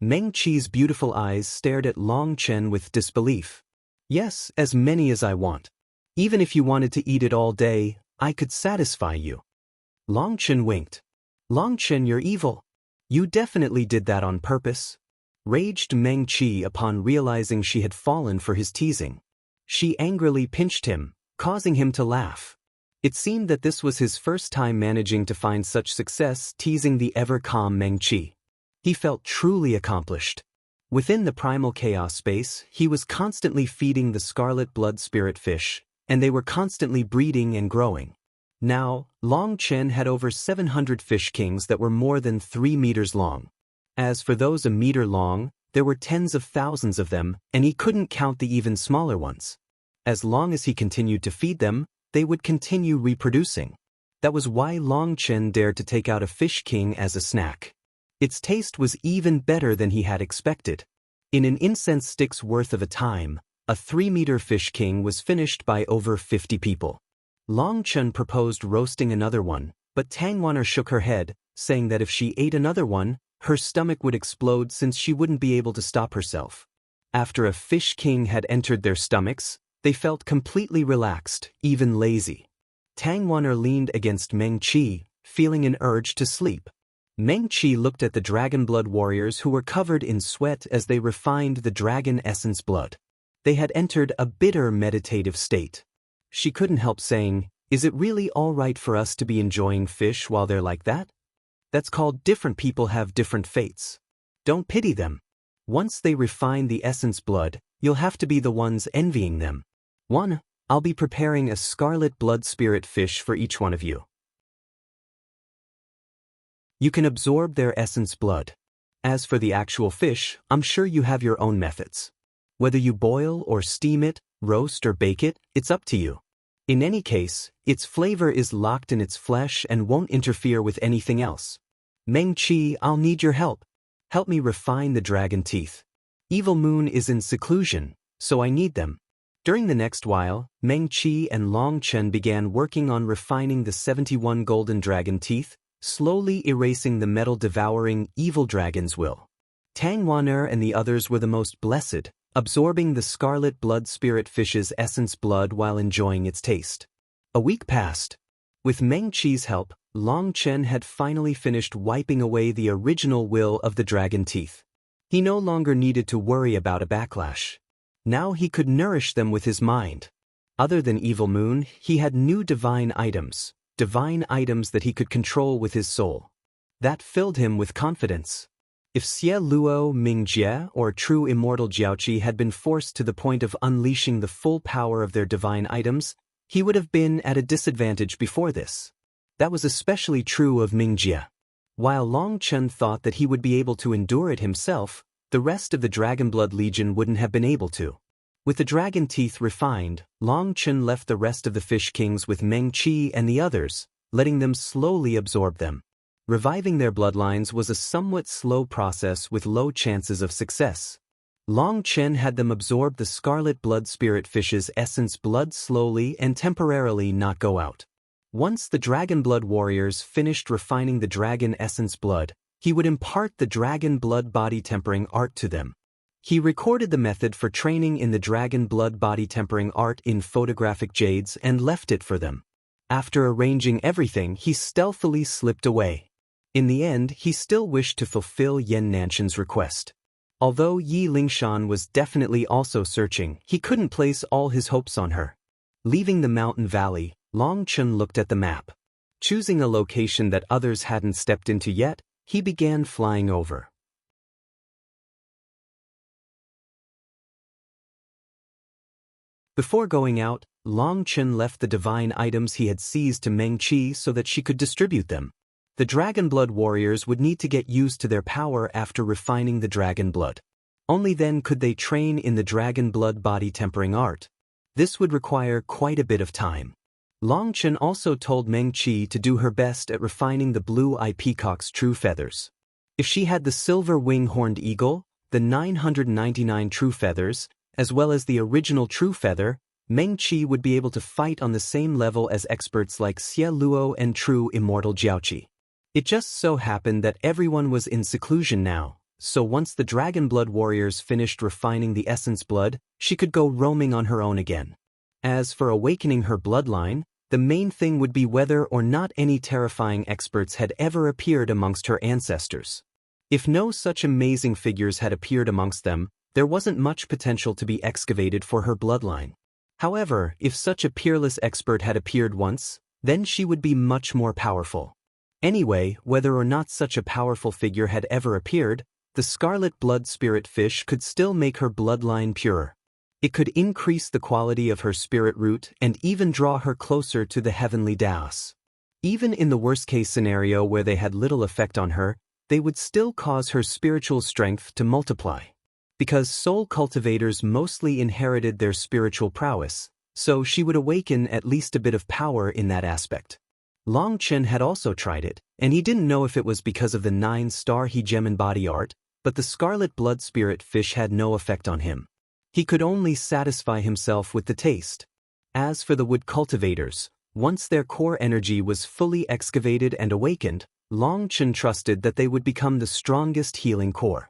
Meng Qi's beautiful eyes stared at Long Chen with disbelief. Yes, as many as I want. Even if you wanted to eat it all day, I could satisfy you. Long Chen winked. Long Chen, you're evil. You definitely did that on purpose. Raged Meng Qi upon realizing she had fallen for his teasing. She angrily pinched him, causing him to laugh. It seemed that this was his first time managing to find such success teasing the ever-calm Meng Qi. He felt truly accomplished. Within the primal chaos space, he was constantly feeding the scarlet blood spirit fish, and they were constantly breeding and growing. Now, Long Chen had over 700 fish kings that were more than 3 meters long. As for those a meter long, there were tens of thousands of them, and he couldn't count the even smaller ones. As long as he continued to feed them, they would continue reproducing. That was why Long Chen dared to take out a fish king as a snack. Its taste was even better than he had expected. In an incense stick's worth of a time, a 3-meter fish king was finished by over 50 people. Long Chen proposed roasting another one, but Tangwaner shook her head, saying that if she ate another one, her stomach would explode since she wouldn't be able to stop herself. After a fish king had entered their stomachs, They felt completely relaxed, even lazy. Tang Wan'er leaned against Meng Qi, feeling an urge to sleep. Meng Qi looked at the Dragonblood warriors who were covered in sweat as they refined the dragon essence blood. They had entered a bitter meditative state. She couldn't help saying, "Is it really all right for us to be enjoying fish while they're like that? That's called different people have different fates. Don't pity them. Once they refine the essence blood, you'll have to be the ones envying them. I'll be preparing a scarlet blood spirit fish for each one of you. You can absorb their essence blood. As for the actual fish, I'm sure you have your own methods. Whether you boil or steam it, roast or bake it, it's up to you. In any case, its flavor is locked in its flesh and won't interfere with anything else. Meng Qi, I'll need your help. Help me refine the dragon teeth. Evil Moon is in seclusion, so I need them." During the next while, Meng Qi and Long Chen began working on refining the 71 golden dragon teeth, slowly erasing the metal-devouring evil dragon's will. Tang Wan'er and the others were the most blessed, absorbing the scarlet blood spirit fish's essence blood while enjoying its taste. A week passed. With Meng Qi's help, Long Chen had finally finished wiping away the original will of the dragon teeth. He no longer needed to worry about a backlash. Now he could nourish them with his mind. Other than Evil Moon, he had new divine items that he could control with his soul. That filled him with confidence. If Xie Luo, Ming Jie, or true immortal Jiaoqi had been forced to the point of unleashing the full power of their divine items, he would have been at a disadvantage before this. That was especially true of Ming Jie. While Long Chen thought that he would be able to endure it himself, the rest of the Dragonblood Legion wouldn't have been able to. With the dragon teeth refined, Long Chen left the rest of the Fish Kings with Meng Qi and the others, letting them slowly absorb them. Reviving their bloodlines was a somewhat slow process with low chances of success. Long Chen had them absorb the scarlet blood spirit fish's essence blood slowly and temporarily not go out. Once the Dragonblood warriors finished refining the dragon essence blood, he would impart the dragon blood body tempering art to them. He recorded the method for training in the dragon blood body tempering art in photographic jades and left it for them. After arranging everything, he stealthily slipped away. In the end, he still wished to fulfill Yan Nanshan's request. Although Yi Lingshan was definitely also searching, he couldn't place all his hopes on her. Leaving the mountain valley, Long Chen looked at the map. Choosing a location that others hadn't stepped into yet, he began flying over. Before going out, Long Chen left the divine items he had seized to Meng Qi so that she could distribute them. The Dragonblood warriors would need to get used to their power after refining the dragon blood. Only then could they train in the dragon blood body tempering art. This would require quite a bit of time. Long Chen also told Meng Qi to do her best at refining the blue-eye peacock's true feathers. If she had the silver wing-horned eagle, the 999 true feathers, as well as the original true feather, Meng Qi would be able to fight on the same level as experts like Xie Luo and true immortal Jiaoqi. It just so happened that everyone was in seclusion now, so once the Dragonblood warriors finished refining the essence blood, she could go roaming on her own again. As for awakening her bloodline, the main thing would be whether or not any terrifying experts had ever appeared amongst her ancestors. If no such amazing figures had appeared amongst them, there wasn't much potential to be excavated for her bloodline. However, if such a peerless expert had appeared once, then she would be much more powerful. Anyway, whether or not such a powerful figure had ever appeared, the scarlet blood spirit fish could still make her bloodline purer. It could increase the quality of her spirit root and even draw her closer to the heavenly Daos. Even in the worst-case scenario where they had little effect on her, they would still cause her spiritual strength to multiply. Because soul cultivators mostly inherited their spiritual prowess, so she would awaken at least a bit of power in that aspect. Long Chen had also tried it, and he didn't know if it was because of the 9-star he gem and body art, but the scarlet blood spirit fish had no effect on him. He could only satisfy himself with the taste. As for the wood cultivators, once their core energy was fully excavated and awakened, Long Chen trusted that they would become the strongest healing core.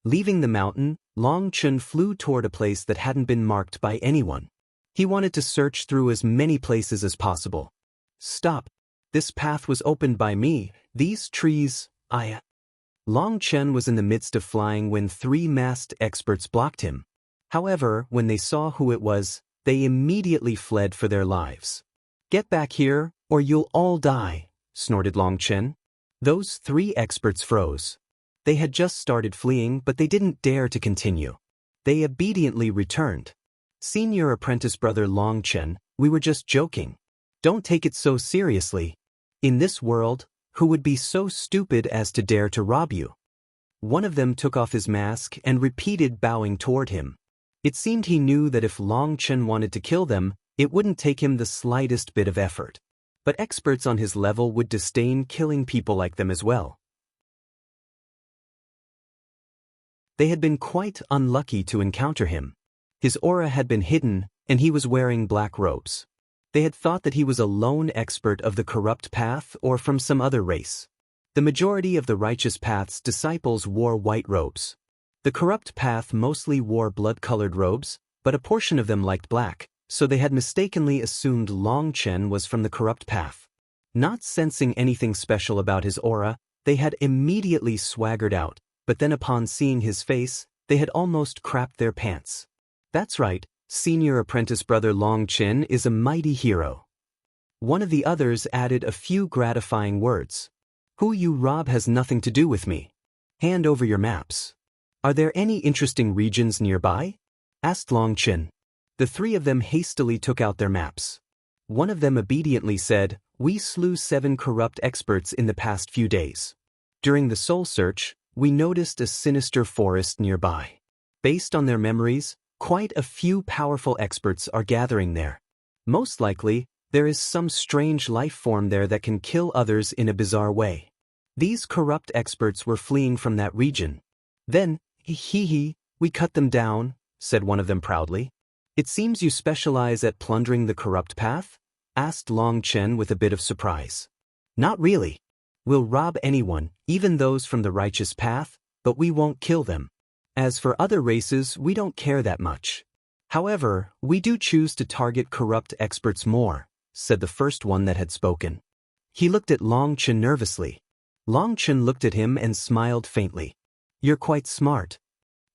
Leaving the mountain, Long Chen flew toward a place that hadn't been marked by anyone. He wanted to search through as many places as possible. Stop. This path was opened by me, these trees, Long Chen was in the midst of flying when 3 masked experts blocked him. However, when they saw who it was, they immediately fled for their lives. Get back here, or you'll all die, snorted Long Chen. Those 3 experts froze. They had just started fleeing, but they didn't dare to continue. They obediently returned. Senior apprentice brother Long Chen, we were just joking. Don't take it so seriously. In this world, who would be so stupid as to dare to rob you? One of them took off his mask and repeated bowing toward him. It seemed he knew that if Long Chen wanted to kill them, it wouldn't take him the slightest bit of effort. But experts on his level would disdain killing people like them as well. They had been quite unlucky to encounter him. His aura had been hidden, and he was wearing black robes. They had thought that he was a lone expert of the corrupt path or from some other race. The majority of the righteous path's disciples wore white robes. The corrupt path mostly wore blood-colored robes, but a portion of them liked black, so they had mistakenly assumed Long Chen was from the corrupt path. Not sensing anything special about his aura, they had immediately swaggered out, but then upon seeing his face, they had almost crapped their pants. That's right. Senior apprentice brother Long Chen is a mighty hero. One of the others added a few gratifying words. Who you rob has nothing to do with me. Hand over your maps. Are there any interesting regions nearby? Asked Long Chen. The 3 of them hastily took out their maps. One of them obediently said, we slew 7 corrupt experts in the past few days. During the soul search, we noticed a sinister forest nearby. Based on their memories, quite a few powerful experts are gathering there. Most likely, there is some strange life form there that can kill others in a bizarre way. These corrupt experts were fleeing from that region. Then, we cut them down, said one of them proudly. It seems you specialize at plundering the corrupt path? Asked Long Chen with a bit of surprise. Not really. We'll rob anyone, even those from the righteous path, but we won't kill them. As for other races, we don't care that much. However, we do choose to target corrupt experts more, said the first one that had spoken. He looked at Long Chen nervously. Long Chen looked at him and smiled faintly. You're quite smart.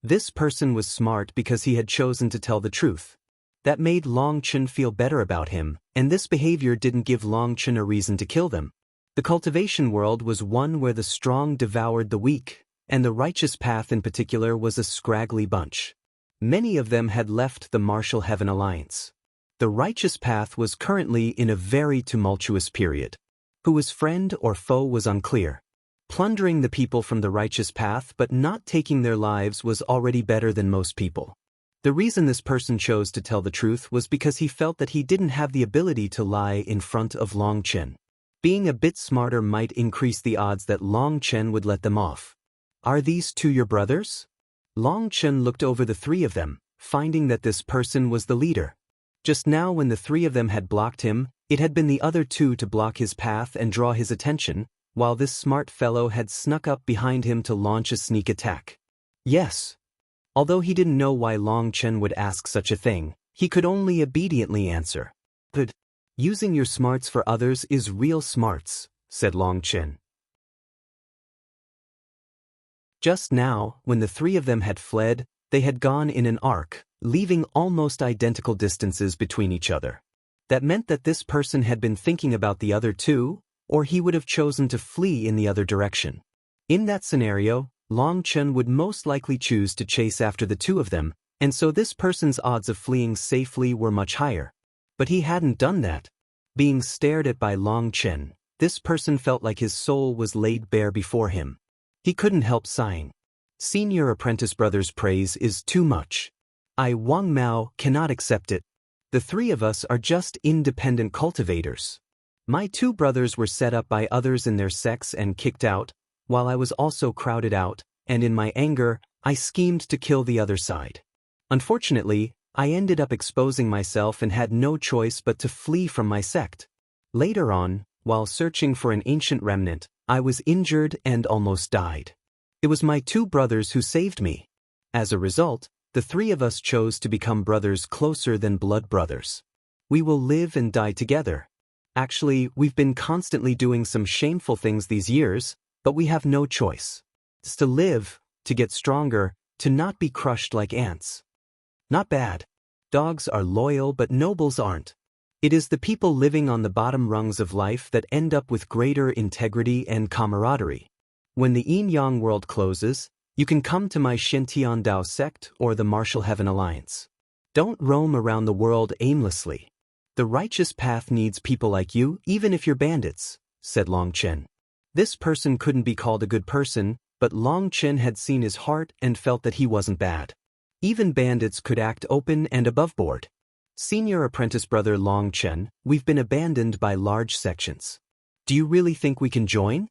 This person was smart because he had chosen to tell the truth. That made Long Chen feel better about him, and this behavior didn't give Long Chen a reason to kill them. The cultivation world was one where the strong devoured the weak, and the righteous path in particular was a scraggly bunch. Many of them had left the Martial Heaven Alliance. The righteous path was currently in a very tumultuous period. Who was friend or foe was unclear. Plundering the people from the righteous path but not taking their lives was already better than most people. The reason this person chose to tell the truth was because he felt that he didn't have the ability to lie in front of Long Chen. Being a bit smarter might increase the odds that Long Chen would let them off. Are these 2 your brothers? Long Chen looked over the 3 of them, finding that this person was the leader. Just now when the 3 of them had blocked him, it had been the other 2 to block his path and draw his attention, while this smart fellow had snuck up behind him to launch a sneak attack. Yes. Although he didn't know why Long Chen would ask such a thing, he could only obediently answer. Good. Using your smarts for others is real smarts, said Long Chen. Just now, when the 3 of them had fled, they had gone in an arc, leaving almost identical distances between each other. That meant that this person had been thinking about the other 2, or he would have chosen to flee in the other direction. In that scenario, Long Chen would most likely choose to chase after the 2 of them, and so this person's odds of fleeing safely were much higher. But he hadn't done that. Being stared at by Long Chen, this person felt like his soul was laid bare before him. He couldn't help sighing. Senior apprentice brother's praise is too much. I, Wang Mao, cannot accept it. The 3 of us are just independent cultivators. My 2 brothers were set up by others in their sects and kicked out, while I was also crowded out, and in my anger, I schemed to kill the other side. Unfortunately, I ended up exposing myself and had no choice but to flee from my sect. Later on, while searching for an ancient remnant, I was injured and almost died. It was my 2 brothers who saved me. As a result, The three of us chose to become brothers closer than blood brothers. We will live and die together. Actually, we've been constantly doing some shameful things these years, but we have no choice. It's to live, to get stronger, to not be crushed like ants. Not bad. Dogs are loyal, but nobles aren't. It is the people living on the bottom rungs of life that end up with greater integrity and camaraderie. When the Yin-Yang world closes, you can come to my Shintian Dao sect or the Martial Heaven Alliance. Don't roam around the world aimlessly. The righteous path needs people like you, even if you're bandits, said Long Chen. This person couldn't be called a good person, but Long Chen had seen his heart and felt that he wasn't bad. Even bandits could act open and aboveboard. Senior apprentice brother Long Chen, we've been abandoned by large sections. Do you really think we can join?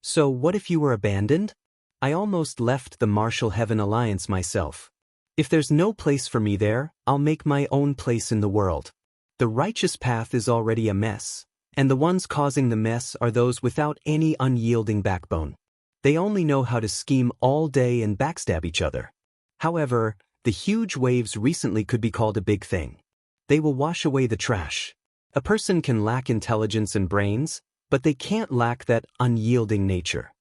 So what if you were abandoned? I almost left the Martial Heaven Alliance myself. If there's no place for me there, I'll make my own place in the world. The righteous path is already a mess, and the ones causing the mess are those without any unyielding backbone. They only know how to scheme all day and backstab each other. However, the huge waves recently could be called a big thing. They will wash away the trash. A person can lack intelligence and brains, but they can't lack that unyielding nature.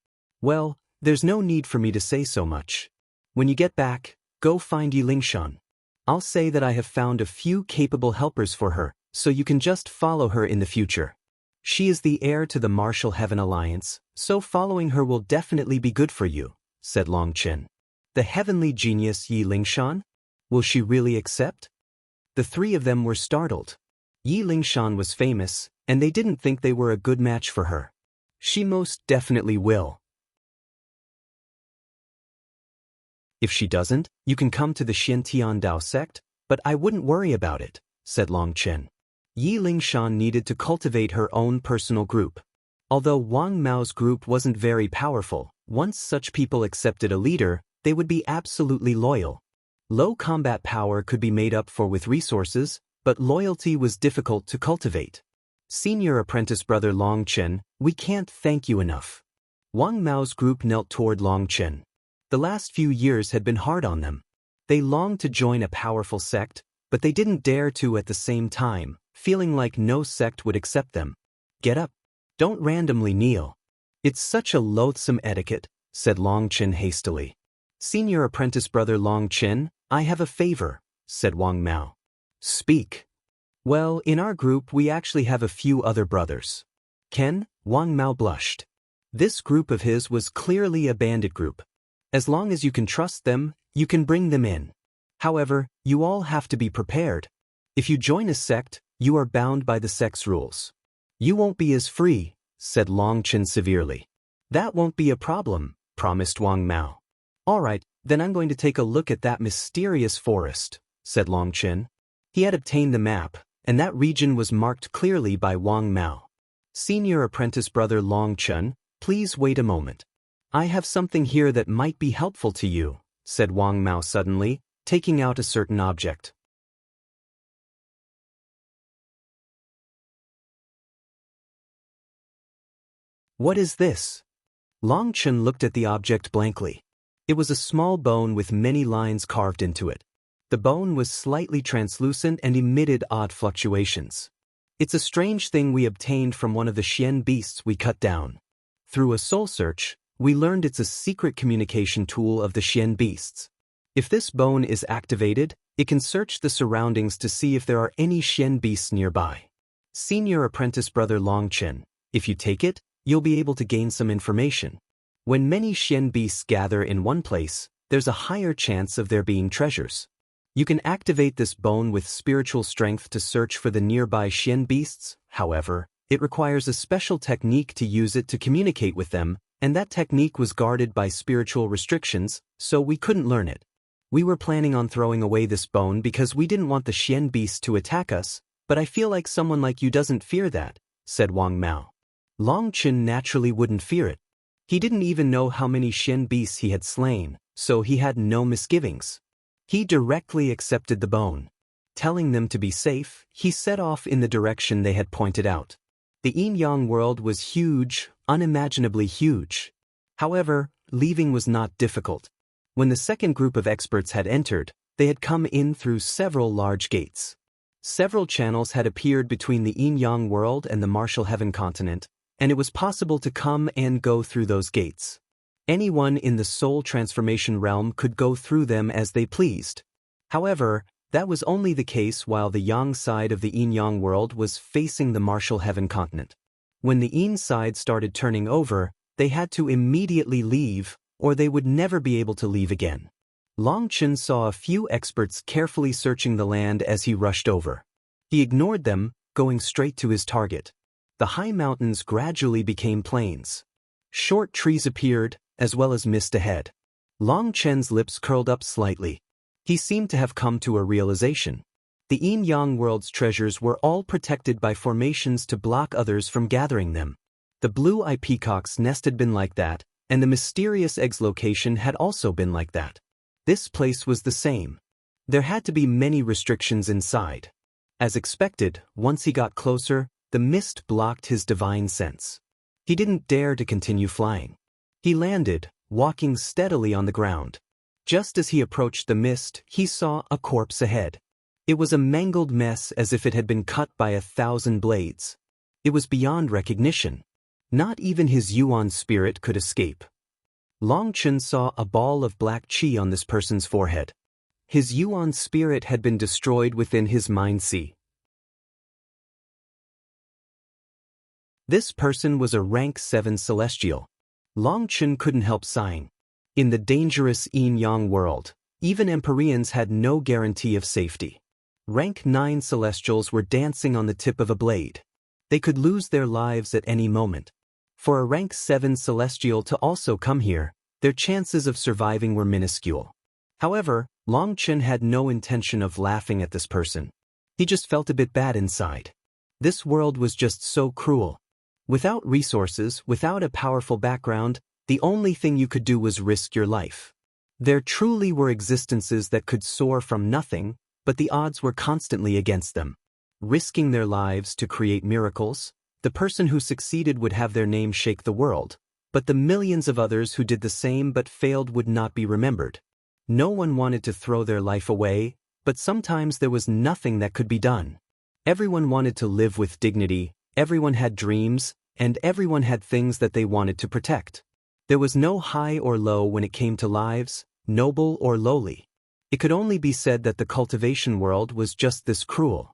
Well, there's no need for me to say so much. When you get back, go find Yi Lingshan. I'll say that I have found a few capable helpers for her, so you can just follow her in the future. She is the heir to the Martial Heaven Alliance, so following her will definitely be good for you, said Long Chen. The heavenly genius Yi Lingshan? Will she really accept? The three of them were startled. Yi Lingshan was famous, and they didn't think they were a good match for her. She most definitely will. If she doesn't, you can come to the Shintian Dao sect, but I wouldn't worry about it, said Long Chen. Yi Lingshan needed to cultivate her own personal group. Although Wang Mao's group wasn't very powerful, once such people accepted a leader, they would be absolutely loyal. Low combat power could be made up for with resources, but loyalty was difficult to cultivate. Senior apprentice brother Long Chen, we can't thank you enough. Wang Mao's group knelt toward Long Chen. The last few years had been hard on them. They longed to join a powerful sect, but they didn't dare to at the same time, feeling like no sect would accept them. Get up. Don't randomly kneel. It's such a loathsome etiquette, said Long Chen hastily. Senior apprentice brother Long Chen, I have a favor, said Wang Mao. Speak. Well, in our group we actually have a few other brothers. Ken? Wang Mao blushed. This group of his was clearly a bandit group. As long as you can trust them, you can bring them in. However, you all have to be prepared. If you join a sect, you are bound by the sect's rules. You won't be as free, said Long Chen severely. That won't be a problem, promised Wang Mao. All right, then I'm going to take a look at that mysterious forest, said Long Chen. He had obtained the map, and that region was marked clearly by Wang Mao. Senior apprentice brother Long Chen, please wait a moment. I have something here that might be helpful to you, said Wang Mao suddenly, taking out a certain object. What is this? Long Chen looked at the object blankly. It was a small bone with many lines carved into it. The bone was slightly translucent and emitted odd fluctuations. It's a strange thing we obtained from one of the Xian beasts we cut down. Through a soul search, we learned it's a secret communication tool of the Xian beasts. If this bone is activated, it can search the surroundings to see if there are any Xian beasts nearby. Senior apprentice brother Long Chen, if you take it, you'll be able to gain some information. When many Xian beasts gather in one place, there's a higher chance of there being treasures. You can activate this bone with spiritual strength to search for the nearby Xian beasts. However, it requires a special technique to use it to communicate with them, and that technique was guarded by spiritual restrictions, so we couldn't learn it. We were planning on throwing away this bone because we didn't want the Xian beast to attack us, but I feel like someone like you doesn't fear that, said Wang Mao. Long Chen naturally wouldn't fear it. He didn't even know how many Xian beasts he had slain, so he had no misgivings. He directly accepted the bone. Telling them to be safe, he set off in the direction they had pointed out. The Yin-Yang world was huge, unimaginably huge. However, leaving was not difficult. When the second group of experts had entered, they had come in through several large gates. Several channels had appeared between the yin-yang world and the martial heaven continent, and it was possible to come and go through those gates. Anyone in the soul transformation realm could go through them as they pleased. However, that was only the case while the yang side of the yin-yang world was facing the martial heaven continent. When the yin side started turning over, they had to immediately leave, or they would never be able to leave again. Long Chen saw a few experts carefully searching the land as he rushed over. He ignored them, going straight to his target. The high mountains gradually became plains. Short trees appeared, as well as mist ahead. Long Chen's lips curled up slightly. He seemed to have come to a realization. The yin-yang world's treasures were all protected by formations to block others from gathering them. The blue-eye peacock's nest had been like that, and the mysterious egg's location had also been like that. This place was the same. There had to be many restrictions inside. As expected, once he got closer, the mist blocked his divine sense. He didn't dare to continue flying. He landed, walking steadily on the ground. Just as he approached the mist, he saw a corpse ahead. It was a mangled mess as if it had been cut by 1,000 blades. It was beyond recognition. Not even his Yuan spirit could escape. Long Chen saw a ball of black qi on this person's forehead. His Yuan spirit had been destroyed within his mind sea. This person was a rank 7 celestial. Long Chen couldn't help sighing. In the dangerous yin-yang world, even Empyreans had no guarantee of safety. Rank 9 celestials were dancing on the tip of a blade. They could lose their lives at any moment. For a rank 7 celestial to also come here, their chances of surviving were minuscule. However, Long Chen had no intention of laughing at this person. He just felt a bit bad inside. This world was just so cruel. Without resources, without a powerful background, the only thing you could do was risk your life. There truly were existences that could soar from nothing, but the odds were constantly against them. Risking their lives to create miracles, the person who succeeded would have their name shake the world, but the millions of others who did the same but failed would not be remembered. No one wanted to throw their life away, but sometimes there was nothing that could be done. Everyone wanted to live with dignity, everyone had dreams, and everyone had things that they wanted to protect. There was no high or low when it came to lives, noble or lowly. It could only be said that the cultivation world was just this cruel.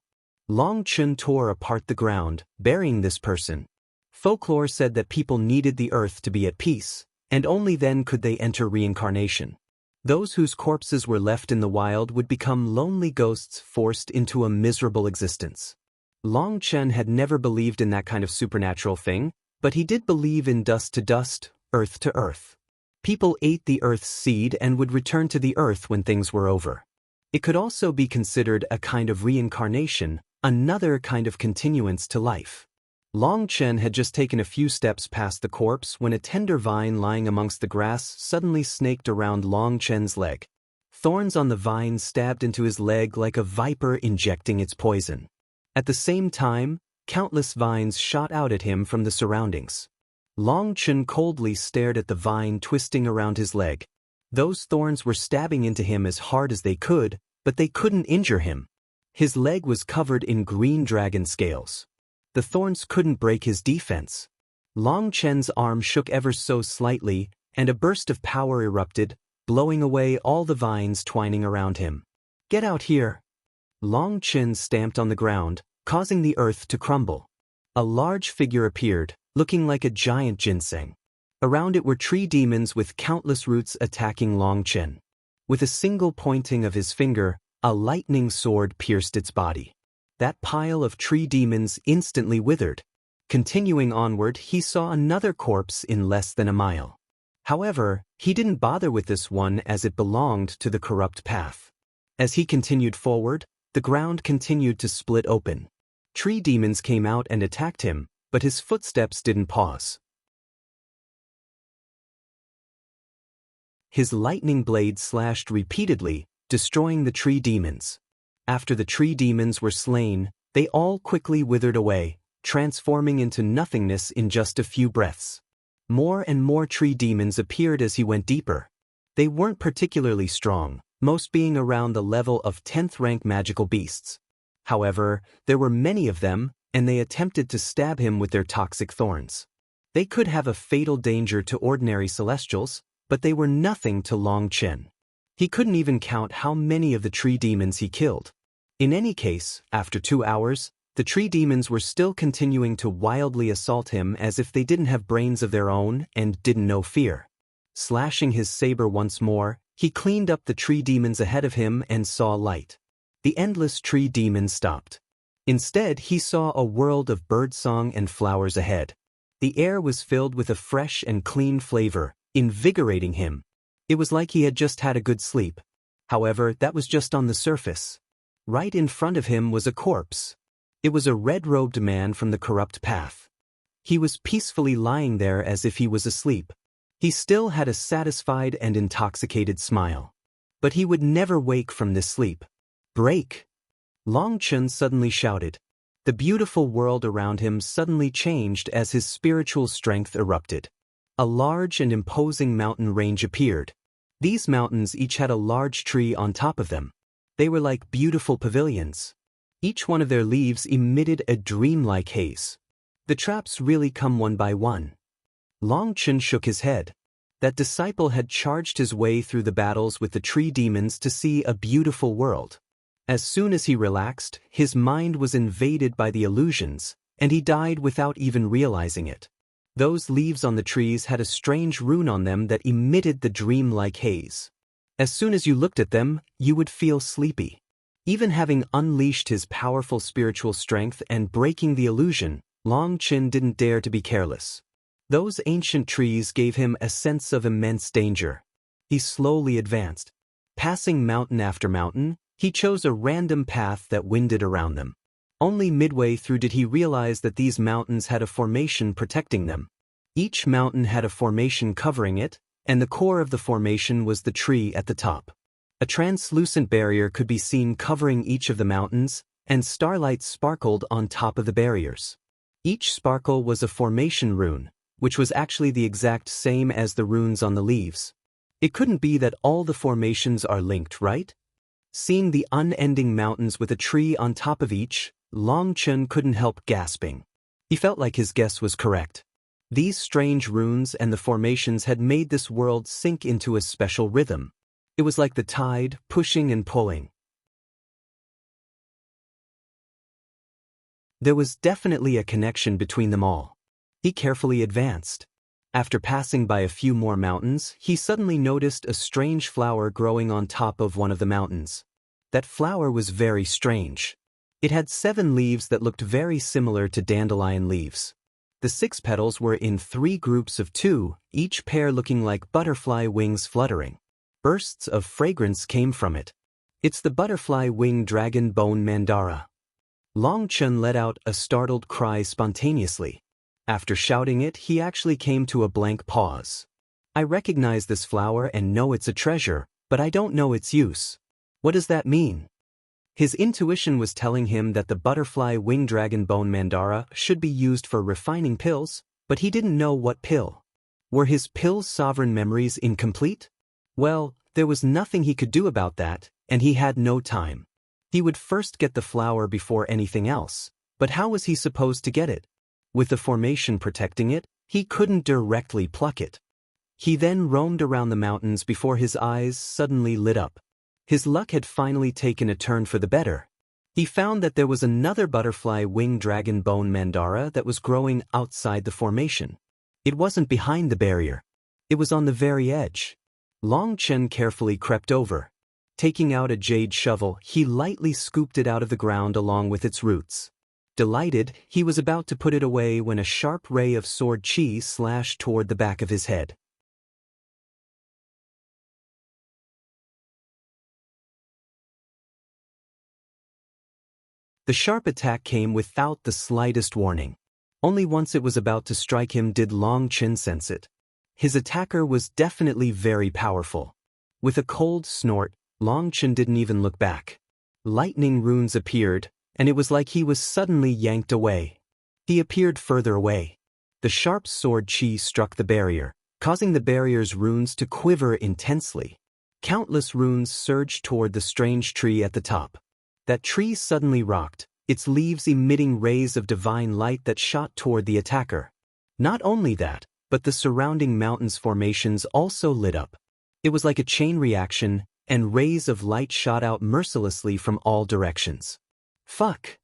Long Chen tore apart the ground, burying this person. Folklore said that people needed the earth to be at peace, and only then could they enter reincarnation. Those whose corpses were left in the wild would become lonely ghosts forced into a miserable existence. Long Chen had never believed in that kind of supernatural thing, but he did believe in dust to dust, earth to earth. People ate the earth's seed and would return to the earth when things were over. It could also be considered a kind of reincarnation, another kind of continuance to life. Long Chen had just taken a few steps past the corpse when a tender vine lying amongst the grass suddenly snaked around Long Chen's leg. Thorns on the vine stabbed into his leg like a viper injecting its poison. At the same time, countless vines shot out at him from the surroundings. Long Chen coldly stared at the vine twisting around his leg. Those thorns were stabbing into him as hard as they could, but they couldn't injure him. His leg was covered in green dragon scales. The thorns couldn't break his defense. Long Chen's arm shook ever so slightly, and a burst of power erupted, blowing away all the vines twining around him. "Get out here!" Long Chen stamped on the ground, causing the earth to crumble. A large figure appeared, looking like a giant ginseng. Around it were tree demons with countless roots attacking Long Chen. With a single pointing of his finger, a lightning sword pierced its body. That pile of tree demons instantly withered. Continuing onward, he saw another corpse in less than a mile. However, he didn't bother with this one as it belonged to the corrupt path. As he continued forward, the ground continued to split open. Tree demons came out and attacked him, but his footsteps didn't pause. His lightning blade slashed repeatedly, destroying the tree demons. After the tree demons were slain, they all quickly withered away, transforming into nothingness in just a few breaths. More and more tree demons appeared as he went deeper. They weren't particularly strong, most being around the level of 10th rank magical beasts. However, there were many of them, and they attempted to stab him with their toxic thorns. They could have a fatal danger to ordinary celestials, but they were nothing to Long Chen. He couldn't even count how many of the tree demons he killed. In any case, after 2 hours, the tree demons were still continuing to wildly assault him as if they didn't have brains of their own and didn't know fear. Slashing his saber once more, he cleaned up the tree demons ahead of him and saw light. The endless tree demons stopped. Instead, he saw a world of birdsong and flowers ahead. The air was filled with a fresh and clean flavor, invigorating him. It was like he had just had a good sleep. However, that was just on the surface. Right in front of him was a corpse. It was a red-robed man from the corrupt path. He was peacefully lying there as if he was asleep. He still had a satisfied and intoxicated smile. But he would never wake from this sleep. "Break!" Long Chen suddenly shouted. The beautiful world around him suddenly changed as his spiritual strength erupted. A large and imposing mountain range appeared. These mountains each had a large tree on top of them. They were like beautiful pavilions. Each one of their leaves emitted a dreamlike haze. The traps really come one by one. Long Chen shook his head. That disciple had charged his way through the battles with the tree demons to see a beautiful world. As soon as he relaxed, his mind was invaded by the illusions, and he died without even realizing it. Those leaves on the trees had a strange rune on them that emitted the dream-like haze. As soon as you looked at them, you would feel sleepy. Even having unleashed his powerful spiritual strength and breaking the illusion, Long Chen didn't dare to be careless. Those ancient trees gave him a sense of immense danger. He slowly advanced. Passing mountain after mountain, he chose a random path that winded around them. Only midway through did he realize that these mountains had a formation protecting them. Each mountain had a formation covering it, and the core of the formation was the tree at the top. A translucent barrier could be seen covering each of the mountains, and starlight sparkled on top of the barriers. Each sparkle was a formation rune, which was actually the exact same as the runes on the leaves. It couldn't be that all the formations are linked, right? Seeing the unending mountains with a tree on top of each, Long Chen couldn't help gasping. He felt like his guess was correct. These strange runes and the formations had made this world sink into a special rhythm. It was like the tide, pushing and pulling. There was definitely a connection between them all. He carefully advanced. After passing by a few more mountains, he suddenly noticed a strange flower growing on top of one of the mountains. That flower was very strange. It had 7 leaves that looked very similar to dandelion leaves. The 6 petals were in 3 groups of 2, each pair looking like butterfly wings fluttering. Bursts of fragrance came from it. "It's the butterfly wing dragon bone Mandara." Long Chen let out a startled cry spontaneously. After shouting it, he actually came to a blank pause. "I recognize this flower and know it's a treasure, but I don't know its use. What does that mean?" His intuition was telling him that the butterfly wing dragon bone Mandara should be used for refining pills, but he didn't know what pill. Were his pill's sovereign memories incomplete? Well, there was nothing he could do about that, and he had no time. He would first get the flower before anything else, but how was he supposed to get it? With the formation protecting it, he couldn't directly pluck it. He then roamed around the mountains before his eyes suddenly lit up. His luck had finally taken a turn for the better. He found that there was another butterfly wing dragon bone Mandara that was growing outside the formation. It wasn't behind the barrier. It was on the very edge. Long Chen carefully crept over. Taking out a jade shovel, he lightly scooped it out of the ground along with its roots. Delighted, he was about to put it away when a sharp ray of sword chi slashed toward the back of his head. The sharp attack came without the slightest warning. Only once it was about to strike him did Long Chen sense it. His attacker was definitely very powerful. With a cold snort, Long Chen didn't even look back. Lightning runes appeared, and it was like he was suddenly yanked away. He appeared further away. The sharp sword chi struck the barrier, causing the barrier's runes to quiver intensely. Countless runes surged toward the strange tree at the top. That tree suddenly rocked, its leaves emitting rays of divine light that shot toward the attacker. Not only that, but the surrounding mountains formations also lit up. It was like a chain reaction, and rays of light shot out mercilessly from all directions. Fuck!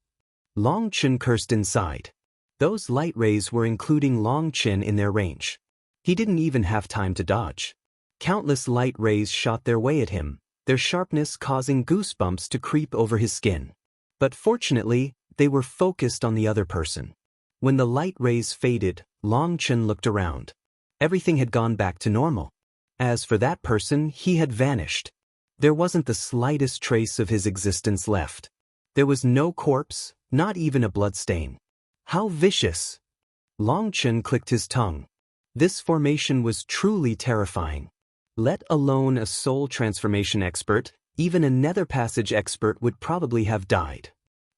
Long Chen cursed inside. Those light rays were including Long Chen in their range. He didn't even have time to dodge. Countless light rays shot their way at him, their sharpness causing goosebumps to creep over his skin. But fortunately, they were focused on the other person. When the light rays faded, Long Chen looked around. Everything had gone back to normal. As for that person, he had vanished. There wasn't the slightest trace of his existence left. There was no corpse, not even a bloodstain. How vicious! Long Chen clicked his tongue. This formation was truly terrifying. Let alone a soul transformation expert, even a nether passage expert would probably have died.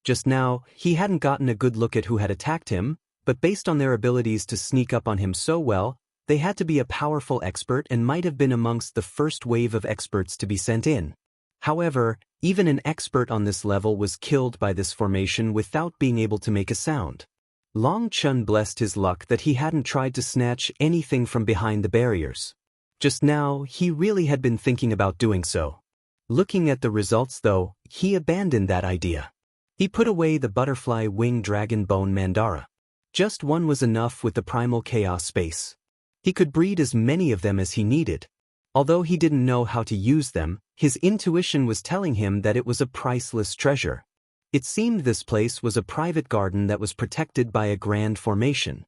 Just now, he hadn't gotten a good look at who had attacked him, but based on their abilities to sneak up on him so well, they had to be a powerful expert and might have been amongst the first wave of experts to be sent in. However, even an expert on this level was killed by this formation without being able to make a sound. Long Chen blessed his luck that he hadn't tried to snatch anything from behind the barriers. Just now, he really had been thinking about doing so. Looking at the results though, he abandoned that idea. He put away the butterfly wing dragon bone Mandara. Just one was enough with the primal chaos space. He could breed as many of them as he needed. Although he didn't know how to use them, his intuition was telling him that it was a priceless treasure. It seemed this place was a private garden that was protected by a grand formation.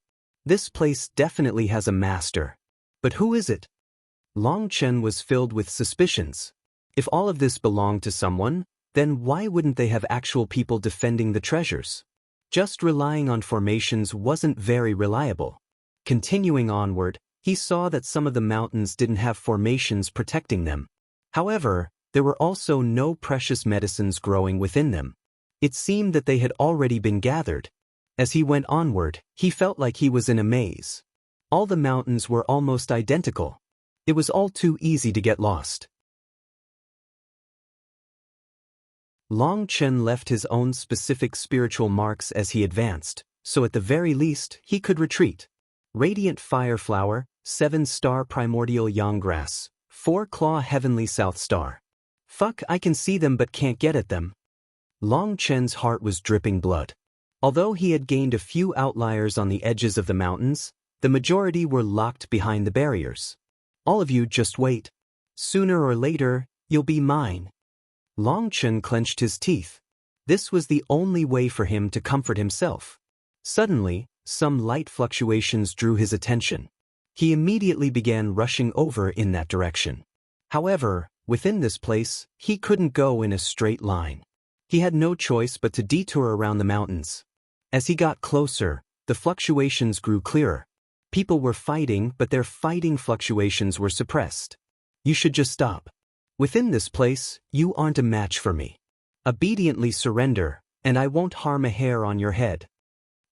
This place definitely has a master. But who is it? Long Chen was filled with suspicions. If all of this belonged to someone, then why wouldn't they have actual people defending the treasures? Just relying on formations wasn't very reliable. Continuing onward, he saw that some of the mountains didn't have formations protecting them. However, there were also no precious medicines growing within them. It seemed that they had already been gathered. As he went onward, he felt like he was in a maze. All the mountains were almost identical. It was all too easy to get lost. Long Chen left his own specific spiritual marks as he advanced, so at the very least, he could retreat. Radiant Fire Flower, 7-star Primordial Yang Grass, 4-claw Heavenly South Star. Fuck, I can see them but can't get at them. Long Chen's heart was dripping blood. Although he had gained a few outliers on the edges of the mountains, the majority were locked behind the barriers. All of you just wait. Sooner or later, you'll be mine. Long Chen clenched his teeth. This was the only way for him to comfort himself. Suddenly, some light fluctuations drew his attention. He immediately began rushing over in that direction. However, within this place, he couldn't go in a straight line. He had no choice but to detour around the mountains. As he got closer, the fluctuations grew clearer. People were fighting, but their fighting fluctuations were suppressed. You should just stop. Within this place, you aren't a match for me. Obediently surrender, and I won't harm a hair on your head.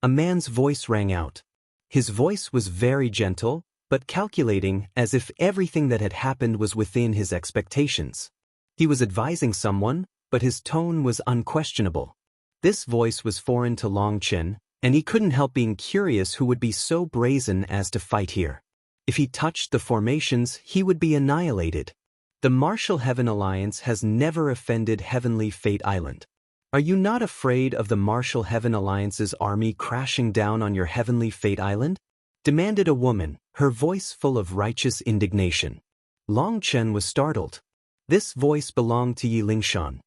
A man's voice rang out. His voice was very gentle, but calculating, as if everything that had happened was within his expectations. He was advising someone, but his tone was unquestionable. This voice was foreign to Long Chen, and he couldn't help being curious who would be so brazen as to fight here. If he touched the formations, he would be annihilated. The Martial Heaven Alliance has never offended Heavenly Fate Island. Are you not afraid of the Martial Heaven Alliance's army crashing down on your Heavenly Fate Island? Demanded a woman, her voice full of righteous indignation. Long Chen was startled. This voice belonged to Yi Lingshan.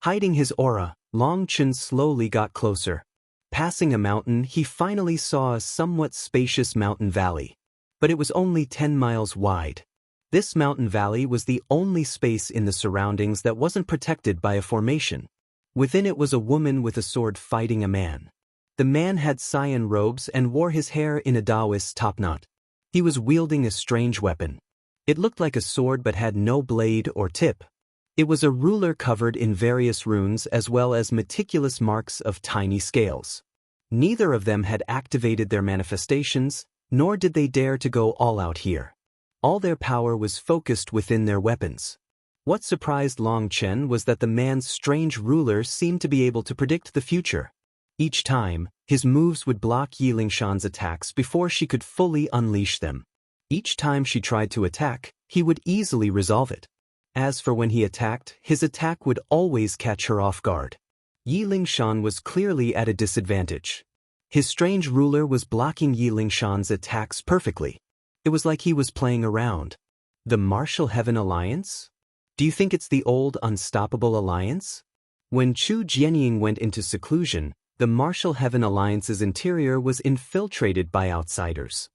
Hiding his aura, Long Chen slowly got closer. Passing a mountain, he finally saw a somewhat spacious mountain valley. But it was only 10 miles wide. This mountain valley was the only space in the surroundings that wasn't protected by a formation. Within it was a woman with a sword fighting a man. The man had cyan robes and wore his hair in a Taoist topknot. He was wielding a strange weapon. It looked like a sword but had no blade or tip. It was a ruler covered in various runes as well as meticulous marks of tiny scales. Neither of them had activated their manifestations, nor did they dare to go all out here. All their power was focused within their weapons. What surprised Long Chen was that the man's strange ruler seemed to be able to predict the future. Each time, his moves would block Yi Lingshan's attacks before she could fully unleash them. Each time she tried to attack, he would easily resolve it. As for when he attacked, his attack would always catch her off guard. Yi Lingshan was clearly at a disadvantage. His strange ruler was blocking Yi Lingshan's attacks perfectly. It was like he was playing around. The Martial Heaven Alliance? Do you think it's the old unstoppable alliance? When Chu Jianying went into seclusion, the Martial Heaven Alliance's interior was infiltrated by outsiders.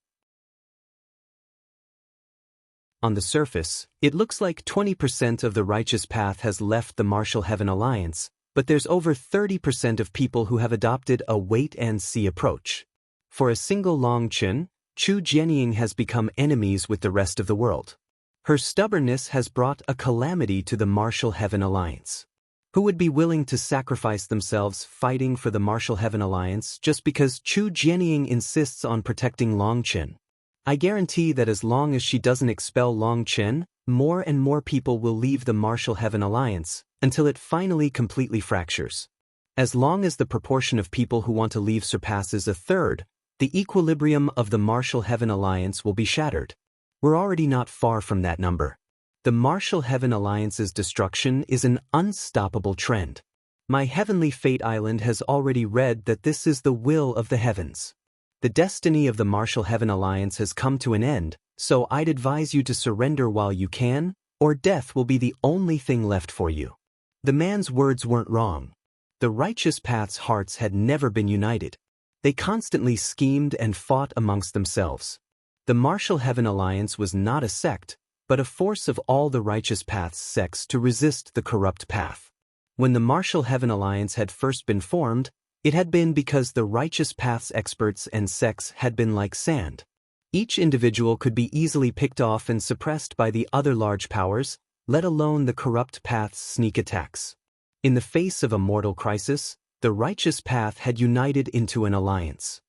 On the surface, it looks like 20% of the righteous path has left the Martial Heaven Alliance, but there's over 30% of people who have adopted a wait-and-see approach. For a single Long Chen, Chu Jianying has become enemies with the rest of the world. Her stubbornness has brought a calamity to the Martial Heaven Alliance. Who would be willing to sacrifice themselves fighting for the Martial Heaven Alliance just because Chu Jianying insists on protecting Long Chen? I guarantee that as long as she doesn't expel Long Chen, more and more people will leave the Martial Heaven Alliance, until it finally completely fractures. As long as the proportion of people who want to leave surpasses a third, the equilibrium of the Martial Heaven Alliance will be shattered. We're already not far from that number. The Martial Heaven Alliance's destruction is an unstoppable trend. My Heavenly Fate Island has already read that this is the will of the heavens. The destiny of the Martial Heaven Alliance has come to an end, so I'd advise you to surrender while you can, or death will be the only thing left for you. The man's words weren't wrong. The righteous path's hearts had never been united. They constantly schemed and fought amongst themselves. The Martial Heaven Alliance was not a sect, but a force of all the righteous path's sects to resist the corrupt path. When the Martial Heaven Alliance had first been formed, it had been because the righteous path's experts and sects had been like sand. Each individual could be easily picked off and suppressed by the other large powers, let alone the corrupt path's sneak attacks. In the face of a mortal crisis, the righteous path had united into an alliance.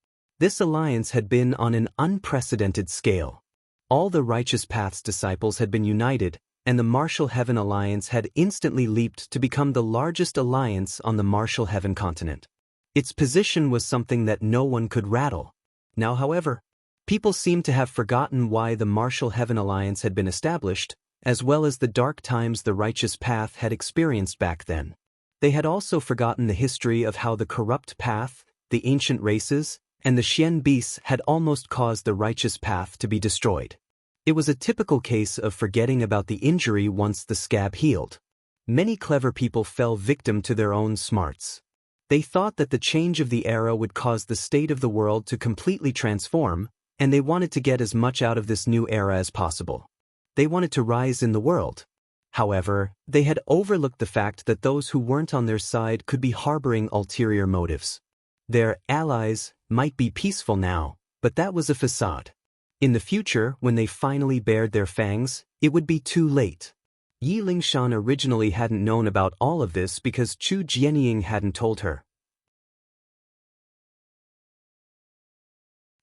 This alliance had been on an unprecedented scale. All the righteous path's disciples had been united, and the Martial Heaven Alliance had instantly leaped to become the largest alliance on the Martial Heaven continent. Its position was something that no one could rattle. Now, however, people seemed to have forgotten why the Martial Heaven Alliance had been established, as well as the dark times the righteous path had experienced back then. They had also forgotten the history of how the corrupt path, the ancient races, and the Xian beasts had almost caused the righteous path to be destroyed. It was a typical case of forgetting about the injury once the scab healed. Many clever people fell victim to their own smarts. They thought that the change of the era would cause the state of the world to completely transform, and they wanted to get as much out of this new era as possible. They wanted to rise in the world. However, they had overlooked the fact that those who weren't on their side could be harboring ulterior motives. Their allies might be peaceful now, but that was a facade. In the future, when they finally bared their fangs, it would be too late. Yi Lingshan originally hadn't known about all of this because Chu Jianying hadn't told her.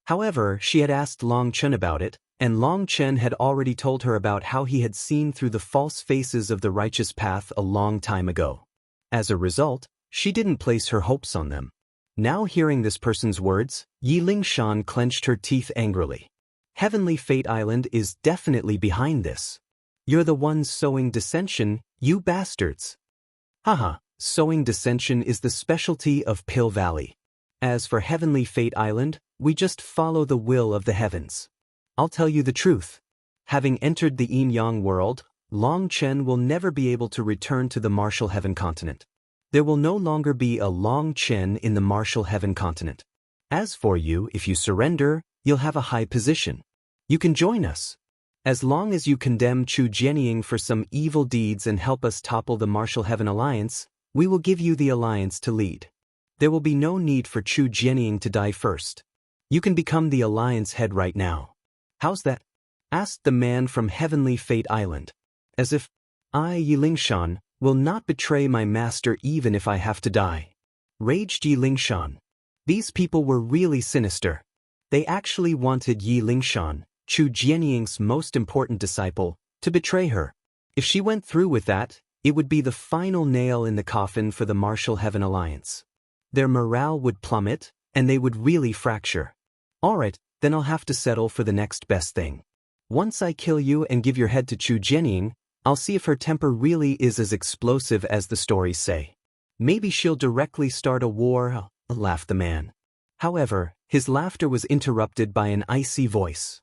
However, she had asked Long Chen about it, and Long Chen had already told her about how he had seen through the false faces of the righteous path a long time ago. As a result, she didn't place her hopes on them. Now hearing this person's words, Yi Lingshan clenched her teeth angrily. Heavenly Fate Island is definitely behind this. You're the ones sowing dissension, you bastards. Haha, sowing dissension is the specialty of Pill Valley. As for Heavenly Fate Island, we just follow the will of the heavens. I'll tell you the truth. Having entered the Yin-Yang world, Long Chen will never be able to return to the Martial Heaven continent. There will no longer be a Long Chen in the Martial Heaven continent. As for you, if you surrender, you'll have a high position. You can join us. As long as you condemn Chu Jianying for some evil deeds and help us topple the Martial Heaven Alliance, we will give you the alliance to lead. There will be no need for Chu Jianying to die first. You can become the alliance head right now. How's that? Asked the man from Heavenly Fate Island. As if, I, Yi Lingshan, will not betray my master even if I have to die. Raged Yi Lingshan. These people were really sinister. They actually wanted Yi Lingshan, Chu Jianying's most important disciple, to betray her. If she went through with that, it would be the final nail in the coffin for the Martial Heaven Alliance. Their morale would plummet, and they would really fracture. Alright, then I'll have to settle for the next best thing. Once I kill you and give your head to Chu Jianying, I'll see if her temper really is as explosive as the stories say. Maybe she'll directly start a war, laughed the man. However, his laughter was interrupted by an icy voice.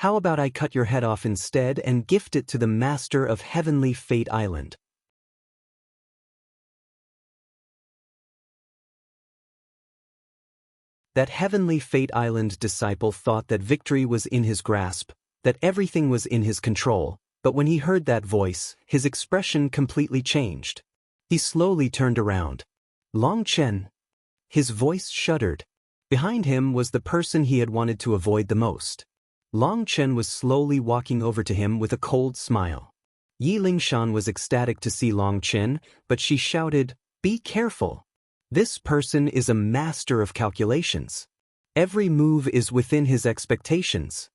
How about I cut your head off instead and gift it to the master of Heavenly Fate Island? That Heavenly Fate Island disciple thought that victory was in his grasp, that everything was in his control, but when he heard that voice, his expression completely changed. He slowly turned around. Long Chen. His voice shuddered. Behind him was the person he had wanted to avoid the most. Long Chen was slowly walking over to him with a cold smile. Yi Lingshan was ecstatic to see Long Chen, but she shouted, "Be careful! This person is a master of calculations. Every move is within his expectations."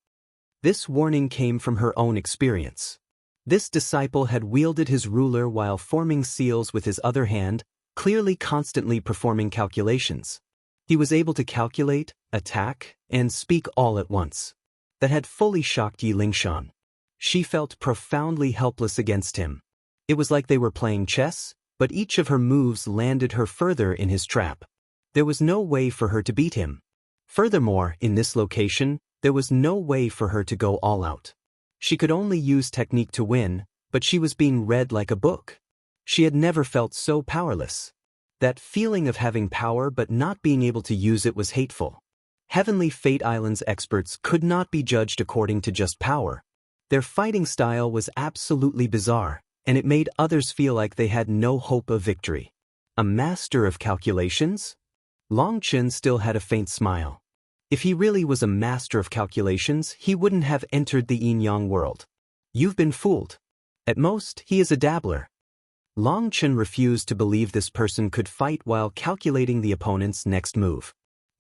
This warning came from her own experience. This disciple had wielded his ruler while forming seals with his other hand, clearly constantly performing calculations. He was able to calculate, attack, and speak all at once. That had fully shocked Yi Lingshan. She felt profoundly helpless against him. It was like they were playing chess, but each of her moves landed her further in his trap. There was no way for her to beat him. Furthermore, in this location, there was no way for her to go all out. She could only use technique to win, but she was being read like a book. She had never felt so powerless. That feeling of having power but not being able to use it was hateful. Heavenly Fate Island's experts could not be judged according to just power. Their fighting style was absolutely bizarre, and it made others feel like they had no hope of victory. A master of calculations? Long Chen still had a faint smile. If he really was a master of calculations, he wouldn't have entered the yin-yang world. You've been fooled. At most, he is a dabbler. Long Chen refused to believe this person could fight while calculating the opponent's next move.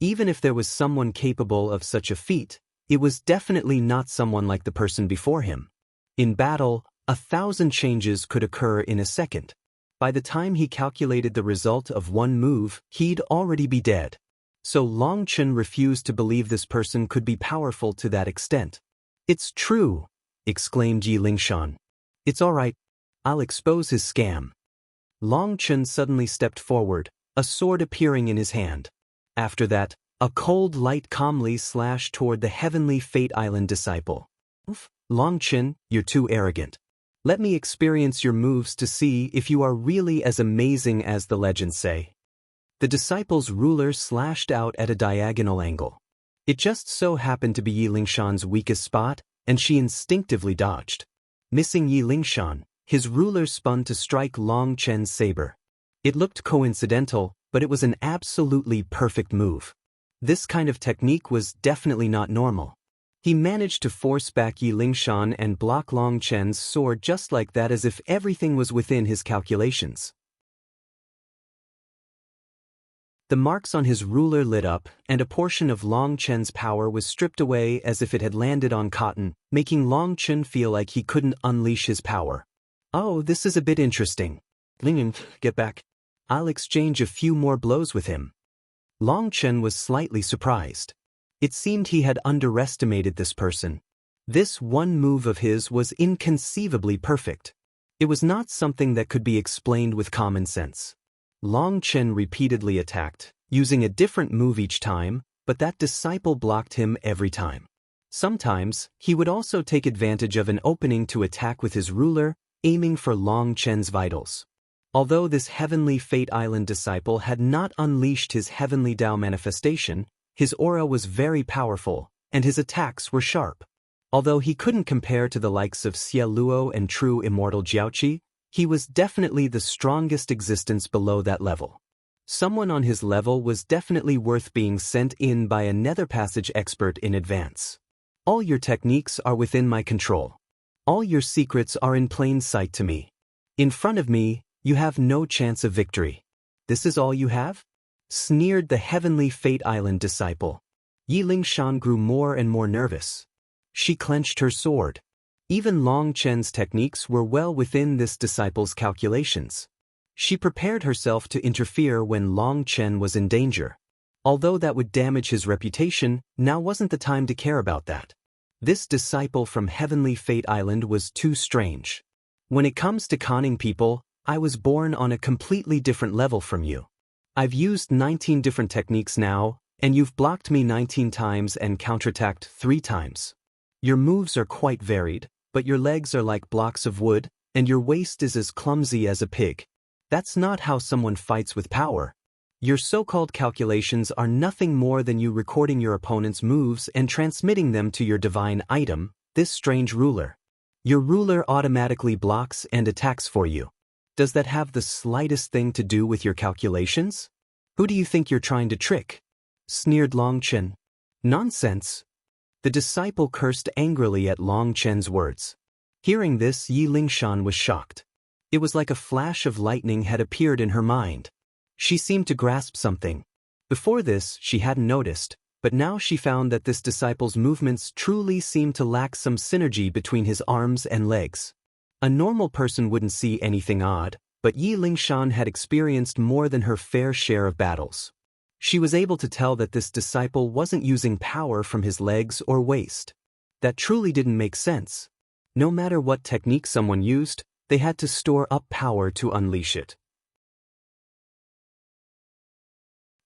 Even if there was someone capable of such a feat, it was definitely not someone like the person before him. In battle, 1,000 changes could occur in a second. By the time he calculated the result of one move, he'd already be dead. So Long Chen refused to believe this person could be powerful to that extent. "It's true," exclaimed Yi Lingshan. "It's all right. I'll expose his scam." Long Chen suddenly stepped forward, a sword appearing in his hand. After that, a cold light calmly slashed toward the Heavenly Fate Island disciple. "Long Chen, you're too arrogant. Let me experience your moves to see if you are really as amazing as the legends say." The disciple's ruler slashed out at a diagonal angle. It just so happened to be Yi Lingshan's weakest spot, and she instinctively dodged. Missing Yi Lingshan, his ruler spun to strike Long Chen's saber. It looked coincidental, but it was an absolutely perfect move. This kind of technique was definitely not normal. He managed to force back Yi Lingshan and block Long Chen's sword just like that, as if everything was within his calculations. The marks on his ruler lit up, and a portion of Long Chen's power was stripped away as if it had landed on cotton, making Long Chen feel like he couldn't unleash his power. "Oh, this is a bit interesting. Ling, get back. I'll exchange a few more blows with him." Long Chen was slightly surprised. It seemed he had underestimated this person. This one move of his was inconceivably perfect. It was not something that could be explained with common sense. Long Chen repeatedly attacked, using a different move each time, but that disciple blocked him every time. Sometimes, he would also take advantage of an opening to attack with his ruler, aiming for Long Chen's vitals. Although this Heavenly Fate Island disciple had not unleashed his Heavenly Tao manifestation, his aura was very powerful, and his attacks were sharp. Although he couldn't compare to the likes of Xie Luo and true immortal Jiaoqi, he was definitely the strongest existence below that level. Someone on his level was definitely worth being sent in by a nether passage expert in advance. All your techniques are within my control. All your secrets are in plain sight to me. In front of me, you have no chance of victory. This is all you have? Sneered the Heavenly Fate Island disciple. Yi Lingshan grew more and more nervous. She clenched her sword. Even Long Chen's techniques were well within this disciple's calculations. She prepared herself to interfere when Long Chen was in danger. Although that would damage his reputation, now wasn't the time to care about that. This disciple from Heavenly Fate Island was too strange. When it comes to conning people, I was born on a completely different level from you. I've used 19 different techniques now, and you've blocked me 19 times and counterattacked 3 times. Your moves are quite varied, but your legs are like blocks of wood, and your waist is as clumsy as a pig. That's not how someone fights with power. Your so-called calculations are nothing more than you recording your opponent's moves and transmitting them to your divine item, this strange ruler. Your ruler automatically blocks and attacks for you. Does that have the slightest thing to do with your calculations? Who do you think you're trying to trick? Sneered Long Chen. Nonsense. The disciple cursed angrily at Long Chen's words. Hearing this, Yi Lingshan was shocked. It was like a flash of lightning had appeared in her mind. She seemed to grasp something. Before this, she hadn't noticed, but now she found that this disciple's movements truly seemed to lack some synergy between his arms and legs. A normal person wouldn't see anything odd, but Yi Lingshan had experienced more than her fair share of battles. She was able to tell that this disciple wasn't using power from his legs or waist. That truly didn't make sense. No matter what technique someone used, they had to store up power to unleash it.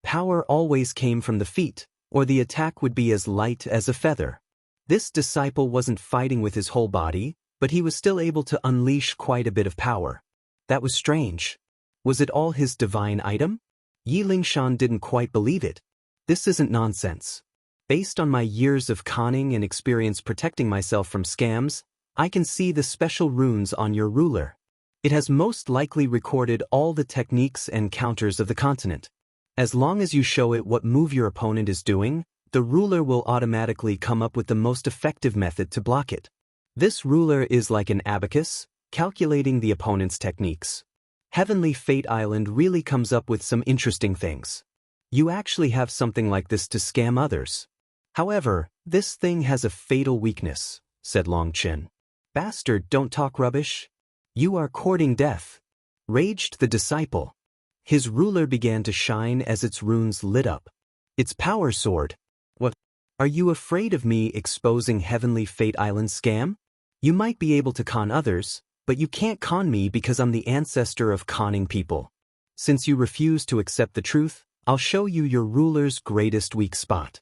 Power always came from the feet, or the attack would be as light as a feather. This disciple wasn't fighting with his whole body, but he was still able to unleash quite a bit of power. That was strange. Was it all his divine item? Yi Lingshan didn't quite believe it. This isn't nonsense. Based on my years of conning and experience protecting myself from scams, I can see the special runes on your ruler. It has most likely recorded all the techniques and counters of the continent. As long as you show it what move your opponent is doing, the ruler will automatically come up with the most effective method to block it. This ruler is like an abacus, calculating the opponent's techniques. Heavenly Fate Island really comes up with some interesting things. You actually have something like this to scam others. However, this thing has a fatal weakness, said Long Chen. Bastard, don't talk rubbish. You are courting death. Raged the disciple. His ruler began to shine as its runes lit up. Its power soared. What? Are you afraid of me exposing Heavenly Fate Island scam? You might be able to con others, but you can't con me because I'm the ancestor of conning people. Since you refuse to accept the truth, I'll show you your ruler's greatest weak spot.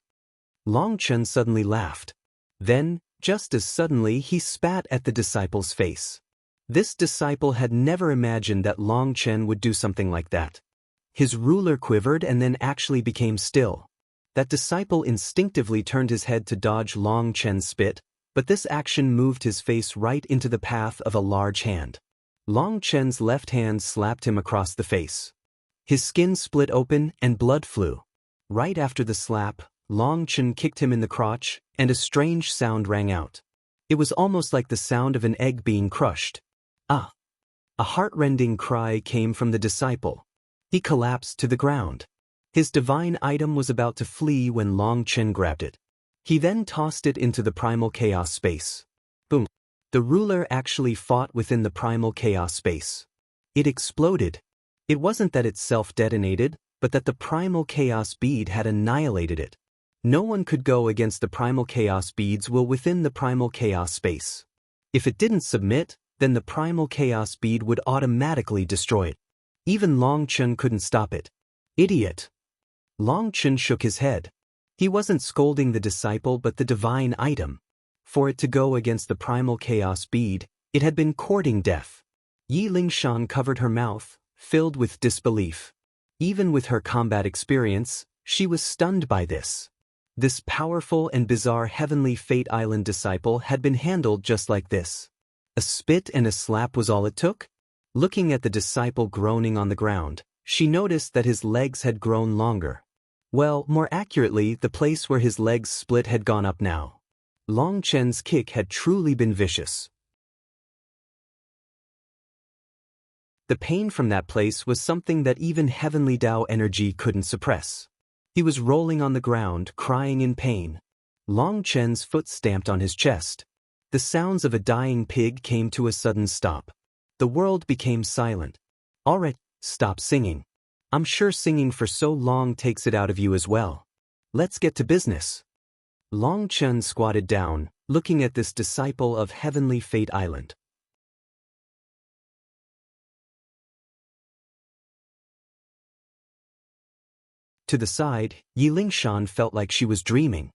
Long Chen suddenly laughed. Then, just as suddenly, he spat at the disciple's face. This disciple had never imagined that Long Chen would do something like that. His ruler quivered and then actually became still. That disciple instinctively turned his head to dodge Long Chen's spit, but this action moved his face right into the path of a large hand. Long Chen's left hand slapped him across the face. His skin split open and blood flew. Right after the slap, Long Chen kicked him in the crotch, and a strange sound rang out. It was almost like the sound of an egg being crushed. Ah! A heart-rending cry came from the disciple. He collapsed to the ground. His divine item was about to flee when Long Chen grabbed it. He then tossed it into the primal chaos space. Boom! The ruler actually fought within the primal chaos space. It exploded. It wasn't that it self-detonated, but that the primal chaos bead had annihilated it. No one could go against the primal chaos beads within the primal chaos space. If it didn't submit, then the primal chaos bead would automatically destroy it. Even Long Chen couldn't stop it. Idiot! Long Chen shook his head. He wasn't scolding the disciple but the divine item. For it to go against the primal chaos bead, it had been courting death. Yi Lingshan covered her mouth, filled with disbelief. Even with her combat experience, she was stunned by this. This powerful and bizarre Heavenly Fate Island disciple had been handled just like this. A spit and a slap was all it took? Looking at the disciple groaning on the ground, she noticed that his legs had grown longer. Well, more accurately, the place where his legs split had gone up now. Long Chen's kick had truly been vicious. The pain from that place was something that even Heavenly Tao energy couldn't suppress. He was rolling on the ground, crying in pain. Long Chen's foot stamped on his chest. The sounds of a dying pig came to a sudden stop. The world became silent. Alright, stop singing. I'm sure singing for so long takes it out of you as well. Let's get to business. Long Chen squatted down, looking at this disciple of Heavenly Fate Island. To the side, Yi Lingshan felt like she was dreaming.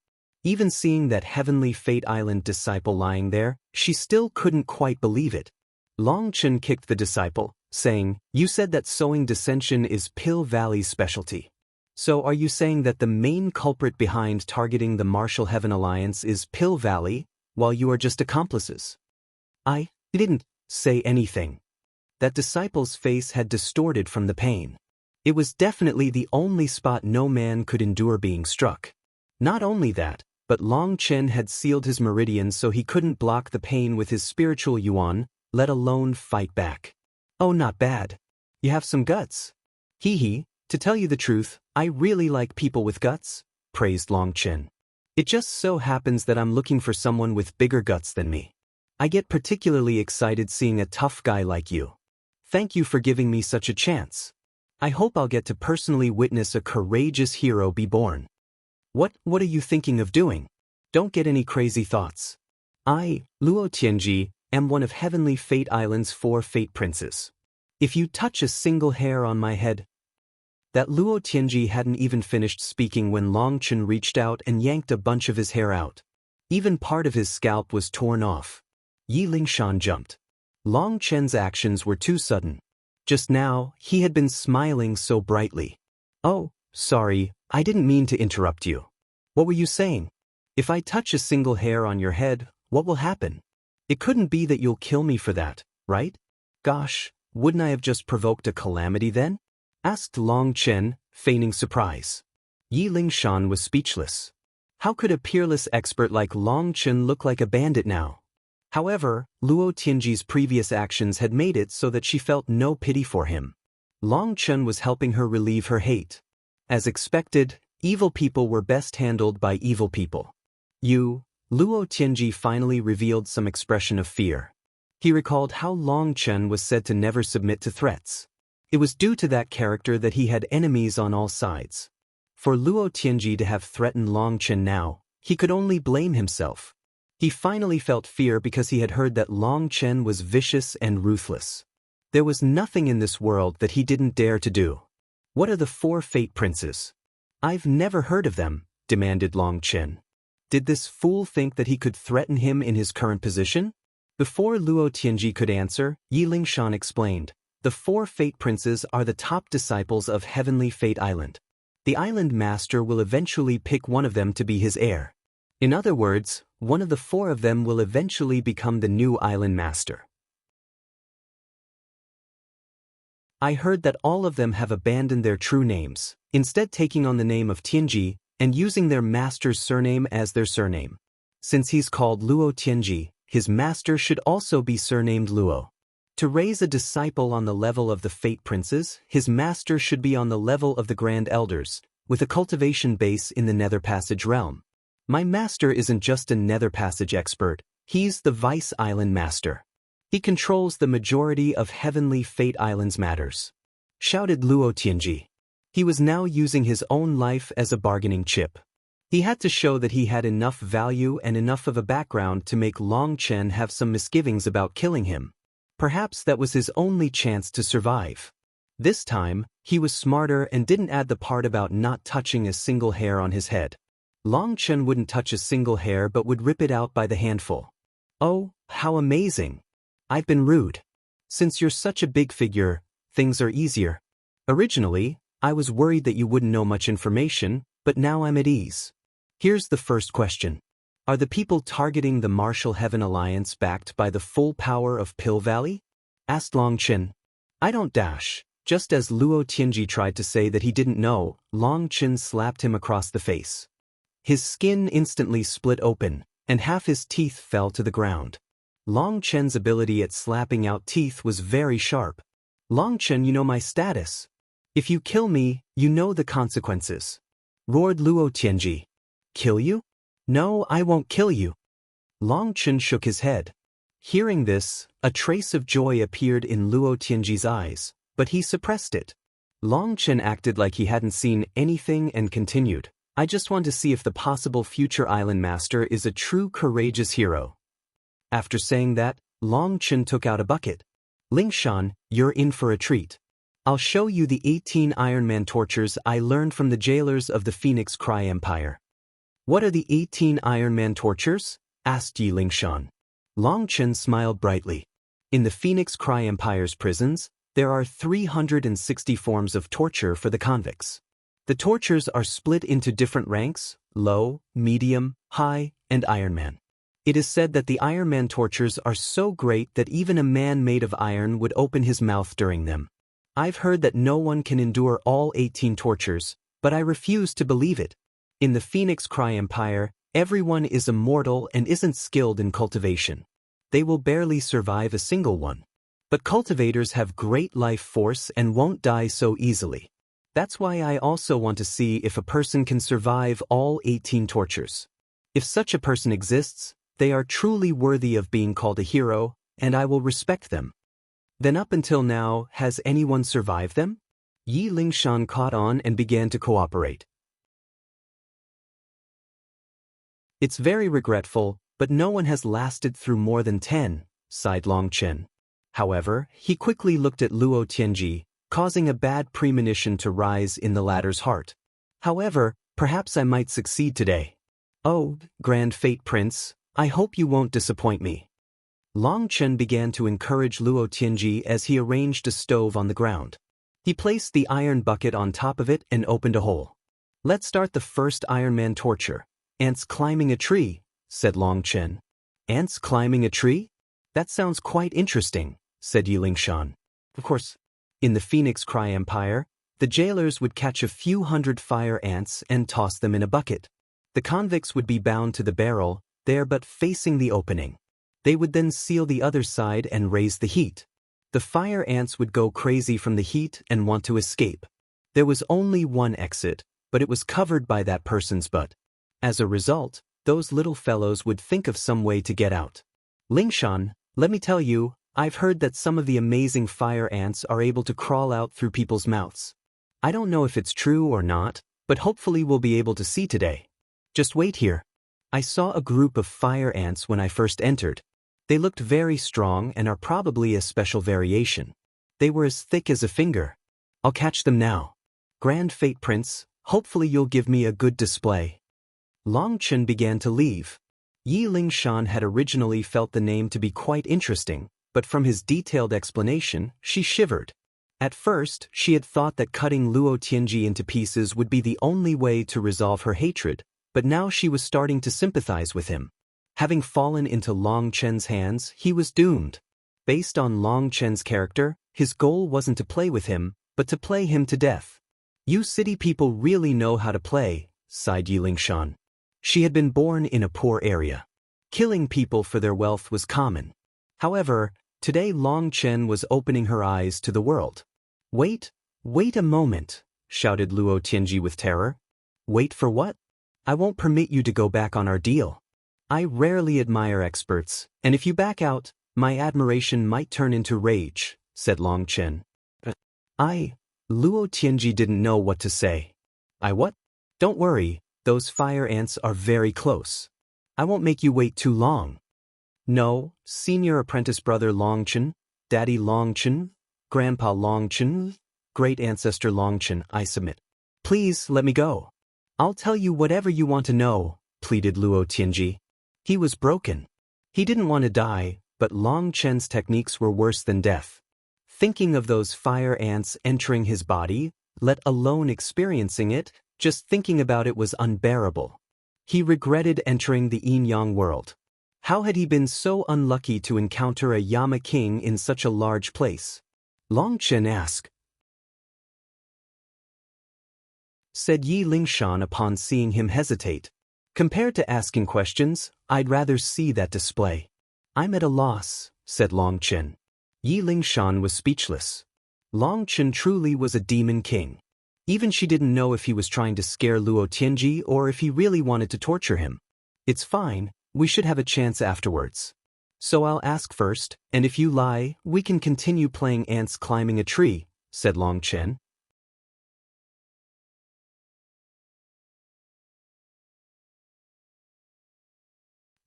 Even seeing that Heavenly Fate Island disciple lying there, she still couldn't quite believe it. Long Chen kicked the disciple, saying, "You said that sowing dissension is Pill Valley's specialty. So are you saying that the main culprit behind targeting the Martial Heaven Alliance is Pill Valley, while you are just accomplices?" I didn't say anything. That disciple's face had distorted from the pain. It was definitely the only spot no man could endure being struck. Not only that, but Long Chen had sealed his meridian so he couldn't block the pain with his spiritual yuan, let alone fight back. Oh, not bad. You have some guts. Hee hee, to tell you the truth, I really like people with guts, praised Long Chen. It just so happens that I'm looking for someone with bigger guts than me. I get particularly excited seeing a tough guy like you. Thank you for giving me such a chance. I hope I'll get to personally witness a courageous hero be born. What are you thinking of doing? Don't get any crazy thoughts. I, Luo Tianji, am one of Heavenly Fate Island's 4 Fate Princes. If you touch a single hair on my head... That Luo Tianji hadn't even finished speaking when Long Chen reached out and yanked a bunch of his hair out. Even part of his scalp was torn off. Yi Lingshan jumped. Long Chen's actions were too sudden. Just now, he had been smiling so brightly. Oh, sorry, I didn't mean to interrupt you. What were you saying? If I touch a single hair on your head, what will happen? It couldn't be that you'll kill me for that, right? Gosh, wouldn't I have just provoked a calamity then? Asked Long Chen, feigning surprise. Yi Lingshan was speechless. How could a peerless expert like Long Chen look like a bandit now? However, Luo Tianji's previous actions had made it so that she felt no pity for him. Long Chen was helping her relieve her hate. As expected, evil people were best handled by evil people. Luo Tianji finally revealed some expression of fear. He recalled how Long Chen was said to never submit to threats. It was due to that character that he had enemies on all sides. For Luo Tianji to have threatened Long Chen now, he could only blame himself. He finally felt fear because he had heard that Long Chen was vicious and ruthless. There was nothing in this world that he didn't dare to do. What are the 4 Fate Princes? I've never heard of them, demanded Long Chen. Did this fool think that he could threaten him in his current position? Before Luo Tianji could answer, Yi Lingshan explained. The 4 Fate Princes are the top disciples of Heavenly Fate Island. The Island Master will eventually pick one of them to be his heir. In other words, one of the 4 of them will eventually become the new Island Master. I heard that all of them have abandoned their true names, instead taking on the name of Tianji and using their master's surname as their surname. Since he's called Luo Tianji, his master should also be surnamed Luo. To raise a disciple on the level of the Fate Princes, his master should be on the level of the Grand Elders, with a cultivation base in the Nether Passage realm. My master isn't just a Nether Passage expert, he's the Vice Island Master. He controls the majority of Heavenly Fate Island's matters. Shouted Luo Tianji. He was now using his own life as a bargaining chip. He had to show that he had enough value and enough of a background to make Long Chen have some misgivings about killing him. Perhaps that was his only chance to survive. This time, he was smarter and didn't add the part about not touching a single hair on his head. Long Chen wouldn't touch a single hair but would rip it out by the handful. Oh, how amazing! I've been rude. Since you're such a big figure, things are easier. Originally, I was worried that you wouldn't know much information, but now I'm at ease. Here's the first question. Are the people targeting the Martial Heaven Alliance backed by the full power of Pill Valley? Asked Long Chen. I don't dash. Just as Luo Tianji tried to say that he didn't know, Long Chen slapped him across the face. His skin instantly split open, and half his teeth fell to the ground. Long Chen's ability at slapping out teeth was very sharp. Long Chen, you know my status. If you kill me, you know the consequences. Roared Luo Tianji. Kill you? No, I won't kill you. Long Chen shook his head. Hearing this, a trace of joy appeared in Luo Tianji's eyes, but he suppressed it. Long Chen acted like he hadn't seen anything and continued, I just want to see if the possible future island master is a true courageous hero. After saying that, Long Chen took out a bucket. Lingshan, you're in for a treat. I'll show you the 18 Iron Man tortures I learned from the jailers of the Phoenix Cry Empire. What are the 18 Iron Man tortures? Asked Yi Lingshan. Long Chen smiled brightly. In the Phoenix Cry Empire's prisons, there are 360 forms of torture for the convicts. The tortures are split into different ranks, low, medium, high, and Iron Man. It is said that the Iron Man tortures are so great that even a man made of iron would open his mouth during them. I've heard that no one can endure all 18 tortures, but I refuse to believe it. In the Phoenix Cry Empire, everyone is immortal and isn't skilled in cultivation. They will barely survive a single one. But cultivators have great life force and won't die so easily. That's why I also want to see if a person can survive all 18 tortures. If such a person exists, they are truly worthy of being called a hero, and I will respect them. Then up until now, has anyone survived them? Yi Lingshan caught on and began to cooperate. It's very regretful, but no one has lasted through more than 10, sighed Long Chen. However, he quickly looked at Luo Tianji, causing a bad premonition to rise in the latter's heart. However, perhaps I might succeed today. Oh, Grand Fate Prince, I hope you won't disappoint me. Long Chen began to encourage Luo Tianji as he arranged a stove on the ground. He placed the iron bucket on top of it and opened a hole. Let's start the first Iron Man torture. Ants climbing a tree, said Long Chen. Ants climbing a tree? That sounds quite interesting, said Yi Lingshan. Of course, in the Phoenix Cry Empire, the jailers would catch a few hundred fire ants and toss them in a bucket. The convicts would be bound to the barrel, there but facing the opening. They would then seal the other side and raise the heat. The fire ants would go crazy from the heat and want to escape. There was only one exit, but it was covered by that person's butt. As a result, those little fellows would think of some way to get out. Lingshan, let me tell you, I've heard that some of the amazing fire ants are able to crawl out through people's mouths. I don't know if it's true or not, but hopefully we'll be able to see today. Just wait here. I saw a group of fire ants when I first entered. They looked very strong and are probably a special variation. They were as thick as a finger. I'll catch them now. Grand Fate Prince, hopefully you'll give me a good display. Long Chen began to leave. Yi Lingshan had originally felt the name to be quite interesting, but from his detailed explanation, she shivered. At first, she had thought that cutting Luo Tianji into pieces would be the only way to resolve her hatred, but now she was starting to sympathize with him. Having fallen into Long Chen's hands, he was doomed. Based on Long Chen's character, his goal wasn't to play with him, but to play him to death. You city people really know how to play, sighed Yi Lingshan. She had been born in a poor area. Killing people for their wealth was common. However, today Long Chen was opening her eyes to the world. Wait a moment, shouted Luo Tianji with terror. Wait for what? I won't permit you to go back on our deal. I rarely admire experts, and if you back out, my admiration might turn into rage, said Long Chen. Luo Tianji didn't know what to say. What? Don't worry, those fire ants are very close. I won't make you wait too long. No, senior apprentice brother Long Chen, daddy Long Chen, grandpa Long Chen, great ancestor Long Chen, I submit. Please let me go. I'll tell you whatever you want to know, pleaded Luo Tianji. He was broken. He didn't want to die, but Long Chen's techniques were worse than death. Thinking of those fire ants entering his body, let alone experiencing it, just thinking about it was unbearable. He regretted entering the yin-yang world. How had he been so unlucky to encounter a Yama king in such a large place? Long Chen asked, said Yi Lingshan upon seeing him hesitate. Compared to asking questions, I'd rather see that display. I'm at a loss, said Long Chen. Yi Lingshan was speechless. Long Chen truly was a demon king. Even she didn't know if he was trying to scare Luo Tianji or if he really wanted to torture him. It's fine, We should have a chance afterwards. So I'll ask first, and if you lie, we can continue playing ants climbing a tree, said Long Chen.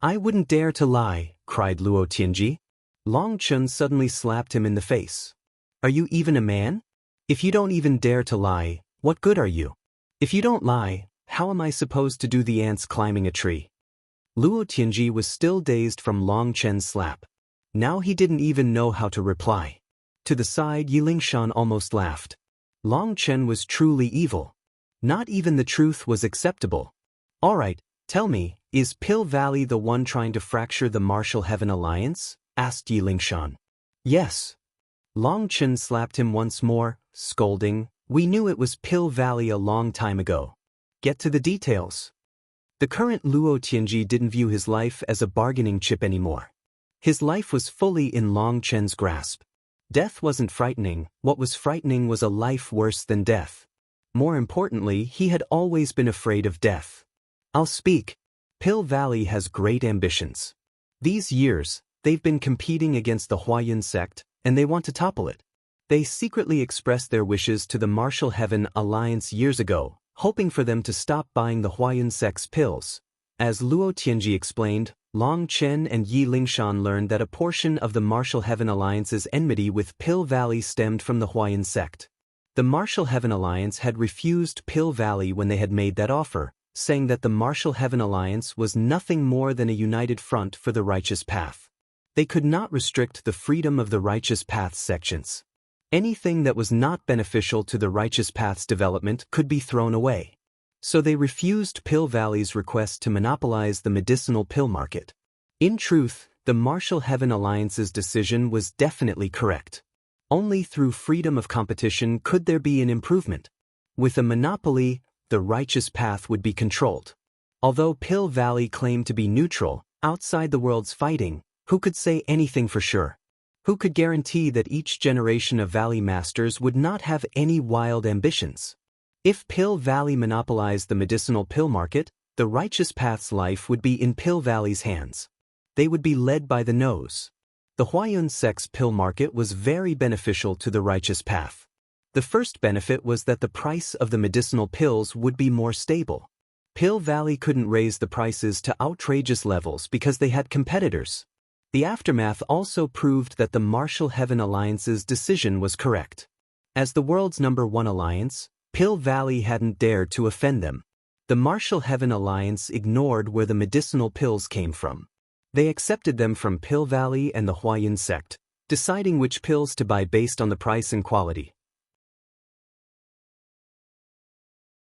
I wouldn't dare to lie, cried Luo Tianji. Long Chen suddenly slapped him in the face. Are you even a man? If you don't even dare to lie, what good are you? If you don't lie, how am I supposed to do the ants climbing a tree? Luo Tianji was still dazed from Long Chen's slap. Now he didn't even know how to reply. To the side, Yi Lingshan almost laughed. Long Chen was truly evil. Not even the truth was acceptable. All right, tell me, is Pill Valley the one trying to fracture the Martial Heaven Alliance? Asked Yi Lingshan. Yes. Long Chen slapped him once more, scolding, we knew it was Pill Valley a long time ago. Get to the details. The current Luo Tianji didn't view his life as a bargaining chip anymore. His life was fully in Long Chen's grasp. Death wasn't frightening, what was frightening was a life worse than death. More importantly, he had always been afraid of death. I'll speak. Pill Valley has great ambitions. These years, they've been competing against the Huayan sect, and they want to topple it. They secretly expressed their wishes to the Martial Heaven Alliance years ago, hoping for them to stop buying the Huayan sect's pills. As Luo Tianji explained, Long Chen and Yi Lingshan learned that a portion of the Martial Heaven Alliance's enmity with Pill Valley stemmed from the Huayan sect. The Martial Heaven Alliance had refused Pill Valley when they had made that offer, saying that the Martial Heaven Alliance was nothing more than a united front for the righteous path. They could not restrict the freedom of the righteous path's sections. Anything that was not beneficial to the righteous path's development could be thrown away. So they refused Pill Valley's request to monopolize the medicinal pill market. In truth, the Martial Heaven Alliance's decision was definitely correct. Only through freedom of competition could there be an improvement. With a monopoly, the righteous path would be controlled. Although Pill Valley claimed to be neutral, outside the world's fighting, who could say anything for sure? Who could guarantee that each generation of Valley Masters would not have any wild ambitions? If Pill Valley monopolized the medicinal pill market, the righteous path's life would be in Pill Valley's hands. They would be led by the nose. The Huayan sect's pill market was very beneficial to the righteous path. The first benefit was that the price of the medicinal pills would be more stable. Pill Valley couldn't raise the prices to outrageous levels because they had competitors. The aftermath also proved that the Martial Heaven Alliance's decision was correct. As the world's #1 alliance, Pill Valley hadn't dared to offend them. The Martial Heaven Alliance ignored where the medicinal pills came from. They accepted them from Pill Valley and the Huayan sect, deciding which pills to buy based on the price and quality.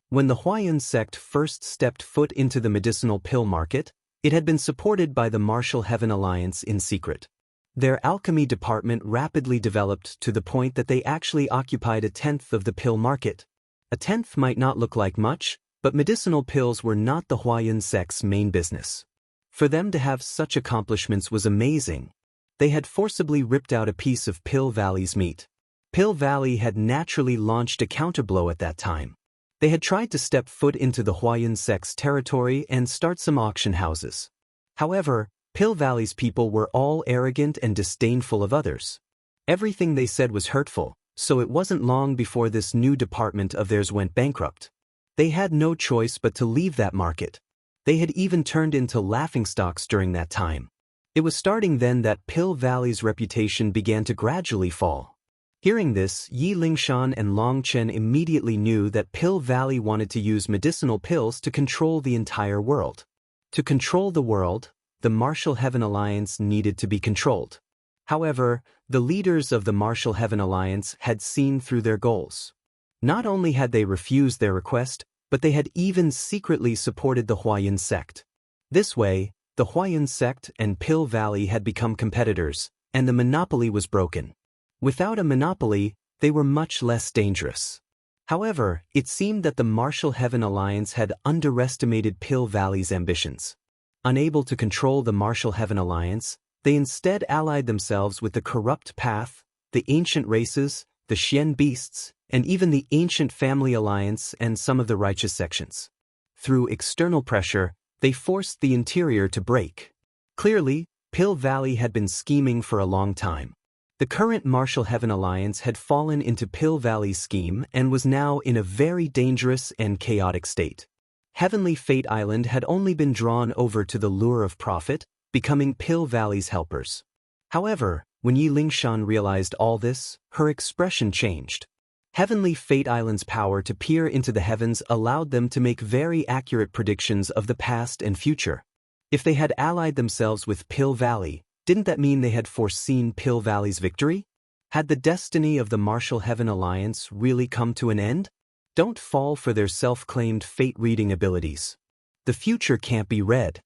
When the Huayan sect first stepped foot into the medicinal pill market, it had been supported by the Martial Heaven Alliance in secret. Their alchemy department rapidly developed to the point that they actually occupied 1/10 of the pill market. 1/10 might not look like much, but medicinal pills were not the Huayan sect's main business. For them to have such accomplishments was amazing. They had forcibly ripped out a piece of Pill Valley's meat. Pill Valley had naturally launched a counterblow at that time. They had tried to step foot into the Huayan sect's territory and start some auction houses. However, Pill Valley's people were all arrogant and disdainful of others. Everything they said was hurtful, so it wasn't long before this new department of theirs went bankrupt. They had no choice but to leave that market. They had even turned into laughingstocks during that time. It was starting then that Pill Valley's reputation began to gradually fall. Hearing this, Yi Lingshan and Long Chen immediately knew that Pill Valley wanted to use medicinal pills to control the entire world. To control the world, the Martial Heaven Alliance needed to be controlled. However, the leaders of the Martial Heaven Alliance had seen through their goals. Not only had they refused their request, but they had even secretly supported the Huayan sect. This way, the Huayan sect and Pill Valley had become competitors, and the monopoly was broken. Without a monopoly, they were much less dangerous. However, it seemed that the Martial Heaven Alliance had underestimated Pill Valley's ambitions. Unable to control the Martial Heaven Alliance, they instead allied themselves with the Corrupt Path, the Ancient Races, the Xian Beasts, and even the Ancient Family Alliance and some of the righteous sections. Through external pressure, they forced the interior to break. Clearly, Pill Valley had been scheming for a long time. The current Martial Heaven Alliance had fallen into Pill Valley's scheme and was now in a very dangerous and chaotic state. Heavenly Fate Island had only been drawn over to the lure of profit, becoming Pill Valley's helpers. However, when Yi Lingshan realized all this, her expression changed. Heavenly Fate Island's power to peer into the heavens allowed them to make very accurate predictions of the past and future. If they had allied themselves with Pill Valley, didn't that mean they had foreseen Pill Valley's victory? Had the destiny of the Martial Heaven Alliance really come to an end? Don't fall for their self-claimed fate-reading abilities. The future can't be read.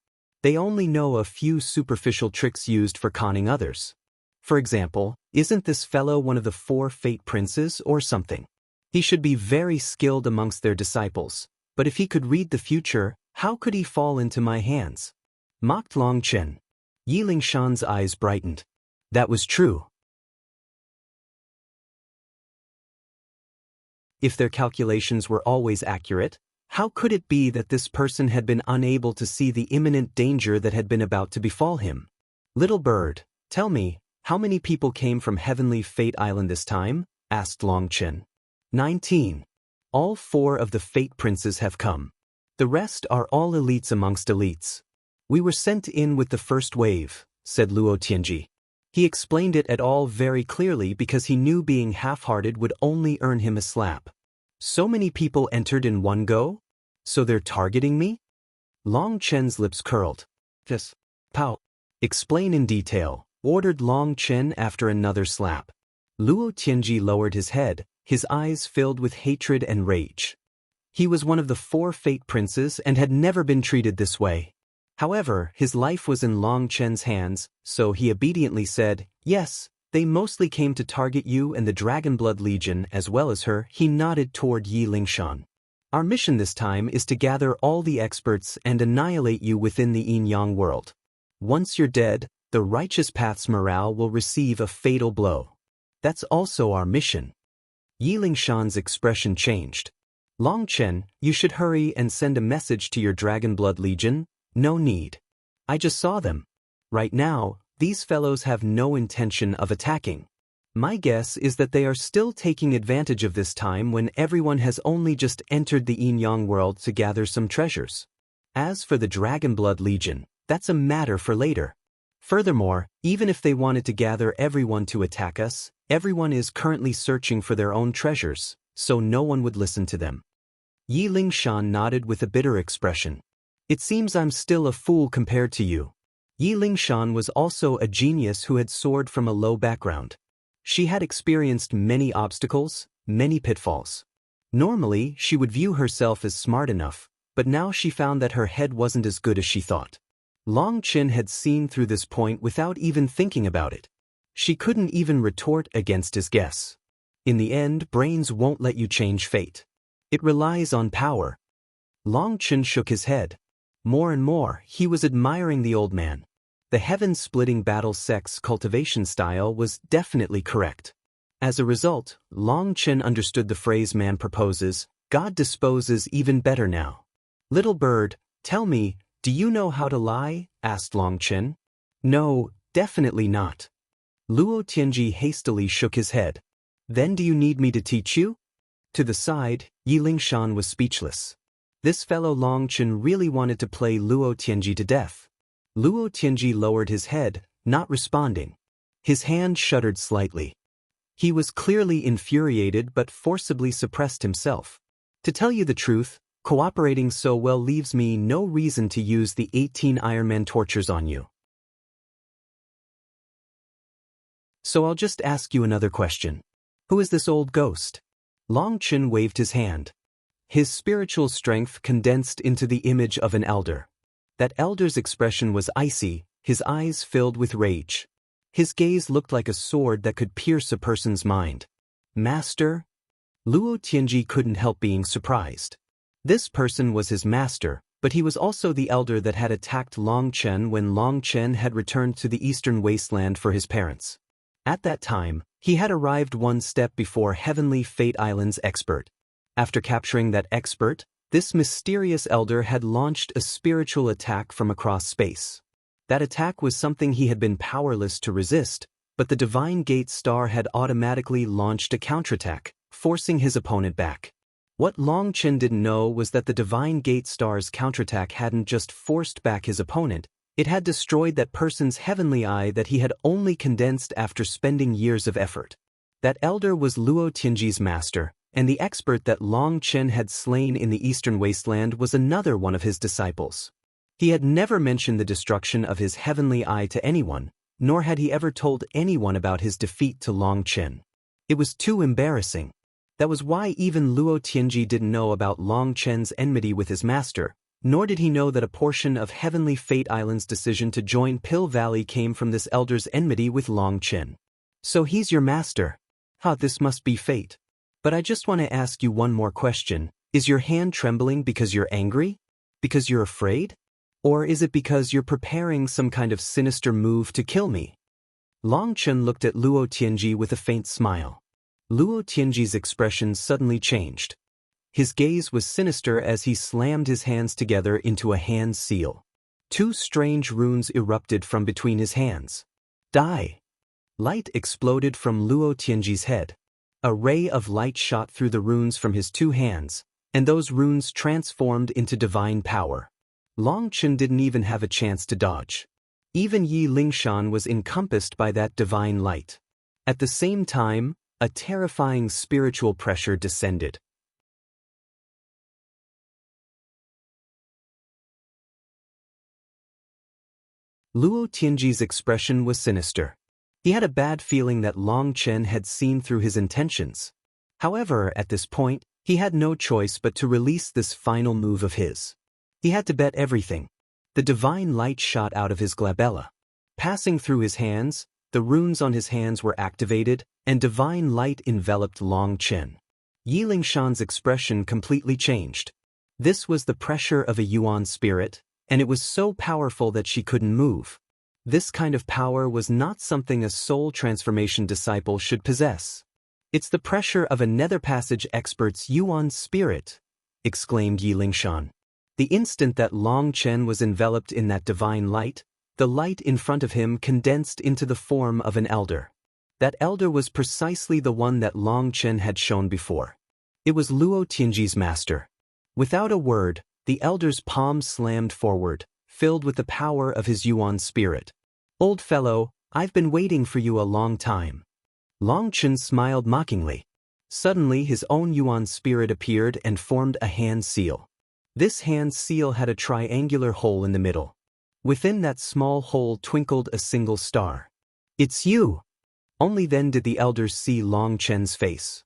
They only know a few superficial tricks used for conning others. For example, isn't this fellow one of the 4 Fate Princes or something? He should be very skilled amongst their disciples, but if he could read the future, how could he fall into my hands? Mocked Long Chen. Yi Lingshan's eyes brightened. That was true. If their calculations were always accurate, how could it be that this person had been unable to see the imminent danger that had been about to befall him? Little bird, tell me, how many people came from Heavenly Fate Island this time? Asked Long Chen. 19. All 4 of the Fate Princes have come. The rest are all elites amongst elites. We were sent in with the first wave, said Luo Tianji. He explained it at all very clearly because he knew being half-hearted would only earn him a slap. So many people entered in one go? So they're targeting me? Long Chen's lips curled. Yes. Pow. Explain in detail, ordered Long Chen after another slap. Luo Tianji lowered his head, his eyes filled with hatred and rage. He was one of the 4 Fate Princes and had never been treated this way. However, his life was in Long Chen's hands, so he obediently said, yes, they mostly came to target you and the Dragonblood Legion as well as her. He nodded toward Yi Lingshan. Our mission this time is to gather all the experts and annihilate you within the Yin-Yang world. Once you're dead, the Righteous Path's morale will receive a fatal blow. That's also our mission. Yi Lingshan's expression changed. Long Chen, you should hurry and send a message to your Dragonblood Legion. No need. I just saw them. Right now, these fellows have no intention of attacking. My guess is that they are still taking advantage of this time when everyone has only just entered the Yin-Yang world to gather some treasures. As for the Dragonblood Legion, that's a matter for later. Furthermore, even if they wanted to gather everyone to attack us, everyone is currently searching for their own treasures, so no one would listen to them. Yi Lingshan nodded with a bitter expression. It seems I'm still a fool compared to you. Yi Lingshan was also a genius who had soared from a low background. She had experienced many obstacles, many pitfalls. Normally, she would view herself as smart enough, but now she found that her head wasn't as good as she thought. Long Chen had seen through this point without even thinking about it. She couldn't even retort against his guess. In the end, brains won't let you change fate. It relies on power. Long Chen shook his head. More and more, he was admiring the old man. The heaven-splitting battle sex cultivation style was definitely correct. As a result, Long Chen understood the phrase man proposes, God disposes even better now. Little bird, tell me, do you know how to lie? Asked Long Chen. No, definitely not. Luo Tianji hastily shook his head. Then do you need me to teach you? To the side, Yi Lingshan was speechless. This fellow Long Chen really wanted to play Luo Tianji to death. Luo Tianji lowered his head, not responding. His hand shuddered slightly. He was clearly infuriated but forcibly suppressed himself. To tell you the truth, cooperating so well leaves me no reason to use the 18 Iron Man tortures on you. So I'll just ask you another question. Who is this old ghost? Long Chen waved his hand. His spiritual strength condensed into the image of an elder. That elder's expression was icy, his eyes filled with rage. His gaze looked like a sword that could pierce a person's mind. Master? Luo Tianji couldn't help being surprised. This person was his master, but he was also the elder that had attacked Long Chen when Long Chen had returned to the eastern wasteland for his parents. At that time, he had arrived one step before Heavenly Fate Island's expert. After capturing that expert, this mysterious elder had launched a spiritual attack from across space. That attack was something he had been powerless to resist, but the Divine Gate Star had automatically launched a counterattack, forcing his opponent back. What Long Chen didn't know was that the Divine Gate Star's counterattack hadn't just forced back his opponent, it had destroyed that person's heavenly eye that he had only condensed after spending years of effort. That elder was Luo Tianji's master, and the expert that Long Chen had slain in the Eastern Wasteland was another one of his disciples. He had never mentioned the destruction of his heavenly eye to anyone, nor had he ever told anyone about his defeat to Long Chen. It was too embarrassing. That was why even Luo Tianji didn't know about Long Chen's enmity with his master, nor did he know that a portion of Heavenly Fate Island's decision to join Pill Valley came from this elder's enmity with Long Chen. So he's your master. This must be fate. But I just want to ask you one more question. Is your hand trembling because you're angry? Because you're afraid? Or is it because you're preparing some kind of sinister move to kill me? Long Chen looked at Luo Tianji with a faint smile. Luo Tianji's expression suddenly changed. His gaze was sinister as he slammed his hands together into a hand seal. Two strange runes erupted from between his hands. Die! Light exploded from Luo Tianji's head. A ray of light shot through the runes from his two hands, and those runes transformed into divine power. Long Chen didn't even have a chance to dodge. Even Yi Lingshan was encompassed by that divine light. At the same time, a terrifying spiritual pressure descended. Luo Tianji's expression was sinister. He had a bad feeling that Long Chen had seen through his intentions. However, at this point, he had no choice but to release this final move of his. He had to bet everything. The divine light shot out of his glabella. Passing through his hands, the runes on his hands were activated, and divine light enveloped Long Chen. Yi Lingshan's expression completely changed. This was the pressure of a Yuan spirit, and it was so powerful that she couldn't move. This kind of power was not something a soul transformation disciple should possess. It's the pressure of a nether passage expert's Yuan spirit, exclaimed Yi Lingshan. The instant that Long Chen was enveloped in that divine light, the light in front of him condensed into the form of an elder. That elder was precisely the one that Long Chen had shown before. It was Luo Tianji's master. Without a word, the elder's palm slammed forward, filled with the power of his Yuan spirit. Old fellow, I've been waiting for you a long time. Long Chen smiled mockingly. Suddenly his own Yuan spirit appeared and formed a hand seal. This hand seal had a triangular hole in the middle. Within that small hole twinkled a single star. It's you! Only then did the elders see Long Chen's face.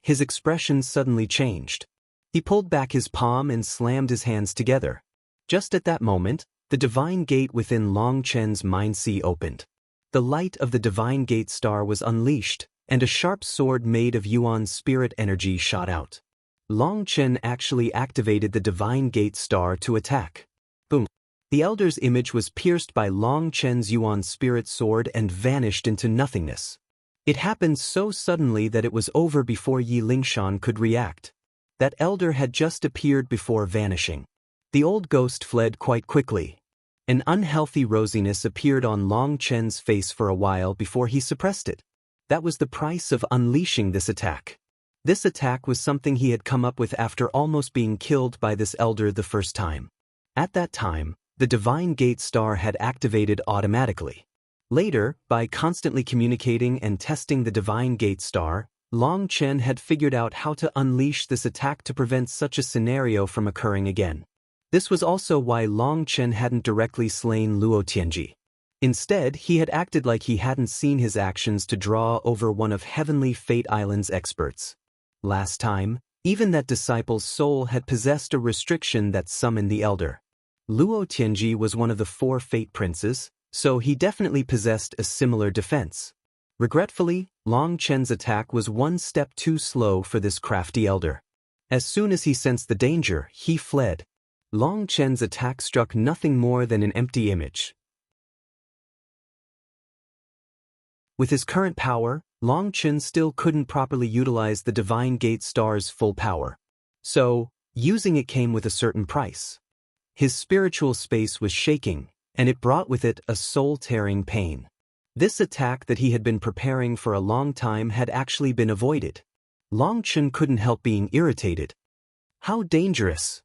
His expression suddenly changed. He pulled back his palm and slammed his hands together. Just at that moment, the divine gate within Long Chen's mind sea opened. The light of the divine gate star was unleashed, and a sharp sword made of Yuan spirit energy shot out. Long Chen actually activated the divine gate star to attack. Boom! The elder's image was pierced by Long Chen's Yuan spirit sword and vanished into nothingness. It happened so suddenly that it was over before Yi Lingshan could react. That elder had just appeared before vanishing. The old ghost fled quite quickly. An unhealthy rosiness appeared on Long Chen's face for a while before he suppressed it. That was the price of unleashing this attack. This attack was something he had come up with after almost being killed by this elder the first time. At that time, the Divine Gate Star had activated automatically. Later, by constantly communicating and testing the Divine Gate Star, Long Chen had figured out how to unleash this attack to prevent such a scenario from occurring again. This was also why Long Chen hadn't directly slain Luo Tianji. Instead, he had acted like he hadn't seen his actions to draw over one of Heavenly Fate Island's experts. Last time, even that disciple's soul had possessed a restriction that summoned the elder. Luo Tianji was one of the 4 Fate Princes, so he definitely possessed a similar defense. Regretfully, Long Chen's attack was one step too slow for this crafty elder. As soon as he sensed the danger, he fled. Long Chen's attack struck nothing more than an empty image. With his current power, Long Chen still couldn't properly utilize the Divine Gate Star's full power. So, using it came with a certain price. His spiritual space was shaking, and it brought with it a soul-tearing pain. This attack that he had been preparing for a long time had actually been avoided. Long Chen couldn't help being irritated. How dangerous!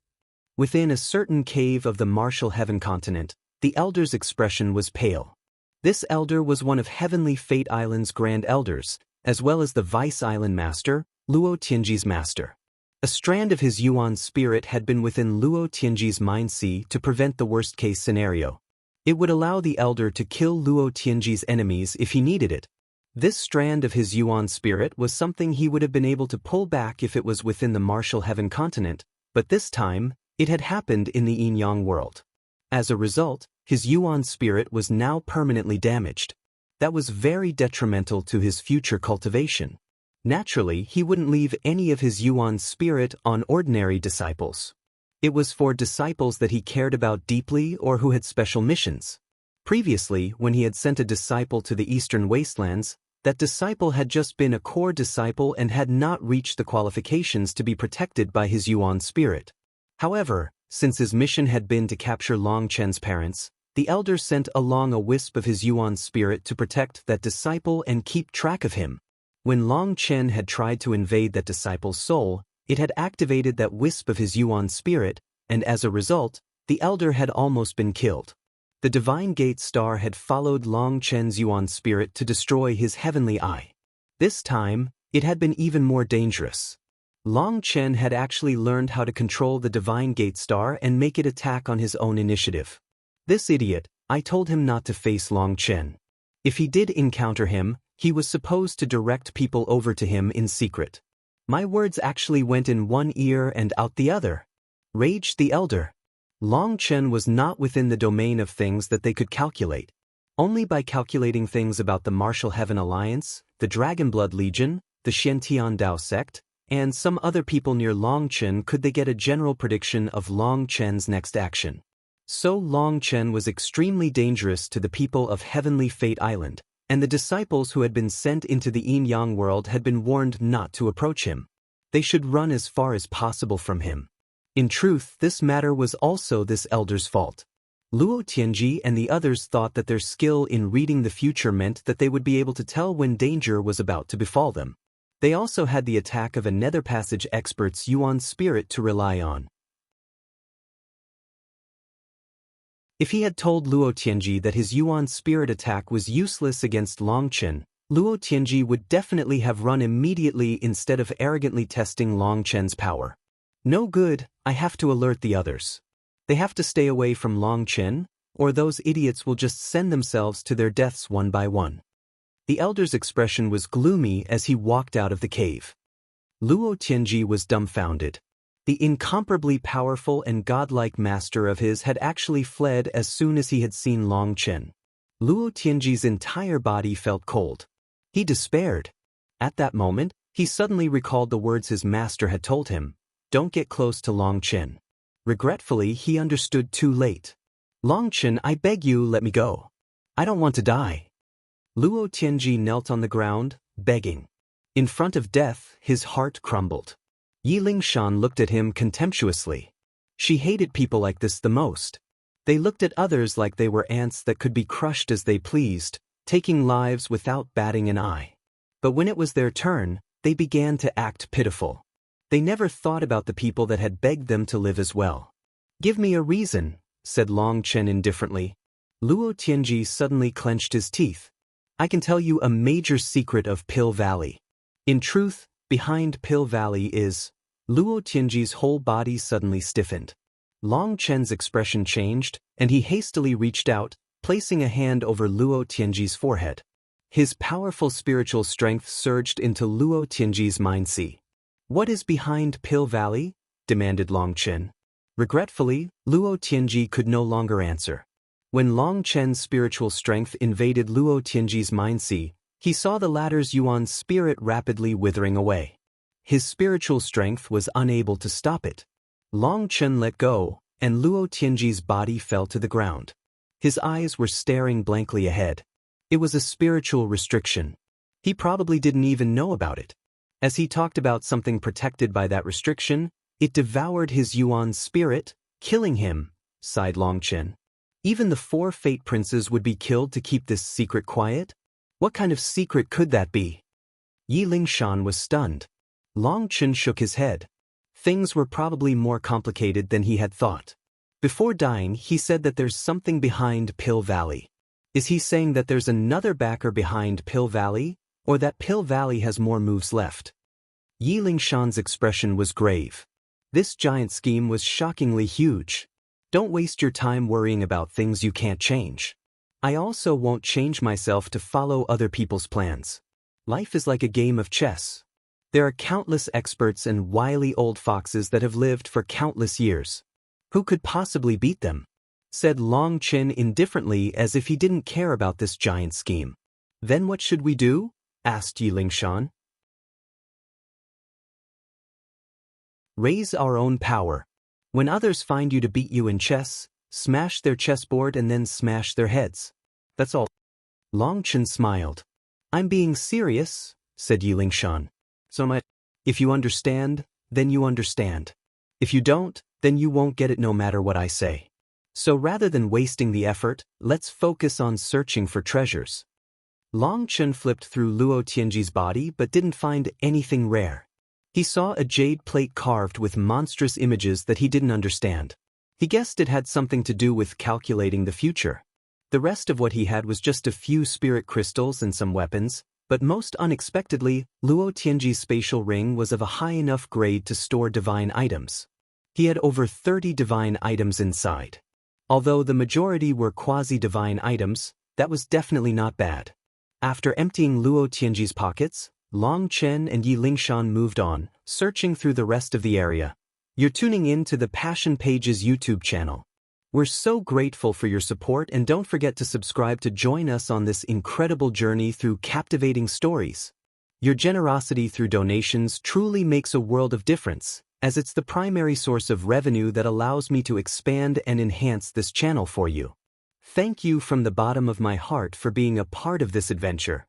Within a certain cave of the martial heaven continent, the elder's expression was pale. This elder was one of Heavenly Fate Island's Grand Elders, as well as the Vice Island Master, Luo Tianji's master. A strand of his Yuan spirit had been within Luo Tianji's mind sea to prevent the worst-case scenario. It would allow the elder to kill Luo Tianji's enemies if he needed it. This strand of his Yuan spirit was something he would have been able to pull back if it was within the martial heaven continent, but this time, it had happened in the Yin-Yang world. As a result, his Yuan spirit was now permanently damaged. That was very detrimental to his future cultivation. Naturally, he wouldn't leave any of his Yuan spirit on ordinary disciples. It was for disciples that he cared about deeply or who had special missions. Previously, when he had sent a disciple to the Eastern Wastelands, that disciple had just been a core disciple and had not reached the qualifications to be protected by his Yuan spirit. However, since his mission had been to capture Long Chen's parents, the elder sent along a wisp of his Yuan spirit to protect that disciple and keep track of him. When Long Chen had tried to invade that disciple's soul, it had activated that wisp of his Yuan spirit, and as a result, the elder had almost been killed. The Divine Gate Star had followed Long Chen's Yuan spirit to destroy his heavenly eye. This time, it had been even more dangerous. Long Chen had actually learned how to control the Divine Gate Star and make it attack on his own initiative. This idiot, I told him not to face Long Chen. If he did encounter him, he was supposed to direct people over to him in secret. My words actually went in one ear and out the other. Raged the elder. Long Chen was not within the domain of things that they could calculate. Only by calculating things about the Martial Heaven Alliance, the Dragonblood Legion, the Xiantian Dao sect, and some other people near Long Chen could they get a general prediction of Long Chen's next action. So Long Chen was extremely dangerous to the people of Heavenly Fate Island, and the disciples who had been sent into the Yin-Yang world had been warned not to approach him. They should run as far as possible from him. In truth, this matter was also this elder's fault. Luo Tianji and the others thought that their skill in reading the future meant that they would be able to tell when danger was about to befall them. They also had the attack of a Nether Passage expert's Yuan spirit to rely on. If he had told Luo Tianji that his Yuan spirit attack was useless against Long Chen, Luo Tianji would definitely have run immediately instead of arrogantly testing Long Chen's power. No good, I have to alert the others. They have to stay away from Long Chen, or those idiots will just send themselves to their deaths one by one. The elder's expression was gloomy as he walked out of the cave. Luo Tianji was dumbfounded. The incomparably powerful and godlike master of his had actually fled as soon as he had seen Long Chen. Luo Tianji's entire body felt cold. He despaired. At that moment, he suddenly recalled the words his master had told him, "Don't get close to Long Chen." Regretfully, he understood too late. "Long Chen, I beg you, let me go. I don't want to die." Luo Tianji knelt on the ground, begging. In front of death, his heart crumbled. Yi Lingshan looked at him contemptuously. She hated people like this the most. They looked at others like they were ants that could be crushed as they pleased, taking lives without batting an eye. But when it was their turn, they began to act pitiful. They never thought about the people that had begged them to live as well. "Give me a reason," said Long Chen indifferently. Luo Tianji suddenly clenched his teeth. "I can tell you a major secret of Pill Valley. In truth, behind Pill Valley is..." Luo Tianji's whole body suddenly stiffened. Long Chen's expression changed, and he hastily reached out, placing a hand over Luo Tianji's forehead. His powerful spiritual strength surged into Luo Tianji's mind sea. "What is behind Pill Valley?" demanded Long Chen. Regretfully, Luo Tianji could no longer answer. When Long Chen's spiritual strength invaded Luo Tianji's mind sea, he saw the latter's Yuan spirit rapidly withering away. His spiritual strength was unable to stop it. Long Chen let go, and Luo Tianji's body fell to the ground. His eyes were staring blankly ahead. It was a spiritual restriction. He probably didn't even know about it. As he talked about something protected by that restriction, it devoured his Yuan spirit, killing him, sighed Long Chen. Even the 4 Fate Princes would be killed to keep this secret quiet? What kind of secret could that be? Yi Lingshan was stunned. Long Chen shook his head. Things were probably more complicated than he had thought. Before dying, he said that there's something behind Pill Valley. Is he saying that there's another backer behind Pill Valley, or that Pill Valley has more moves left? Yi Lingshan's expression was grave. This giant scheme was shockingly huge. Don't waste your time worrying about things you can't change. I also won't change myself to follow other people's plans. Life is like a game of chess. There are countless experts and wily old foxes that have lived for countless years. Who could possibly beat them? Said Long Chen indifferently as if he didn't care about this giant scheme. Then what should we do? Asked Yi Lingshan. Raise our own power. When others find you to beat you in chess, smash their chessboard and then smash their heads. That's all. Long Chen smiled. I'm being serious, said Yi Lingshan. If you understand, then you understand. If you don't, then you won't get it no matter what I say. So rather than wasting the effort, let's focus on searching for treasures. Long Chen flipped through Luo Tianji's body but didn't find anything rare. He saw a jade plate carved with monstrous images that he didn't understand. He guessed it had something to do with calculating the future. The rest of what he had was just a few spirit crystals and some weapons, but most unexpectedly, Luo Tianji's spatial ring was of a high enough grade to store divine items. He had over 30 divine items inside. Although the majority were quasi-divine items, that was definitely not bad. After emptying Luo Tianji's pockets, Long Chen and Yi Lingshan moved on, searching through the rest of the area. You're tuning in to the Passion Pages YouTube channel. We're so grateful for your support, and don't forget to subscribe to join us on this incredible journey through captivating stories. Your generosity through donations truly makes a world of difference, as it's the primary source of revenue that allows me to expand and enhance this channel for you. Thank you from the bottom of my heart for being a part of this adventure.